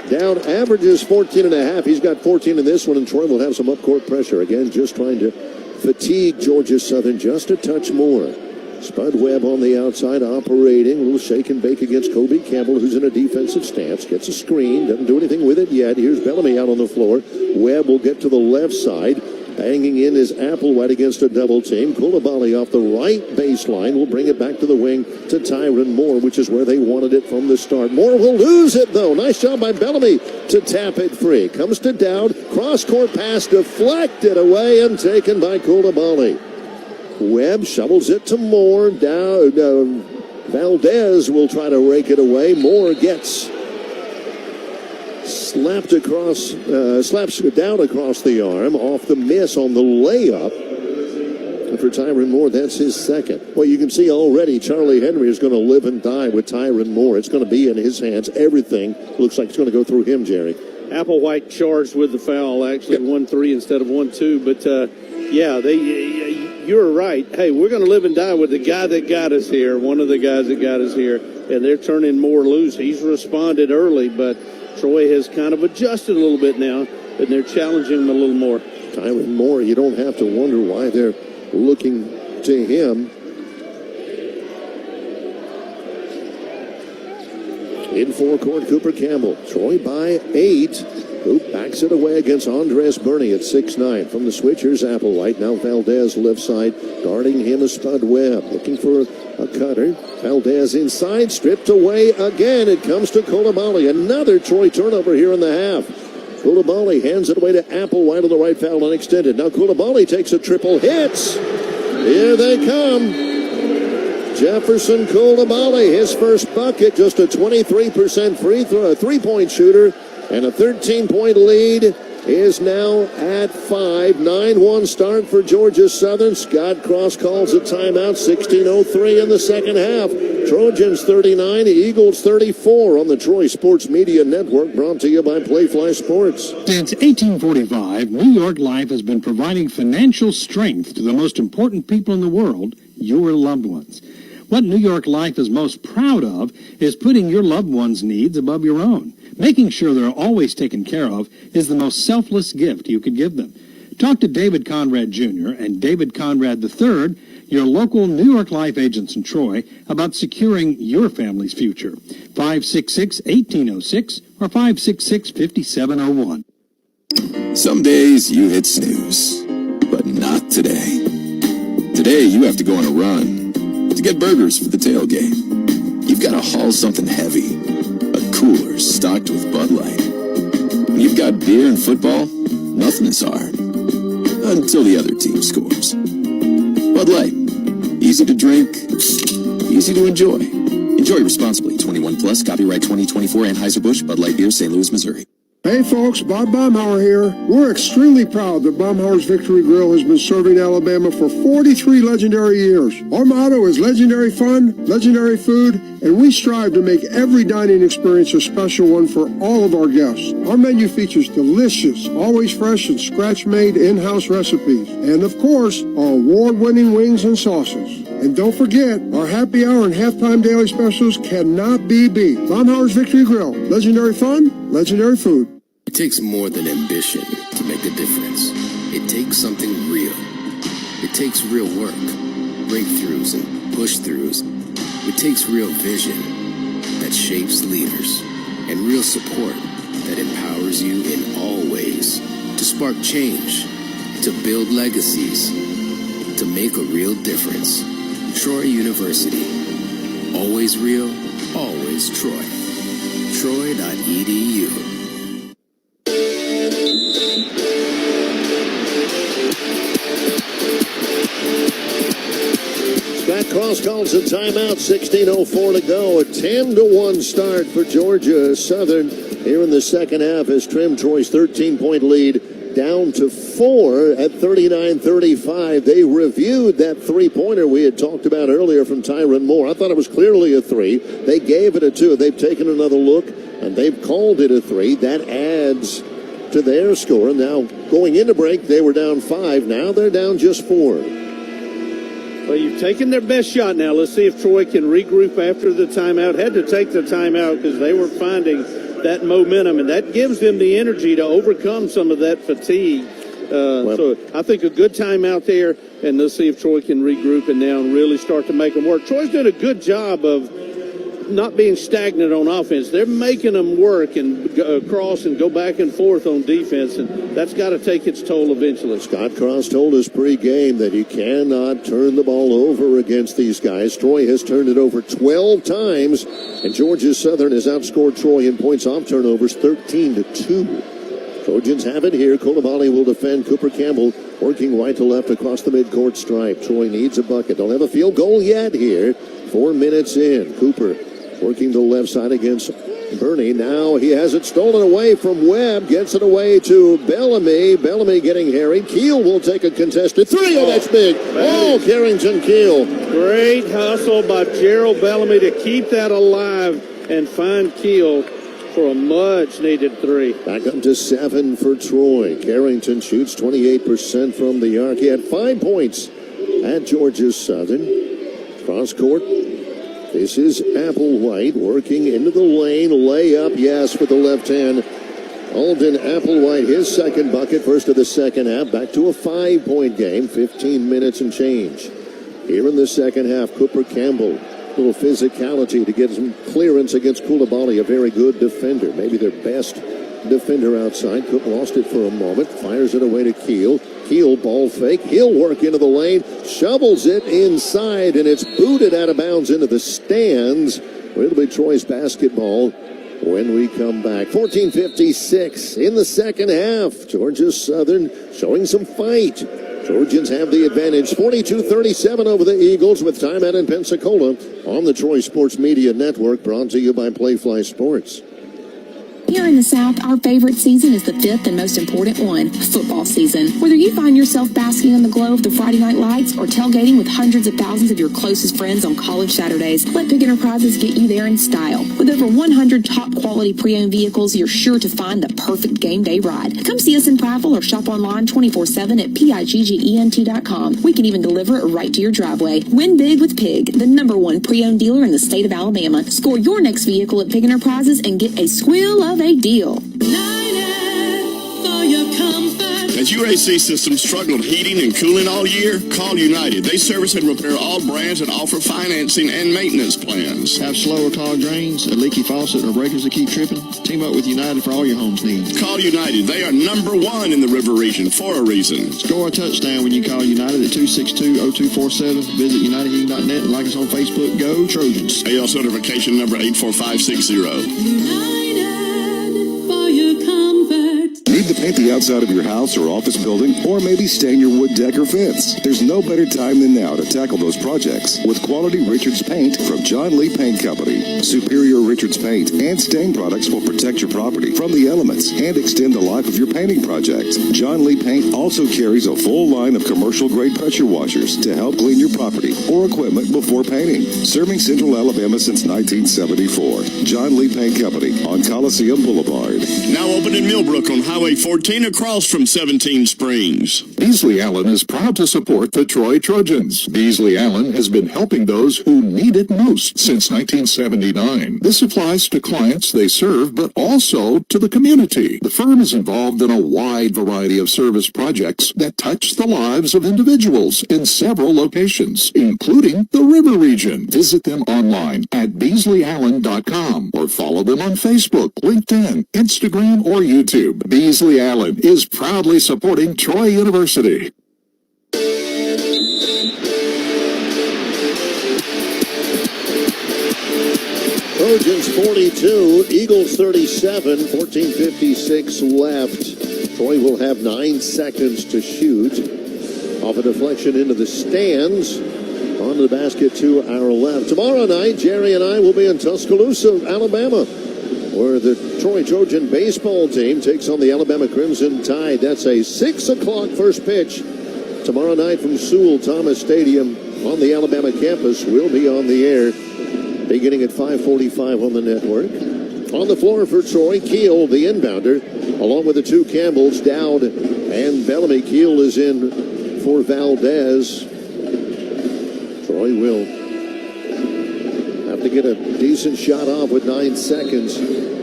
Dowd averages 14.5. He's got 14 in this one, and Troy will have some up-court pressure. Again, just trying to fatigue Georgia Southern just a touch more. Spud Webb on the outside operating. A little shake and bake against Kobe Campbell, who's in a defensive stance. Gets a screen. Doesn't do anything with it yet. Here's Bellamy out on the floor. Webb will get to the left side. Banging in is Applewhite against a double team. Coulibaly off the right baseline will bring it back to the wing to Tyron Moore, which is where they wanted it from the start. Moore will lose it, though. Nice job by Bellamy to tap it free. Comes to Dowd. Cross-court pass deflected away and taken by Coulibaly. Webb shovels it to Moore. Dowd, Valdez will try to rake it away. Moore gets slaps down across the arm off the miss on the layup. And for Tyron Moore, that's his second. Well, you can see already Charlie Henry is going to live and die with Tyron Moore. It's going to be in his hands. Everything looks like it's going to go through him, Jerry. Applewhite charged with the foul, actually 1-3 instead of 1-2. But, you're right. Hey, we're going to live and die with the guy that got us here, one of the guys that got us here, and they're turning Moore loose. He's responded early, but Troy has kind of adjusted a little bit now, and they're challenging him a little more. Tyron Moore, you don't have to wonder why they're looking to him. In forecourt, Cooper Campbell. Troy by 8. Who backs it away against Andres Burney at 6'9". From the switchers, Applewhite. Now Valdez left side. Guarding him is Spud Webb. Looking for a cutter. Valdez inside. Stripped away again. It comes to Coulibaly. Another Troy turnover here in the half. Coulibaly hands it away to Applewhite on the right, foul unextended. Now Coulibaly takes a triple. Hits! Here they come. Jefferson Coulibaly, his first bucket, just a 23% free throw, a three-point shooter, and a 13-point lead is now at 5. 9-1 start for Georgia Southern. Scott Cross calls a timeout. 16:03 in the second half. Trojans 39, Eagles 34 on the Troy Sports Media Network, brought to you by Playfly Sports. Since 1845, New York Life has been providing financial strength to the most important people in the world, your loved ones. What New York Life is most proud of is putting your loved ones' needs above your own. Making sure they're always taken care of is the most selfless gift you could give them. Talk to David Conrad Jr. and David Conrad III, your local New York Life agents in Troy, about securing your family's future. 566-1806 or 566-5701. Some days you hit snooze, but not today. Today you have to go on a run to get burgers for the tailgate. You've got to haul something heavy, a cooler stocked with Bud Light. When you've got beer and football, nothing is hard, until the other team scores. Bud Light, easy to drink, easy to enjoy. Enjoy responsibly. 21 plus, copyright 2024, Anheuser-Busch, Bud Light Beer, St. Louis, Missouri. Hey folks, Bob Baumhauer here. We're extremely proud that Baumhauer's Victory Grill has been serving Alabama for 43 legendary years. Our motto is legendary fun, legendary food, and we strive to make every dining experience a special one for all of our guests. Our menu features delicious, always fresh and scratch-made in-house recipes. And of course, our award-winning wings and sauces. And don't forget, our happy hour and halftime daily specials cannot be beat. Baumhauer's Victory Grill. Legendary fun, legendary food. It takes more than ambition to make a difference. It takes something real. It takes real work, breakthroughs and push-throughs. It takes real vision that shapes leaders and real support that empowers you in all ways to spark change, to build legacies, to make a real difference. Troy University. Always real, always Troy. Troy.edu. Scott Cross calls a timeout. 16:04 to go. A 10-1 start for Georgia Southern here in the second half as trimmed Troy's 13-point lead down to 4 at 39-35. They reviewed that three-pointer we had talked about earlier from Tyron Moore. I thought it was clearly a 3. They gave it a 2. They've taken another look, and they've called it a 3. That adds to their score. Now, going into break, they were down 5. Now they're down just 4. Well, you've taken their best shot now. Let's see if Troy can regroup after the timeout. Had to take the timeout because they were finding that momentum, and that gives them the energy to overcome some of that fatigue. So I think a good timeout there, and let's see if Troy can regroup and now really start to make them work. Troy's doing a good job of not being stagnant on offense. They're making them work and cross and go back and forth on defense, and that's got to take its toll eventually. Scott Cross told us pre-game that you cannot turn the ball over against these guys. Troy has turned it over 12 times, and Georgia Southern has outscored Troy in points off turnovers 13-2. Trojans have it here. Coulibaly will defend. Cooper Campbell working right to left across the midcourt stripe. Troy needs a bucket. Don't have a field goal yet here. 4 minutes in. Cooper working the left side against Burney. Now he has it stolen away from Webb. Gets it away to Bellamy. Bellamy getting harried. Keel will take a contested 3. Oh, that's big. Oh, Carrington Keel. Great hustle by Gerald Bellamy to keep that alive and find Keel for a much-needed 3. Back up to 7 for Troy. Carrington shoots 28% from the arc. He had 5 points at Georgia Southern. Cross court. This is Applewhite working into the lane. Layup, yes, for the left hand. Alden Applewhite, his second bucket, first of the second half. Back to a 5-point game, 15 minutes and change. Here in the second half, Cooper Campbell. A little physicality to get some clearance against Coulibaly, a very good defender. Maybe their best defender outside. Cook lost it for a moment. Fires it away to Keel. Keel ball fake. He'll work into the lane. Shovels it inside, and it's booted out of bounds into the stands. It'll be Troy's basketball when we come back. 14:56 in the second half. Georgia Southern showing some fight. Trojans have the advantage. 42-37 over the Eagles with timeout in Pensacola on the Troy Sports Media Network, brought to you by Playfly Sports. Here in the South, our favorite season is the 5th and most important one, football season. Whether you find yourself basking in the glow of the Friday night lights or tailgating with hundreds of thousands of your closest friends on college Saturdays, let Big Enterprises get you there in style. With over 100 top-quality pre-owned vehicles, you're sure to find the perfect game day ride. Come see us in Prattville or shop online 24/7 at PIGGENT.com. We can even deliver it right to your driveway. Win big with Pig, the #1 pre-owned dealer in the state of Alabama. Score your next vehicle at Big Enterprises and get a squeal of a deal. Has your AC system struggled heating and cooling all year? Call United. They service and repair all brands and offer financing and maintenance plans. Have slow or clogged drains, a leaky faucet, or breakers that keep tripping? Team up with United for all your home's needs. Call United. They are #1 in the River region for a reason. Score a touchdown when you call United at 262-0247. Visit UnitedHeating.net and like us on Facebook. Go Trojans. AL certification number 84560. Need to paint the outside of your house or office building, or maybe stain your wood deck or fence? There's no better time than now to tackle those projects with quality Richards paint from John Lee Paint Company. Superior Richards paint and stain products will protect your property from the elements and extend the life of your painting project. John Lee Paint also carries a full line of commercial-grade pressure washers to help clean your property or equipment before painting. Serving Central Alabama since 1974. John Lee Paint Company on Coliseum Boulevard. Now open in Millbrook on Highway 14 across from 17 Springs. Beasley Allen is proud to support the Troy Trojans. Beasley Allen has been helping those who need it most since 1979. This applies to clients they serve, but also to the community. The firm is involved in a wide variety of service projects that touch the lives of individuals in several locations, including the River Region. Visit them online at BeasleyAllen.com or follow them on Facebook, LinkedIn, Instagram, or YouTube. Beasley Allen is proudly supporting Troy University. Trojans 42, Eagles 37, 14:56 left. Troy will have 9 seconds to shoot. Off a deflection into the stands. Onto the basket to our left. Tomorrow night, Jerry and I will be in Tuscaloosa, Alabama, where the Troy Trojan baseball team takes on the Alabama Crimson Tide. That's a 6 o'clock first pitch tomorrow night from Sewell Thomas Stadium on the Alabama campus. We'll be on the air beginning at 5:45 on the network. On the floor for Troy, Keel, the inbounder, along with the two Campbells, Dowd and Bellamy. Keel is in for Valdez. Troy will have to get a decent shot off with 9 seconds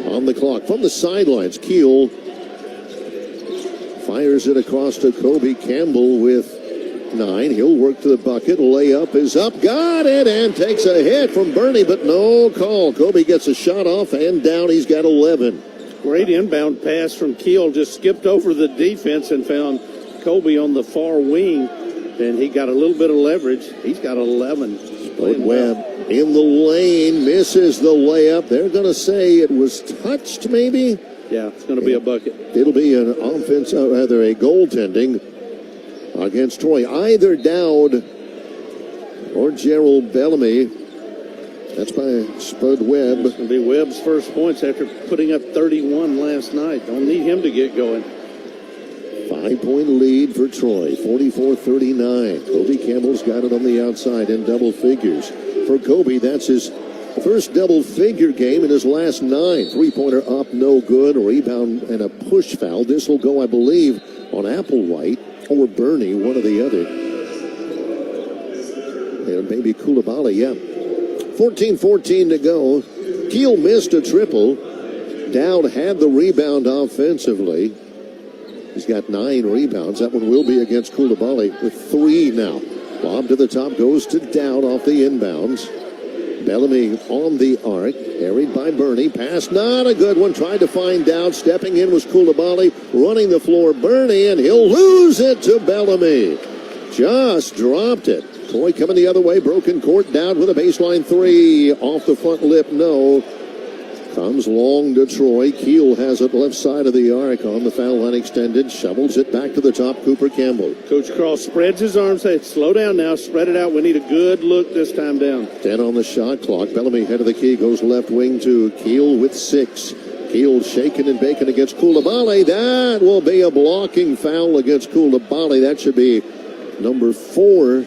on the clock. From the sidelines, Keel fires it across to Kobe Campbell with 9. He'll work to the bucket. Layup is up. Got it, and takes a hit from Bernie, but no call. Kobe gets a shot off and down. He's got 11. Great inbound pass from Keel. Just skipped over the defense and found Kobe on the far wing, and he got a little bit of leverage. He's got 11. Webb in the lane, misses the layup. They're going to say it was touched, maybe? Yeah, it's going to be a bucket. It'll be an offense, rather a goaltending against Troy. Either Dowd or Gerald Bellamy. That's by Spud Webb. It's going to be Webb's first points after putting up 31 last night. Don't need him to get going. 5-point lead for Troy, 44-39. Kobe Campbell's got it on the outside in double figures. For Kobe, that's his first double-figure game in his last 9. Three-pointer up, no good. A rebound and a push foul. This will go, I believe, on Applewhite or Bernie, one or the other. And maybe Koulibaly, yeah. 14-14 to go. Keel missed a triple. Dowd had the rebound offensively. He's got 9 rebounds. That one will be against Koulibaly with 3 now. Lob to the top goes to Dowd off the inbounds. Bellamy on the arc, carried by Bernie. Pass, not a good one. Tried to find Dowd. Stepping in was Koulibaly. Running the floor, Bernie, and he'll lose it to Bellamy. Just dropped it. Troy coming the other way. Broken court. Dowd with a baseline 3. Off the front lip, no. Comes long to Troy. Keel has it left side of the arc on the foul line extended. Shovels it back to the top. Cooper Campbell. Coach Cross spreads his arms. Says, slow down now. Spread it out. We need a good look this time down. 10 on the shot clock. Bellamy head of the key. Goes left wing to Keel with 6. Keel shaking and baking against Koulibaly. That will be a blocking foul against Koulibaly. That should be number 4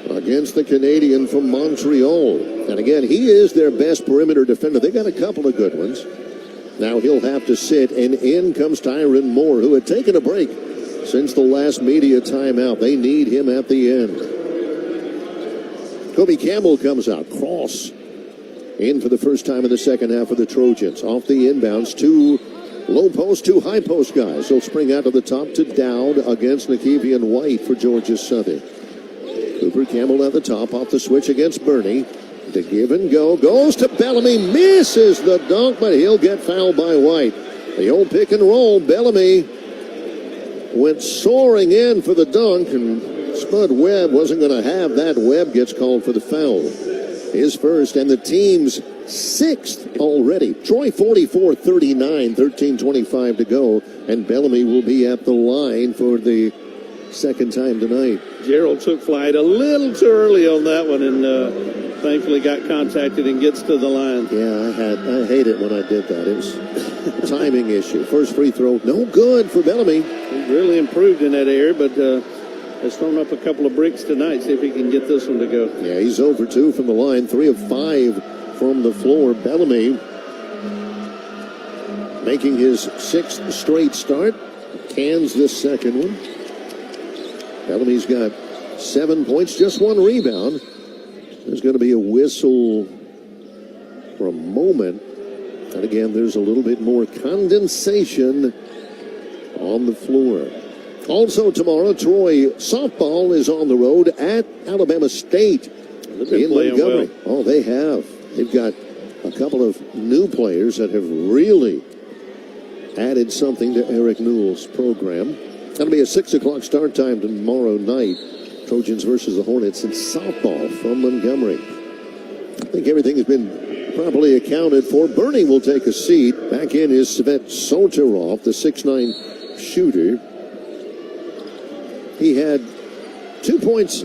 against the Canadian from Montreal. And again, he is their best perimeter defender. They got a couple of good ones. Now he'll have to sit, and in comes Tyron Moore, who had taken a break since the last media timeout. They need him at the end. Kobe Campbell comes out. Cross in for the first time in the second half of the Trojans. Off the inbounds, 2 low post, 2 high post guys. They'll spring out to the top to Dowd against Nakevian White for Georgia Southern. Cooper Campbell at the top, off the switch against Bernie. The give and go, goes to Bellamy, misses the dunk, but he'll get fouled by White. The old pick and roll, Bellamy went soaring in for the dunk, and Spud Webb wasn't going to have that. Webb gets called for the foul. His first, and the team's 6th already. Troy 44-39, 13:25 to go, and Bellamy will be at the line for the second time tonight. Gerald took flight a little too early on that one, and thankfully got contacted and gets to the line. Yeah, I hate it when I did that. It was a timing issue. First free throw, no good for Bellamy. He really improved in that area, but has thrown up a couple of bricks tonight. See if he can get this one to go. Yeah, he's 0 for 2 from the line, 3 of 5 from the floor. Bellamy making his 6th straight start. Cans this second one. Bellamy's got 7 points, just 1 rebound. There's going to be a whistle for a moment. And again, there's a little bit more condensation on the floor. Also tomorrow, Troy softball is on the road at Alabama State in Montgomery. Well. Oh, they have. They've got a couple of new players that have really added something to Eric Newell's program. That'll be a 6 o'clock start time tomorrow night. Trojans versus the Hornets in softball from Montgomery. I think everything has been properly accounted for. Bernie will take a seat. Back in is Svet Socherov, the 6'9" shooter. He had 7 points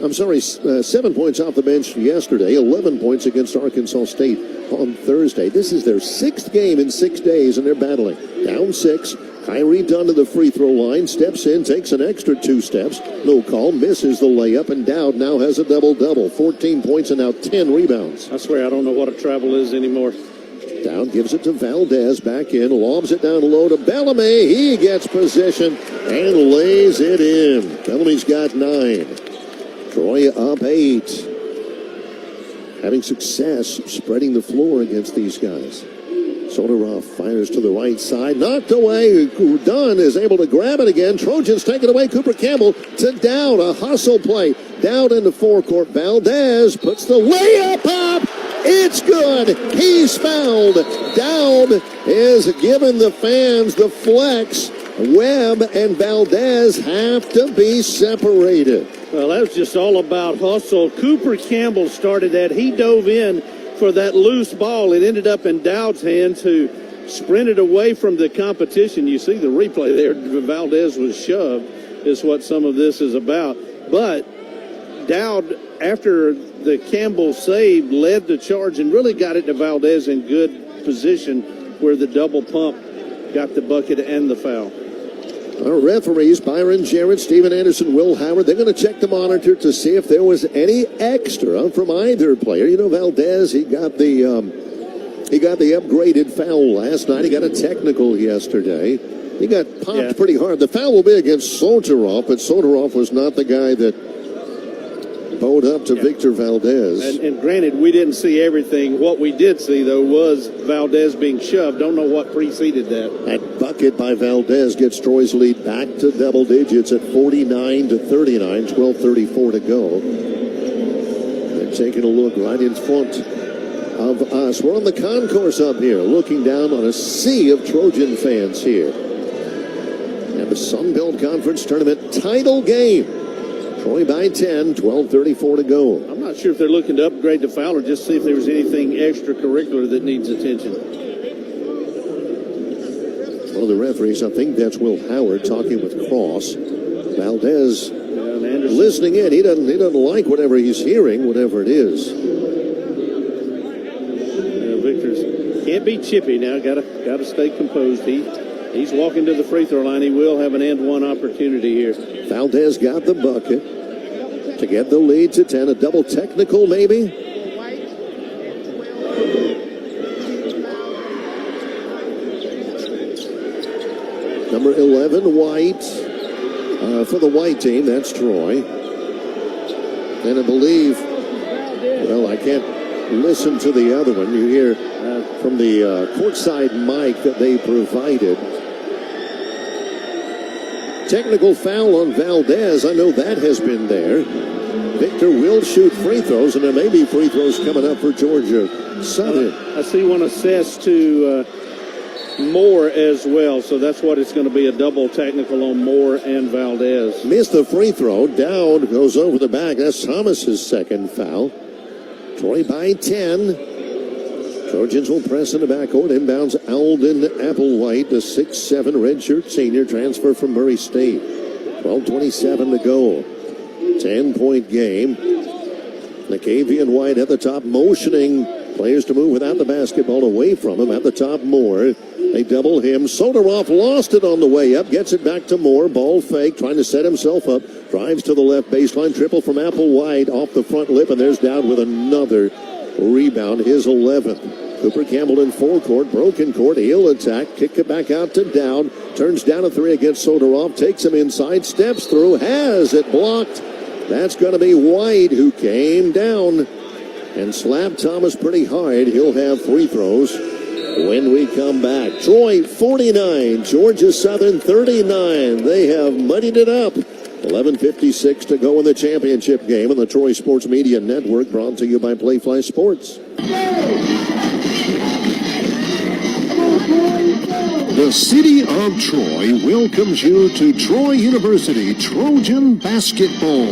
off the bench yesterday, 11 points against Arkansas State on Thursday. This is their 6th game in 6 days, and they're battling. Down 6. Kyrie Dunn to the free throw line, steps in, takes an extra 2 steps. No call, misses the layup, and Dowd now has a double-double. 14 points and now 10 rebounds. I swear I don't know what a travel is anymore. Down, gives it to Valdez, back in, lobs it down low to Bellamy. He gets position and lays it in. Bellamy's got 9. Troy up 8. Having success spreading the floor against these guys. Soderov fires to the right side, knocked away. Dunn is able to grab it again. Trojans take it away. Cooper Campbell to Dowd. A hustle play. Dowd into forecourt. Valdez puts the layup up. It's good. He's fouled. Dowd is giving the fans the flex. Webb and Valdez have to be separated. Well, that was just all about hustle. Cooper Campbell started that. He dove in for that loose ball. It ended up in Dowd's hands, who sprinted away from the competition. You see the replay there. Valdez was shoved, is what some of this is about. But Dowd, after the Campbell save, led the charge and really got it to Valdez in good position, where the double pump got the bucket and the foul. Our referees, Byron Jarrett, Steven Anderson, Will Howard, they're going to check the monitor to see if there was any extra from either player. You know, Valdez, he got the upgraded foul last night. He got a technical yesterday. He got popped pretty hard. The foul will be against Soderov, but Soderov was not the guy that bowed up to Victor Valdez. And granted, we didn't see everything. What we did see, though, was Valdez being shoved. Don't know what preceded that. That bucket by Valdez gets Troy's lead back to double digits at 49-39, 12:34 to go. They're taking a look right in front of us. We're on the concourse up here, looking down on a sea of Trojan fans here. And the Sun Belt Conference Tournament title game. Troy by 10, 12:34 to go. I'm not sure if they're looking to upgrade the foul or just see if there was anything extracurricular that needs attention. One of the referees, I think that's Will Howard, talking with Cross. Valdez listening in. He doesn't like whatever he's hearing, whatever it is. Victor's can't be chippy now. Gotta stay composed. He's walking to the free throw line. He will have an and one opportunity here. Valdez got the bucket to get the lead to 10. A double technical, maybe? Number 11, White. For the White team, that's Troy. And I believe, well, I can't listen to the other one. You hear from the courtside mic that they provided. Technical foul on Valdez. I know that has been there. Victor will shoot free throws, and there may be free throws coming up for Georgia Southern. I see one assessed to Moore as well, so that's what it's going to be, a double technical on Moore and Valdez. Missed the free throw. Dowd goes over the back. That's Thomas's second foul. Troy by 10. Trojans will press in the backcourt. Inbounds Alden Applewhite, the 6'7" redshirt senior, transfer from Murray State. 12:27 to go. 10-point game. Lacavian White at the top, motioning players to move without the basketball away from him. At the top, Moore. They double him. Soderov lost it on the way up. Gets it back to Moore. Ball fake, trying to set himself up. Drives to the left baseline. Triple from Applewhite off the front lip, and there's Dowd with another rebound, his 11th. Cooper Campbell in full court, broken court, heel attack, kick it back out to Dowd, turns down a three against Soderov, takes him inside, steps through, has it blocked. That's going to be White, who came down and slapped Thomas pretty hard. He'll have free throws when we come back. Troy 49, Georgia Southern 39. They have muddied it up. 11:56 to go in the championship game on the Troy Sports Media Network, brought to you by Playfly Sports. The city of Troy welcomes you to Troy University Trojan Basketball.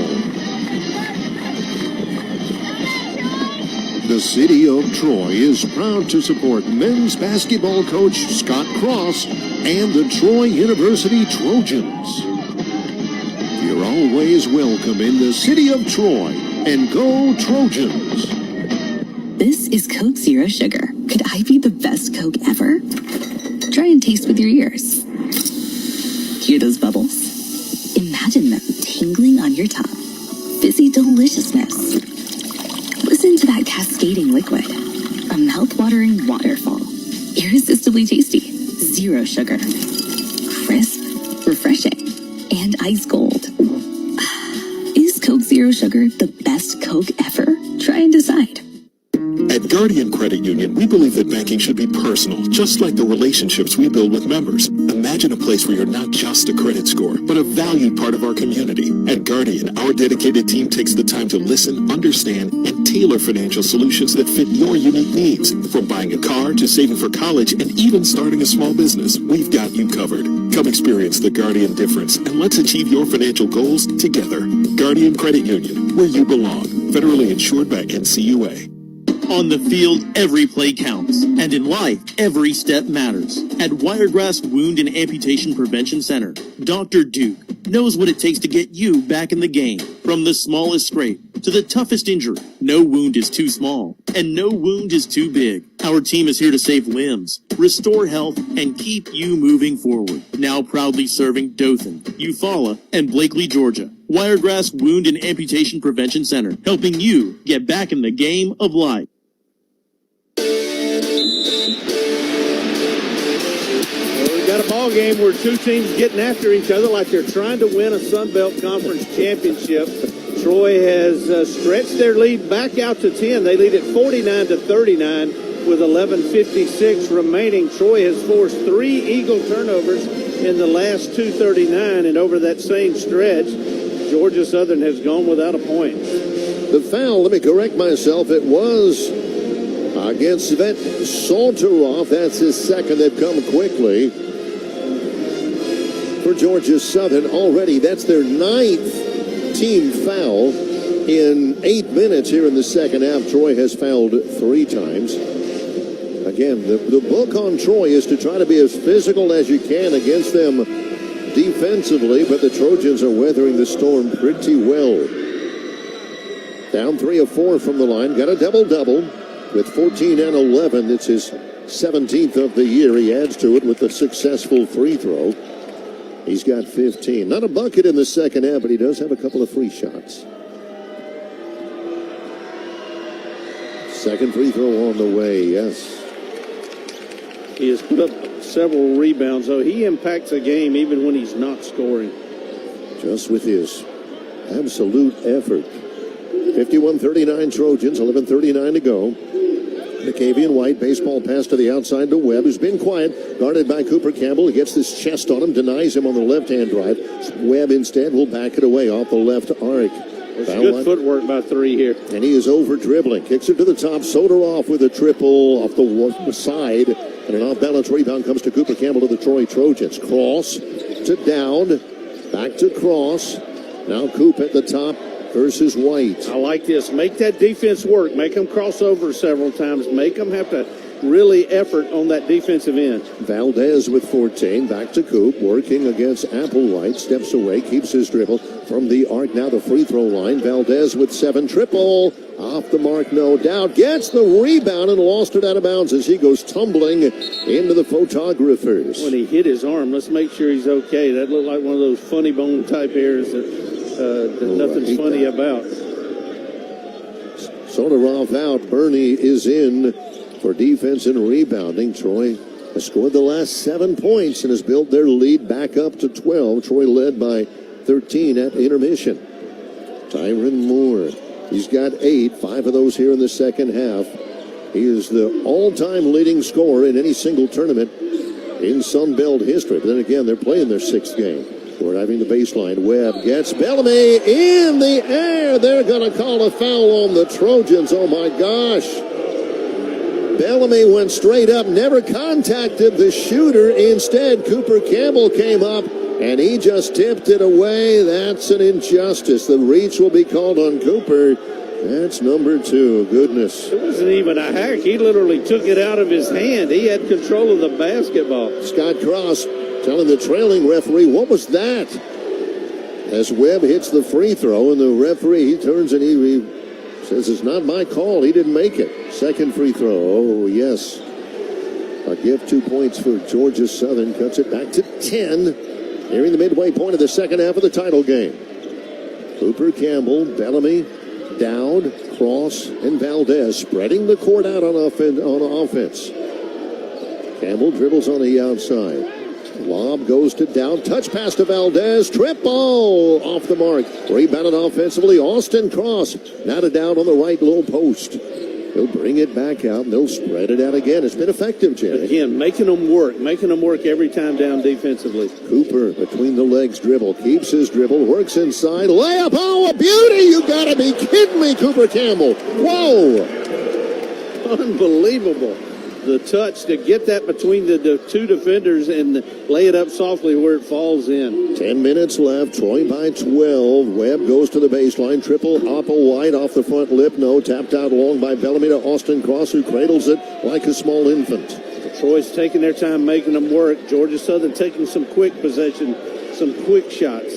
The city of Troy is proud to support men's basketball coach Scott Cross and the Troy University Trojans. You're always welcome in the city of Troy, and go Trojans. This is Coke Zero Sugar. Could I be the best Coke ever? Try and taste with your ears. Hear those bubbles? Imagine them tingling on your tongue. Fizzy deliciousness. Listen to that cascading liquid. A mouth-watering waterfall. Irresistibly tasty. Zero sugar. Crisp. Refreshing. And ice cold. Is Coke Zero Sugar the best Coke ever? Try and decide. At Guardian Credit Union, we believe that banking should be personal, just like the relationships we build with members. Imagine a place where you're not just a credit score, but a valued part of our community. At Guardian, our dedicated team takes the time to listen, understand, and tailor financial solutions that fit your unique needs. From buying a car to saving for college and even starting a small business, we've got you covered. Come experience the Guardian difference and let's achieve your financial goals together. Guardian Credit Union, where you belong. Federally insured by NCAA. On the field, every play counts. And in life, every step matters. At Wiregrass Wound and Amputation Prevention Center, Dr. Duke knows what it takes to get you back in the game. From the smallest scrape to the toughest injury, no wound is too small and no wound is too big. Our team is here to save limbs, restore health, and keep you moving forward. Now proudly serving Dothan, Eufaula, and Blakely, Georgia. Wiregrass Wound and Amputation Prevention Center, helping you get back in the game of life. We've got a ball game where two teams getting after each other like they're trying to win a Sun Belt Conference championship. Troy has stretched their lead back out to 10. They lead at 49-39 with 11:56 remaining. Troy has forced 3 Eagle turnovers in the last 2:39, and over that same stretch, Georgia Southern has gone without a point. The foul, let me correct myself, it was against Svet Salterov. That's his second. They've come quickly for Georgia Southern already. That's their 9th team foul in 8 minutes here in the second half. Troy has fouled 3 times. Again, the book on Troy is to try to be as physical as you can against them defensively, but the Trojans are weathering the storm pretty well. Down 3 of 4 from the line. Got a double-double with 14 and 11. It's his 17th of the year. He adds to it with a successful free throw. He's got 15. Not a bucket in the second half, but he does have a couple of free shots. Second free throw on the way, yes. He has put up several rebounds, though. He impacts a game even when he's not scoring. Just with his absolute effort. 51-39 Trojans, 11:39 to go. McCavian White, baseball pass to the outside to Webb, who's been quiet, guarded by Cooper Campbell. He gets this chest on him, denies him on the left-hand drive. Webb instead will back it away off the left arc. It's good footwork by 3 here. And he is over dribbling. Kicks it to the top. Soderov with a triple off the side. And an off-balance rebound comes to Cooper Campbell to the Troy Trojans. Cross to Dowd. Back to Cross. Now Coop at the top versus White. I like this. Make that defense work. Make them cross over several times. Make them have to really effort on that defensive end. Valdez with 14. Back to Coop. Working against Applewhite. Steps away. Keeps his dribble from the arc. Now the free throw line. Valdez with 7. Triple. Off the mark, no doubt. Gets the rebound and lost it out of bounds as he goes tumbling into the photographers. When he hit his arm, let's make sure he's okay. That looked like one of those funny bone type errors that nothing's funny about. Soderov out. Bernie is in for defense and rebounding. Troy has scored the last 7 points and has built their lead back up to 12. Troy led by 13 at intermission. Tyron Moore. He's got 8, 5 of those here in the second half. He is the all-time leading scorer in any single tournament in Sun Belt history. But then again, they're playing their 6th game. We're driving the baseline. Webb gets Bellamy in the air. They're going to call a foul on the Trojans. Oh, my gosh. Bellamy went straight up, never contacted the shooter. Instead, Cooper Campbell came up, and he just tipped it away. That's an injustice. The reach will be called on Cooper. That's number 2. Goodness. It wasn't even a hack. He literally took it out of his hand. He had control of the basketball. Scott Cross telling the trailing referee, what was that? As Webb hits the free throw, and the referee, he turns and he says, it's not my call. He didn't make it. Second free throw. Oh, yes. A gift, 2 points for Georgia Southern. Cuts it back to 10. Nearing the midway point of the second half of the title game. Cooper Campbell, Bellamy, Dowd, Cross, and Valdez spreading the court out on offense. Campbell dribbles on the outside. Lob goes to down. Touch pass to Valdez. Trip ball off the mark. Rebounded offensively. Austin Cross. Knotted down on the right low post. He'll bring it back out, and they'll spread it out again. It's been effective, Jerry. Again, making them work every time down defensively. Cooper between the legs dribble. Keeps his dribble. Works inside. Layup. Oh, a beauty. You got to be kidding me, Cooper Campbell. Whoa. Unbelievable. The touch to get that between the two defenders and lay it up softly where it falls in. 10 minutes left. Troy by 12. Webb goes to the baseline. Triple Applewhite off the front lip. No. Tapped out long by Bellamy to Austin Cross, who cradles it like a small infant. Troy's taking their time making them work. Georgia Southern taking some quick possession, some quick shots.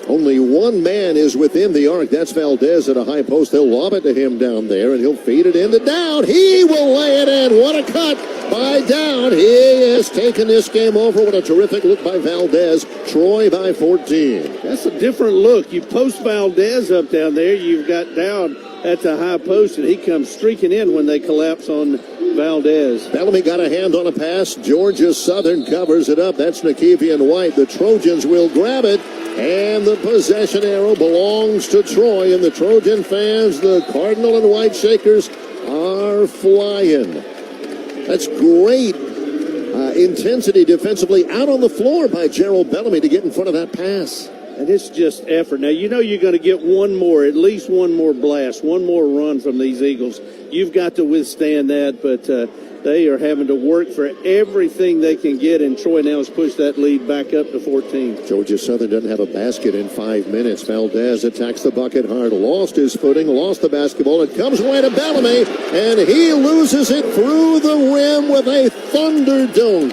Only one man is within the arc. That's Valdez at a high post. They'll lob it to him down there, and he'll feed it into Dowd. He will lay it in. What a cut by Dowd. He has taken this game over. What a terrific look by Valdez. Troy by 14. That's a different look. You post Valdez up down there. You've got Dowd at the high post, and he comes streaking in when they collapse on Valdez. Bellamy got a hand on a pass. Georgia Southern covers it up. That's Nakevian White. The Trojans will grab it. And the possession arrow belongs to Troy, and the Trojan fans, the Cardinal and White Shakers, are flying. That's great intensity defensively out on the floor by Gerald Bellamy to get in front of that pass. And it's just effort. Now, you know you're going to get at least one more blast, one more run from these Eagles. You've got to withstand that, but they are having to work for everything they can get, and Troy now has pushed that lead back up to 14. Georgia Southern doesn't have a basket in 5 minutes. Valdez attacks the bucket hard, lost his footing, lost the basketball. It comes away to Bellamy, and he loses it through the rim with a thunder dunk.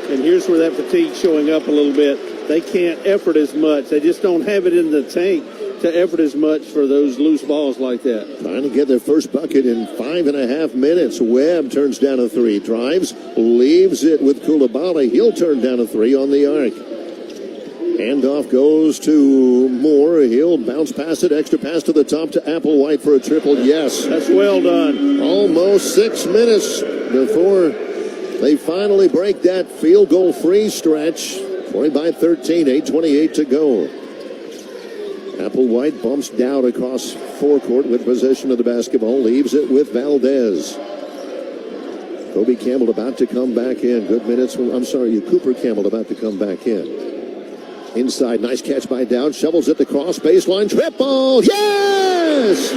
And here's where that fatigue's showing up a little bit. They can't effort as much. They just don't have it in the tank to effort as much for those loose balls like that. Trying to get their first bucket in 5.5 minutes. Webb turns down a three, drives, leaves it with Koulibaly. He'll turn down a three on the arc. Handoff goes to Moore. He'll bounce past it. Extra pass to the top to Applewhite for a triple. Yes. That's well done. Almost 6 minutes before they finally break that field goal free stretch. Troy by 13, 8:28 to go. Applewhite bumps down across forecourt with possession of the basketball. Leaves it with Valdez. Kobe Campbell about to come back in. Good minutes. Cooper Campbell about to come back in. Inside, nice catch by Dowd. Shovels it to cross baseline. Trip ball. Yes!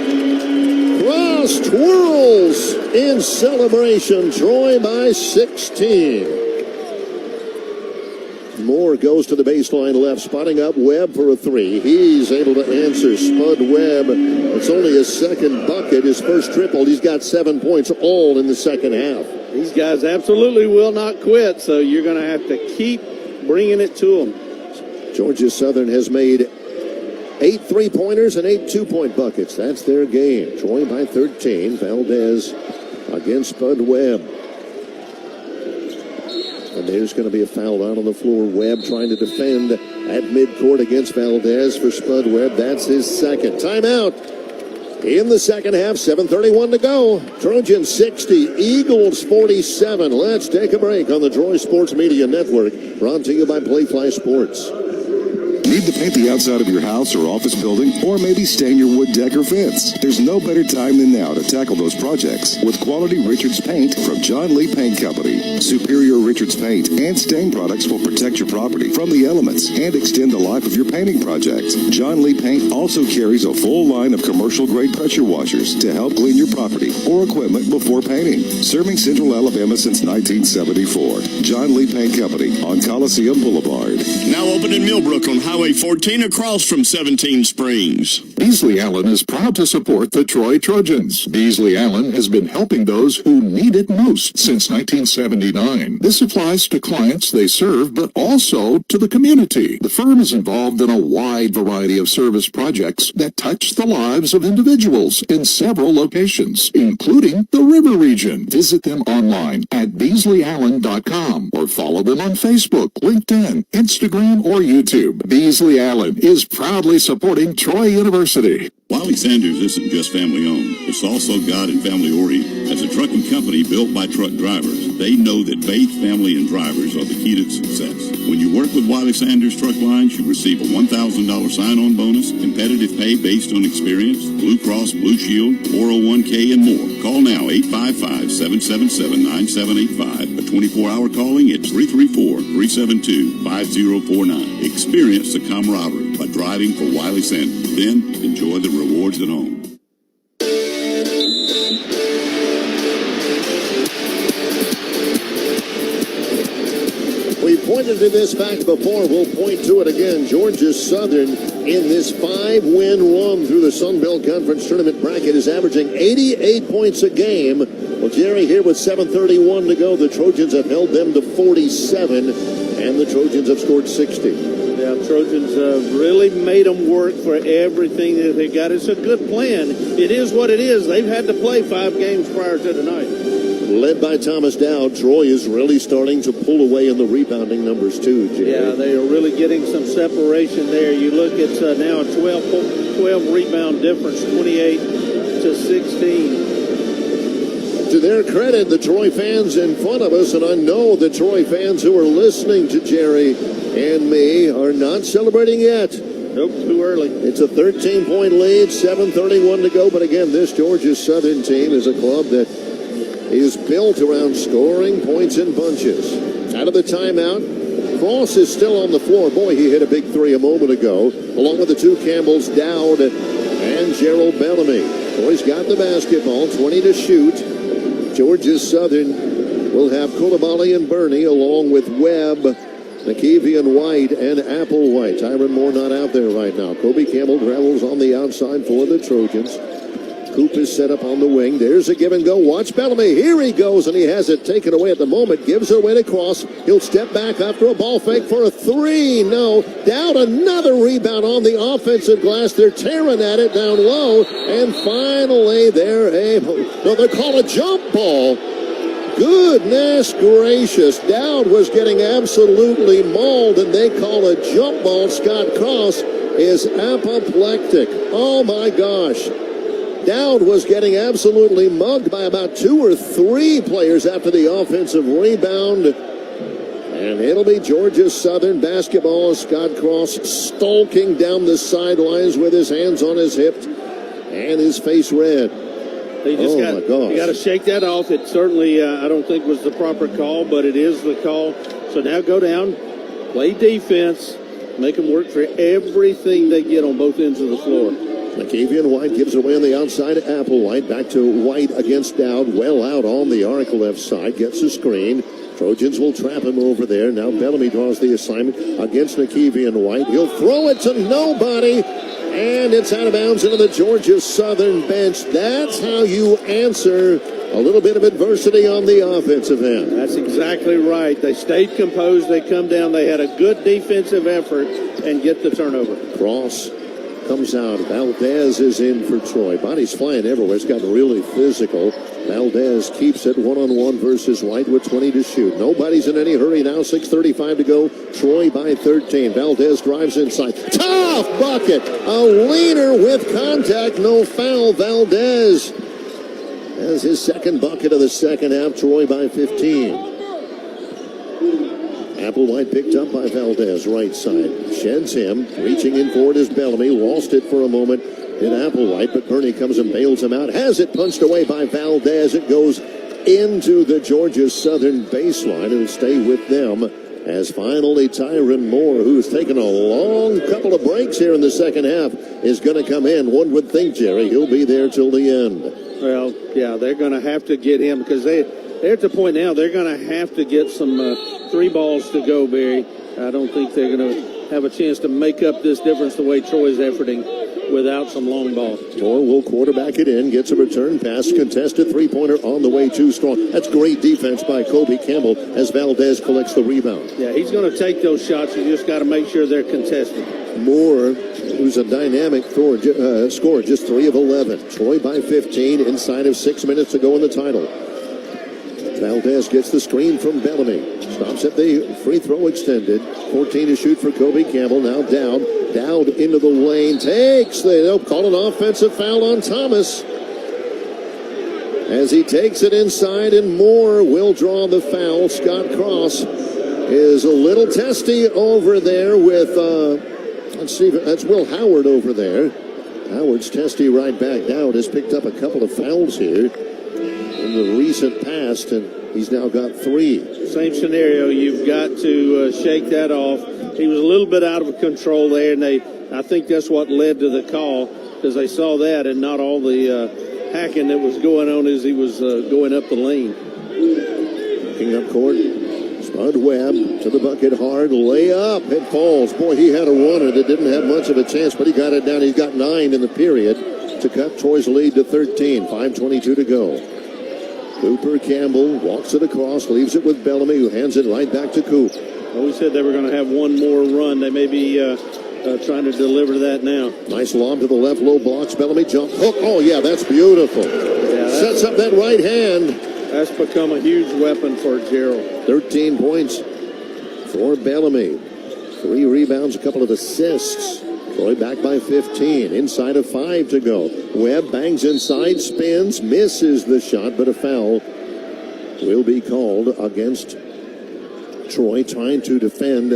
Cross twirls in celebration. Troy by 16. Moore goes to the baseline left, spotting up Webb for a three. He's able to answer. Spud Webb. It's only his second bucket, his first triple. He's got 7 points all in the second half. These guys absolutely will not quit, so you're going to have to keep bringing it to them. Georgia Southern has made 8 3-pointers and 8 2-point buckets. That's their game. Troy by 13. Valdez against Spud Webb. And there's going to be a foul out on the floor. Webb trying to defend at midcourt against Valdez for Spud Webb. That's his second. Timeout in the second half. 7:31 to go. Trojans 60, Eagles 47. Let's take a break on the Troy Sports Media Network. Brought to you by Playfly Sports. Need to paint the outside of your house or office building, or maybe stain your wood deck or fence? There's no better time than now to tackle those projects with quality Richards paint from John Lee Paint Company. Superior Richards paint and stain products will protect your property from the elements and extend the life of your painting project. John Lee Paint also carries a full line of commercial-grade pressure washers to help clean your property or equipment before painting. Serving Central Alabama since 1974. John Lee Paint Company on Coliseum Boulevard. Now open in Millbrook on Highway 14 across from 17 Springs. Beasley Allen is proud to support the Troy Trojans. Beasley Allen has been helping those who need it most since 1979. This applies to clients they serve, but also to the community. The firm is involved in a wide variety of service projects that touch the lives of individuals in several locations, including the River Region. Visit them online at BeasleyAllen.com or follow them on Facebook, LinkedIn, Instagram, or YouTube. Beasley Allen is proudly supporting Troy University. Wiley Sanders isn't just family-owned. It's also God and family-oriented. As a trucking company built by truck drivers, they know that faith, family, and drivers are the key to success. When you work with Wiley Sanders Truck Lines, you receive a $1,000 sign-on bonus, competitive pay based on experience, Blue Cross, Blue Shield, 401k, and more. Call now, 855-777-9785. A 24-hour calling, it's 334-372-5049. Experience the camaraderie by driving for Wiley Sanders. Then, enjoy the rewards at home. We pointed to this fact before. We'll point to it again. Georgia Southern, in this 5-win run through the Sun Belt Conference tournament bracket, is averaging 88 points a game. Well, Jerry, here with 7:31 to go, the Trojans have held them to 47, and the Trojans have scored 60. Yeah, Trojans really made them work for everything that they got. It's a good plan. It is what it is. They've had to play 5 games prior to tonight. Led by Thomas Dowd, Troy is really starting to pull away in the rebounding numbers too, Jerry. Yeah, they are really getting some separation there. You look at now a 12 rebound difference, 28 to 16. To their credit, the Troy fans in front of us, and I know the Troy fans who are listening to Jerry and me are not celebrating yet. Nope, too early. It's a 13-point lead, 7:31 to go. But again, this Georgia Southern team is a club that is built around scoring points in bunches. Out of the timeout, Cross is still on the floor. Boy, he hit a big three a moment ago, along with the two Campbells, Dowd and Gerald Bellamy. Troy's got the basketball, 20 to shoot. Georgia Southern will have Coulibaly and Burney, along with Webb, McKeevian White, and Applewhite. Tyron Moore not out there right now. Kobe Campbell travels on the outside for the Trojans. Coop is set up on the wing. There's a give and go. Watch Bellamy. Here he goes, and he has it taken away at the moment. Gives it away to Cross. He'll step back after a ball fake for a three. No. Down another rebound on the offensive glass. They're tearing at it down low. And finally, they're able. No, they call a jump ball. Goodness gracious. Dowd was getting absolutely mauled, and they call a jump ball. Scott Cross is apoplectic. Oh, my gosh. Dowd was getting absolutely mugged by about 2 or 3 players after the offensive rebound. And it'll be Georgia Southern basketball. Scott Cross stalking down the sidelines with his hands on his hips and his face red. You got to shake that off. It certainly, I don't think was the proper call, but it is the call. So now go down, play defense, make them work for everything they get on both ends of the floor. McKeevian White gives away on the outside. Applewhite back to White against Dowd. Well out on the arc left side. Gets a screen. Trojans will trap him over there. Now Bellamy draws the assignment against McKeevian White. He'll throw it to nobody. And it's out of bounds into the Georgia Southern bench. That's how you answer a little bit of adversity on the offensive end. That's exactly right. They stayed composed. They come down. They had a good defensive effort and get the turnover. Cross comes out. Valdez is in for Troy. Bodies flying everywhere. It's gotten really physical. Valdez keeps it one-on-one versus White with 20 to shoot. Nobody's in any hurry now. 6:35 to go. Troy by 13. Valdez drives inside. Tough bucket. A leaner with contact. No foul. Valdez has his second bucket of the second half. Troy by 15. Applewhite picked up by Valdez, right side. Sheds him. Reaching in forward is Bellamy. Lost it for a moment in Applewhite, but Burney comes and bails him out. Has it punched away by Valdez. It goes into the Georgia Southern baseline. It'll stay with them as finally Tyron Moore, who's taken a long couple of breaks here in the second half, is going to come in. One would think, Jerry, he'll be there till the end. Well, yeah, they're going to have to get him because they're at the point now they're going to have to get some 3 balls to go, Barry. I don't think they're going to have a chance to make up this difference the way Troy's efforting without some long ball. Moore will quarterback it in, gets a return pass, contested three-pointer on the way too strong. That's great defense by Kobe Campbell as Valdez collects the rebound. Yeah, he's going to take those shots. You just got to make sure they're contested. Moore, who's a dynamic scorer, just 3 of 11. Troy by 15 inside of 6 minutes to go in the title. Valdez gets the screen from Bellamy. Stops at the free throw extended. 14 to shoot for Kobe Campbell. Now Dowd. Dowd into the lane. Takes the... call an offensive foul on Thomas. As he takes it inside, and Moore will draw the foul. Scott Cross is a little testy over there with... let's see, that's Will Howard over there. Howard's testy right back. Dowd has picked up a couple of fouls here in the recent past, and he's now got 3. Same scenario. You've got to shake that off. He was a little bit out of control there, and I think that's what led to the call, because they saw that and not all the hacking that was going on as he was going up the lane. Looking up court, Spud Webb to the bucket hard, layup, it falls. Boy, he had a runner that didn't have much of a chance, but he got it down. He's got 9 in the period to cut Troy's lead to 13. 5:22 to go. Cooper Campbell walks it across, leaves it with Bellamy, who hands it right back to Coop. Well, we said they were going to have one more run. They may be trying to deliver that now. Nice lob to the left, low blocks. Bellamy jump hook. Oh, yeah, that's beautiful. Yeah, sets up that right hand. That's become a huge weapon for Gerald. 13 points for Bellamy. 3 rebounds, a couple of assists. Troy back by 15. Inside of 5 to go. Webb bangs inside, spins, misses the shot, but a foul will be called against Troy, trying to defend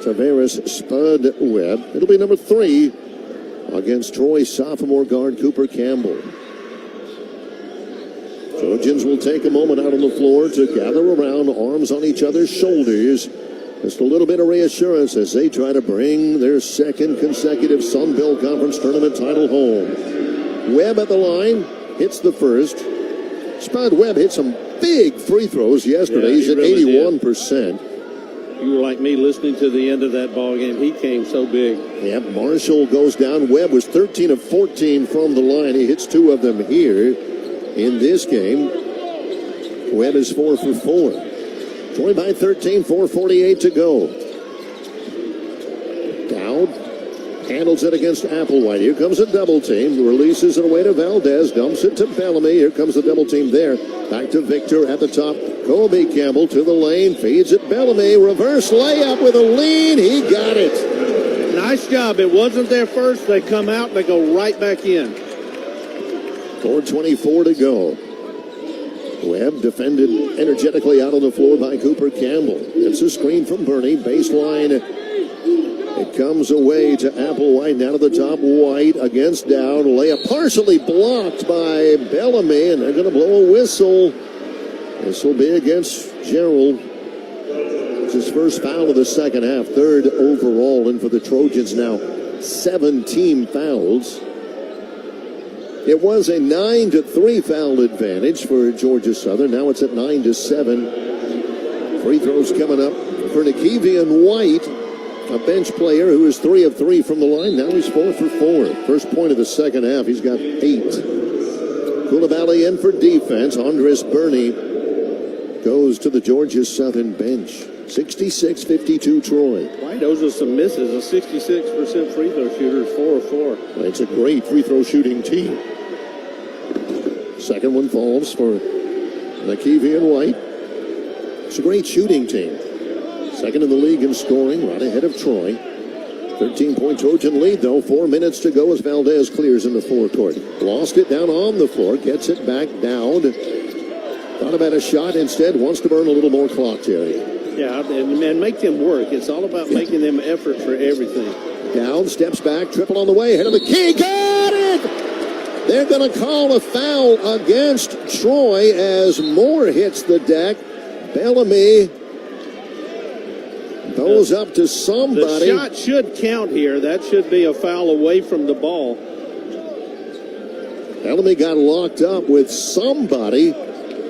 Tavares Spud Webb. It'll be number 3 against Troy's sophomore guard, Cooper Campbell. Trojans will take a moment out on the floor to gather around, arms on each other's shoulders. Just a little bit of reassurance as they try to bring their second consecutive Sun Belt Conference tournament title home. Webb at the line, hits the first. Spud Webb hit some big free throws yesterday. Yeah, he's at really 81%. You were like me listening to the end of that ball game. He came so big. Yeah, Marshall goes down. Webb was 13 of 14 from the line. He hits 2 of them here in this game. Webb is 4 for 4. Troy by 13, 4:48 to go. Dowd handles it against Applewhite. Here comes a double team. Releases it away to Valdez. Dumps it to Bellamy. Here comes the double team there. Back to Victor at the top. Kobe Campbell to the lane. Feeds it Bellamy. Reverse layup with a lead. He got it. Nice job. It wasn't their first. They come out and they go right back in. 4:24 to go. Webb defended energetically out on the floor by Cooper Campbell. It's a screen from Bernie. Baseline. It comes away to Applewhite. Now to the top. White against Dowd. Layup partially blocked by Bellamy, and they're going to blow a whistle. This will be against Gerald. It's his first foul of the second half. 3rd overall. And for the Trojans now, 7 team fouls. It was a 9-3 foul advantage for Georgia Southern. Now it's at 9-7. Free throws coming up for Nakevian White, a bench player who is 3 of 3 from the line. Now he's 4 for 4. First point of the second half. He's got 8. Coulibaly in for defense. Andres Burney goes to the Georgia Southern bench. 66-52 Troy. White owes us some misses. A 66% free throw shooter is 4 of 4. It's a great free throw shooting team. Second one falls for Nakevian White. It's a great shooting team. Second in the league in scoring, right ahead of Troy. 13-point Trojan lead, though. 4 minutes to go as Valdez clears in the forecourt. Lost it down on the floor. Gets it back down. Thought about a shot. Instead, wants to burn a little more clock, Terry. Yeah, and make them work. It's all about making them effort for everything. Down, steps back, triple on the way. Head of the key. Got it! They're going to call a foul against Troy as Moore hits the deck. Bellamy goes up to somebody. The shot should count here. That should be a foul away from the ball. Bellamy got locked up with somebody.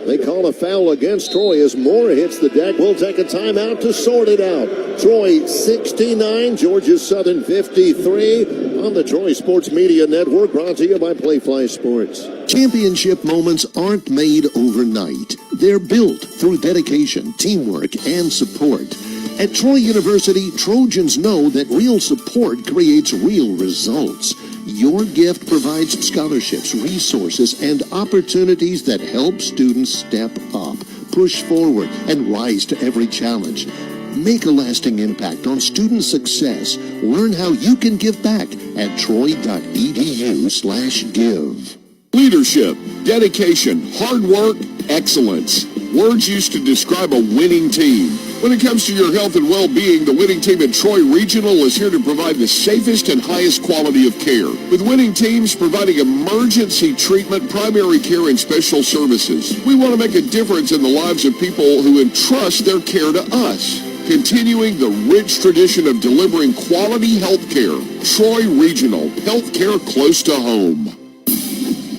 They call a foul against Troy as Moore hits the deck. We'll take a timeout to sort it out. Troy 69, Georgia Southern 53 on the Troy Sports Media Network, brought to you by Playfly Sports. Championship moments aren't made overnight. They're built through dedication, teamwork, and support. At Troy University, Trojans know that real support creates real results. Your gift provides scholarships, resources, and opportunities that help students step up. push forward, and rise to every challenge. Make a lasting impact on student success. Learn how you can give back at troy.edu/give. Leadership, dedication, hard work, excellence. Words used to describe a winning team. When it comes to your health and well-being, the winning team at Troy Regional is here to provide the safest and highest quality of care. With winning teams providing emergency treatment, primary care, and special services, we want to make a difference in the lives of people who entrust their care to us. Continuing the rich tradition of delivering quality health care, Troy Regional, health care close to home.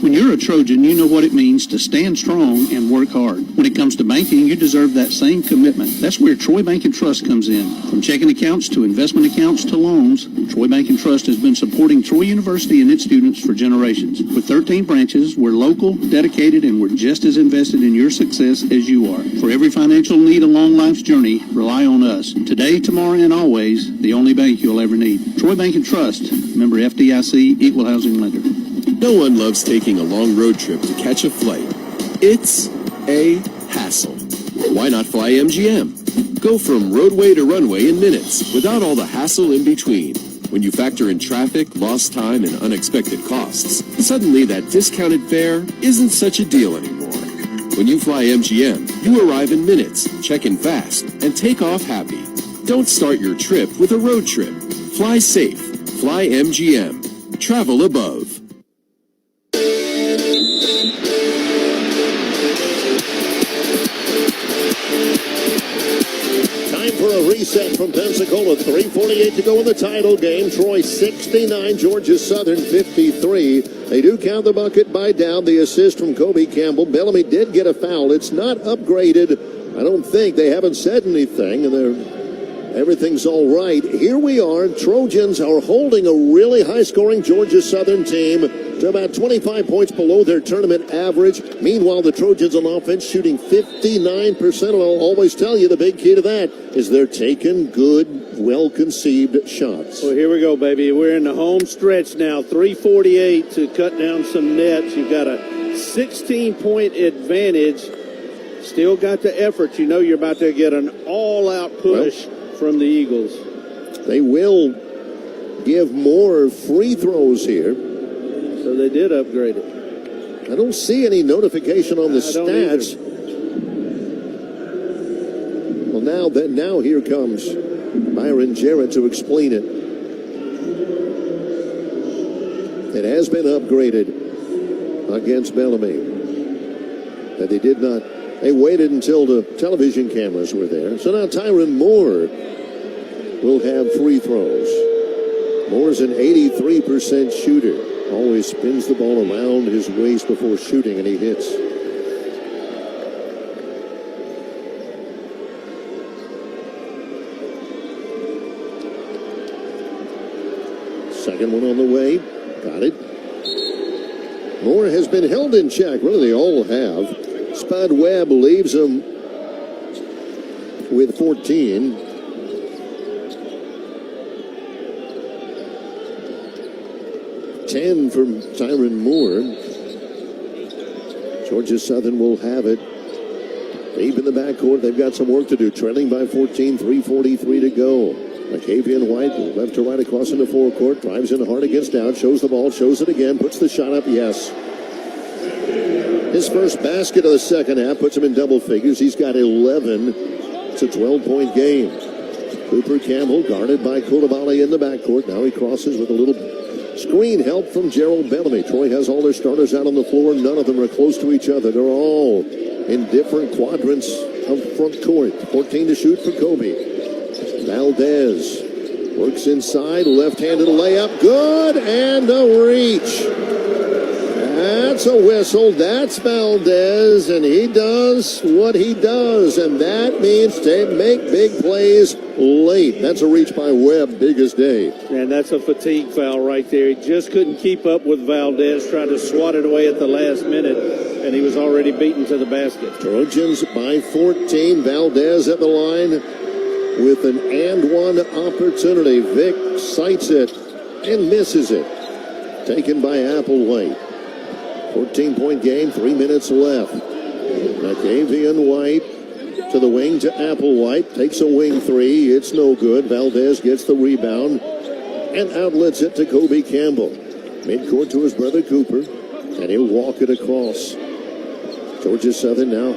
When you're a Trojan, you know what it means to stand strong and work hard. When it comes to banking, you deserve that same commitment. That's where Troy Bank and Trust comes in. From checking accounts to investment accounts to loans, Troy Bank and Trust has been supporting Troy University and its students for generations. With 13 branches, we're local, dedicated, and we're just as invested in your success as you are. For every financial need along life's journey, rely on us. Today, tomorrow, and always, the only bank you'll ever need. Troy Bank and Trust, member FDIC, equal housing lender. No one loves taking a long road trip to catch a flight. It's a hassle. Why not fly MGM? Go from roadway to runway in minutes without all the hassle in between. When you factor in traffic, lost time, and unexpected costs, suddenly that discounted fare isn't such a deal anymore. When you fly MGM, you arrive in minutes, check in fast, and take off happy. Don't start your trip with a road trip. Fly safe. Fly MGM. Travel above. Time for a reset from Pensacola. 3:48 to go in the title game. Troy 69, Georgia Southern 53. They do count the bucket by down. The assist from Kobe Campbell. Bellamy did get a foul. It's not upgraded. I don't think. They haven't said anything, and everything's all right. Here we are. Trojans are holding a really high-scoring Georgia Southern team to about 25 points below their tournament average. Meanwhile, the Trojans on offense shooting 59%. I'll always tell you the big key to that is they're taking good, well-conceived shots. Well, here we go, baby. We're in the home stretch now. 3:48 to cut down some nets. You've got a 16-point advantage. Still got the effort. You know you're about to get an all-out push from the Eagles. They will give more free throws here. So they did upgrade it. I don't see any notification on the stats. Well, now here comes Byron Jarrett to explain it. It has been upgraded against Bellamy. That they did not. They waited until the television cameras were there. So now Tyron Moore will have free throws. Moore's an 83% shooter. Always spins the ball around his waist before shooting, and he hits. Second one on the way. Got it. Moore has been held in check. Really, they all have. Spud Webb leaves him with 14. From Tyron Moore. Georgia Southern will have it. Deep in the backcourt, they've got some work to do. Trailing by 14, 3:43 to go. Lakavian White, left to right across into forecourt. Drives in hard against out. Shows the ball, shows it again. Puts the shot up, yes. His first basket of the second half puts him in double figures. He's got 11. It's a 12-point game. Cooper Campbell guarded by Coulibaly in the backcourt. Now he crosses with a little screen help from Gerald Bellamy. Troy has all their starters out on the floor. None of them are close to each other. They're all in different quadrants of front court. 14 to shoot for Kobe. Valdez works inside. Left-handed layup. Good. And a reach. That's a whistle. That's Valdez. And he does what he does. And that means to make big plays late. That's a reach by Webb. Biggest day. And that's a fatigue foul right there. He just couldn't keep up with Valdez. Tried to swat it away at the last minute. And he was already beaten to the basket. Trojans by 14. Valdez at the line with an and one opportunity. Vic sights it and misses it. Taken by Applewhite. 14-point game, 3 minutes left. Davian White to the wing to Applewhite. Takes a wing three. It's no good. Valdez gets the rebound and outlets it to Kobe Campbell. Midcourt to his brother Cooper. And he'll walk it across. Georgia Southern now.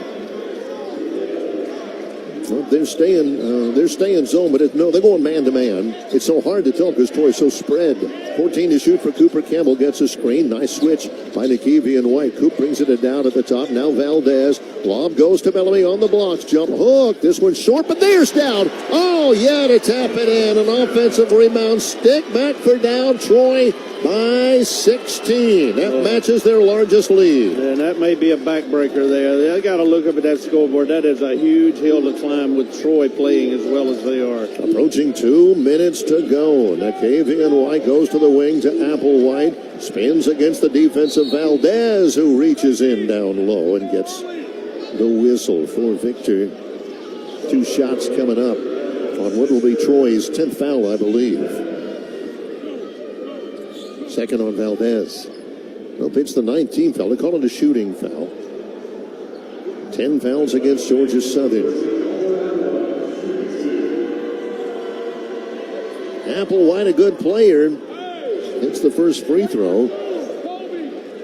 Well, they're staying zone, but they're going man-to-man. It's so hard to tell because Troy's so spread. 14 to shoot for Cooper. Campbell gets a screen. Nice switch by Nikivian White. Coop brings it down at the top. Now Valdez. Lob goes to Bellamy on the blocks. Jump hook. This one's short, but there's down. Oh, yeah, to tap it in. An offensive rebound. Stick back for down. Troy by 16. That matches their largest lead. And that may be a backbreaker there. They got to look up at that scoreboard. That is a huge hill to climb with Troy playing as well as they are. Approaching 2 minutes to go. Nikivian White goes to the wing to Applewhite. Spins against the defense of Valdez, who reaches in down low and gets the whistle for Victor. 2 shots coming up on what will be Troy's 10th foul, I believe. Second on Valdez. Nope, it's the 19th foul. They call it a shooting foul. 10 fouls against Georgia Southern. Applewhite, a good player. Hits the first free throw.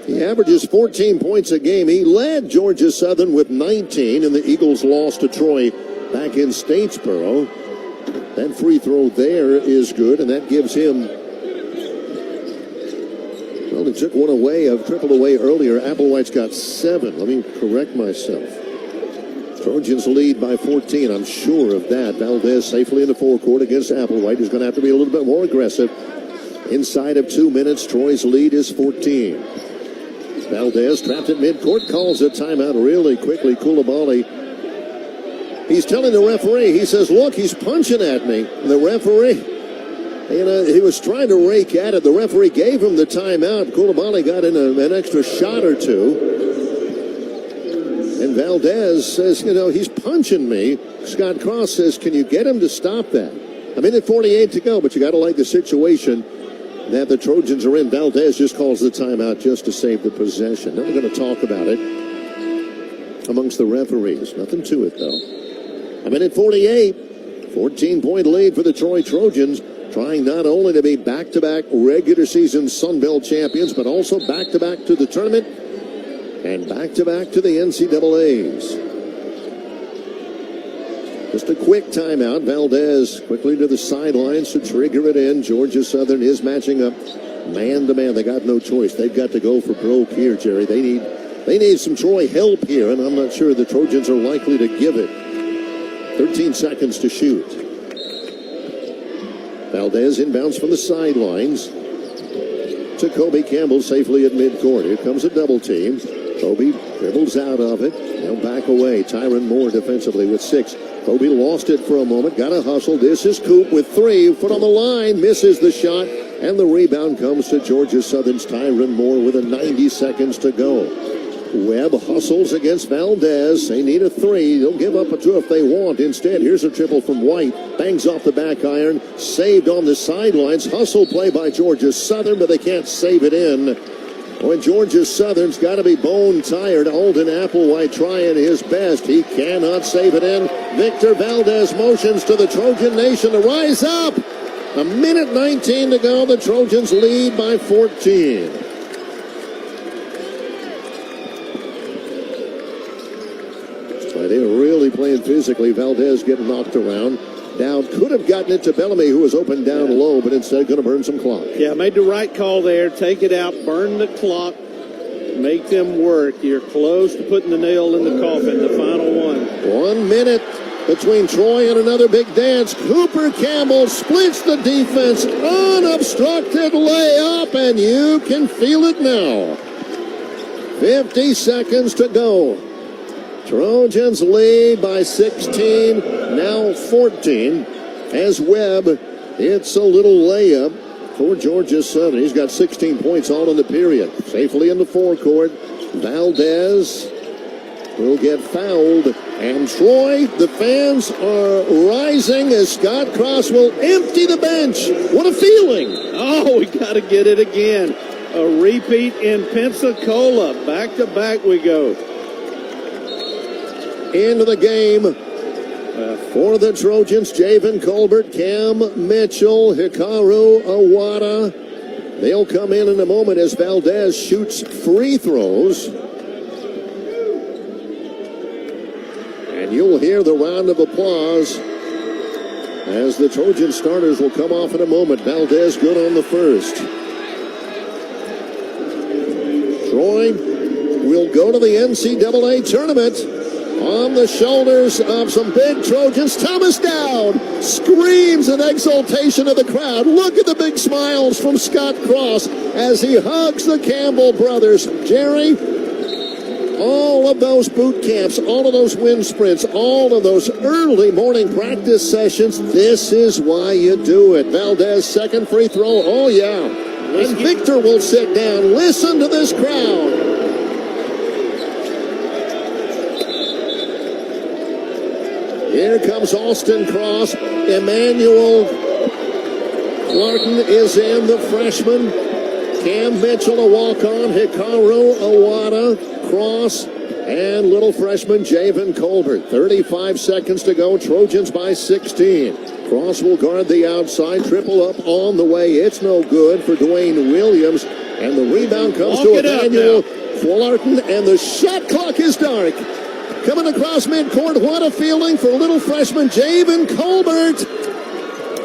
He averages 14 points a game. He led Georgia Southern with 19, and the Eagles lost to Troy back in Statesboro. That free throw there is good, and that gives him... Well, he took one away, a triple away earlier. Applewhite's got 7. Let me correct myself. Trojans lead by 14. I'm sure of that. Valdez safely in the forecourt against Applewhite. He's going to have to be a little bit more aggressive. Inside of 2 minutes, Troy's lead is 14. Valdez trapped at midcourt, calls a timeout really quickly. Coulibaly, he's telling the referee, he says, look, he's punching at me. And the referee, he was trying to rake at it. The referee gave him the timeout. Coulibaly got in an extra shot or two. And Valdez says, he's punching me. Scott Cross says, can you get him to stop that? I mean, at 48 to go, but you got to like the situation that the Trojans are in. Valdez just calls the timeout just to save the possession. Now we're going to talk about it amongst the referees. Nothing to it, though. I mean, at 48, 14-point lead for the Troy Trojans, trying not only to be back-to-back regular season Sun Belt champions, but also back-to-back to the tournament and back-to-back to the NCAAs. Just a quick timeout. Valdez quickly to the sidelines to trigger it in. Georgia Southern is matching up man-to-man. They got no choice. They've got to go for broke here, Jerry. They need some Troy help here, and I'm not sure the Trojans are likely to give it. 13 seconds to shoot. Valdez inbounds from the sidelines to Kobe Campbell safely at midcourt. Here comes a double team. Kobe dribbles out of it. Now back away. Tyron Moore defensively with 6. Kobe lost it for a moment. Got a hustle. This is Coop with 3. Foot on the line. Misses the shot. And the rebound comes to Georgia Southern's Tyron Moore with 90 seconds to go. Webb hustles against Valdez. They need a 3. They'll give up a 2 if they want. Instead, here's a triple from White. Bangs off the back iron. Saved on the sidelines. Hustle play by Georgia Southern, but they can't save it in. When Georgia Southern's got to be bone tired. Alden Applewhite trying his best. He cannot save it in. Victor Valdez motions to the Trojan Nation to rise up. 1:19 to go. The Trojans lead by 14. They were really playing physically. Valdez getting knocked around. Down, could have gotten it to Bellamy, who was open down low, but instead going to burn some clock. Yeah, made the right call there. Take it out, burn the clock, make them work. You're close to putting the nail in the coffin, the final one. 1 minute between Troy and another big dance. Cooper Campbell splits the defense. Unobstructed layup, and you can feel it now. 50 seconds to go. Trojans lead by 16, now 14, as Webb hits a little layup for Georgia Southern. He's got 16 points all in the period. Safely in the forecourt. Valdez will get fouled. And Troy, the fans are rising as Scott Cross will empty the bench. What a feeling. Oh, we got to get it again. A repeat in Pensacola. Back to back we go. into the game for the Trojans. Javen Colbert, Cam Mitchell, Hikaru Awada. They'll come in a moment as Valdez shoots free throws. And you'll hear the round of applause as the Trojan starters will come off in a moment. Valdez good on the first. Troy will go to the NCAA tournament on the shoulders of some big Trojans. Thomas Dowd screams in exultation of the crowd. Look at the big smiles from Scott Cross as he hugs the Campbell brothers. Jerry, all of those boot camps, all of those wind sprints, all of those early morning practice sessions, this is why you do it. Valdez, second free throw. Oh, yeah. And Victor will sit down. Listen to this crowd. Here comes Austin Cross. Emmanuel Clarkson is in, the freshman. Cam Mitchell, a walk-on. Hikaru Awada, Cross, and little freshman Javen Colbert. 35 seconds to go. Trojans by 16. Cross will guard the outside. Triple up on the way. It's no good for Dwayne Williams. And the rebound comes to Emmanuel Fullerton. And the shot clock is dark. Coming across midcourt. What a feeling for little freshman Javen Colbert.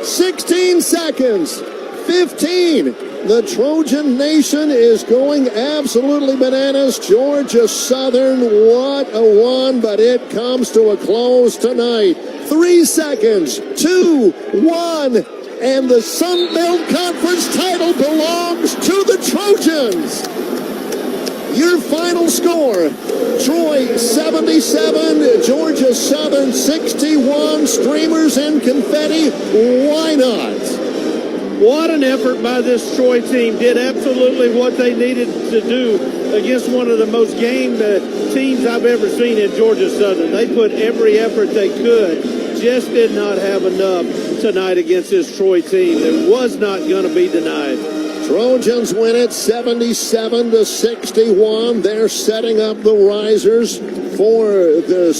16 seconds. 15. The Trojan Nation is going absolutely bananas. Georgia Southern, what a one, but it comes to a close tonight. 3 seconds, 2, 1, and the Sun Belt Conference title belongs to the Trojans. Your final score, Troy 77, Georgia Southern 61, streamers and confetti, why not? What an effort by this Troy team. Did absolutely what they needed to do against one of the most game teams I've ever seen in Georgia Southern. They put every effort they could. Just did not have enough tonight against this Troy team that was not going to be denied. Trojans win it 77-61. They're setting up the risers for the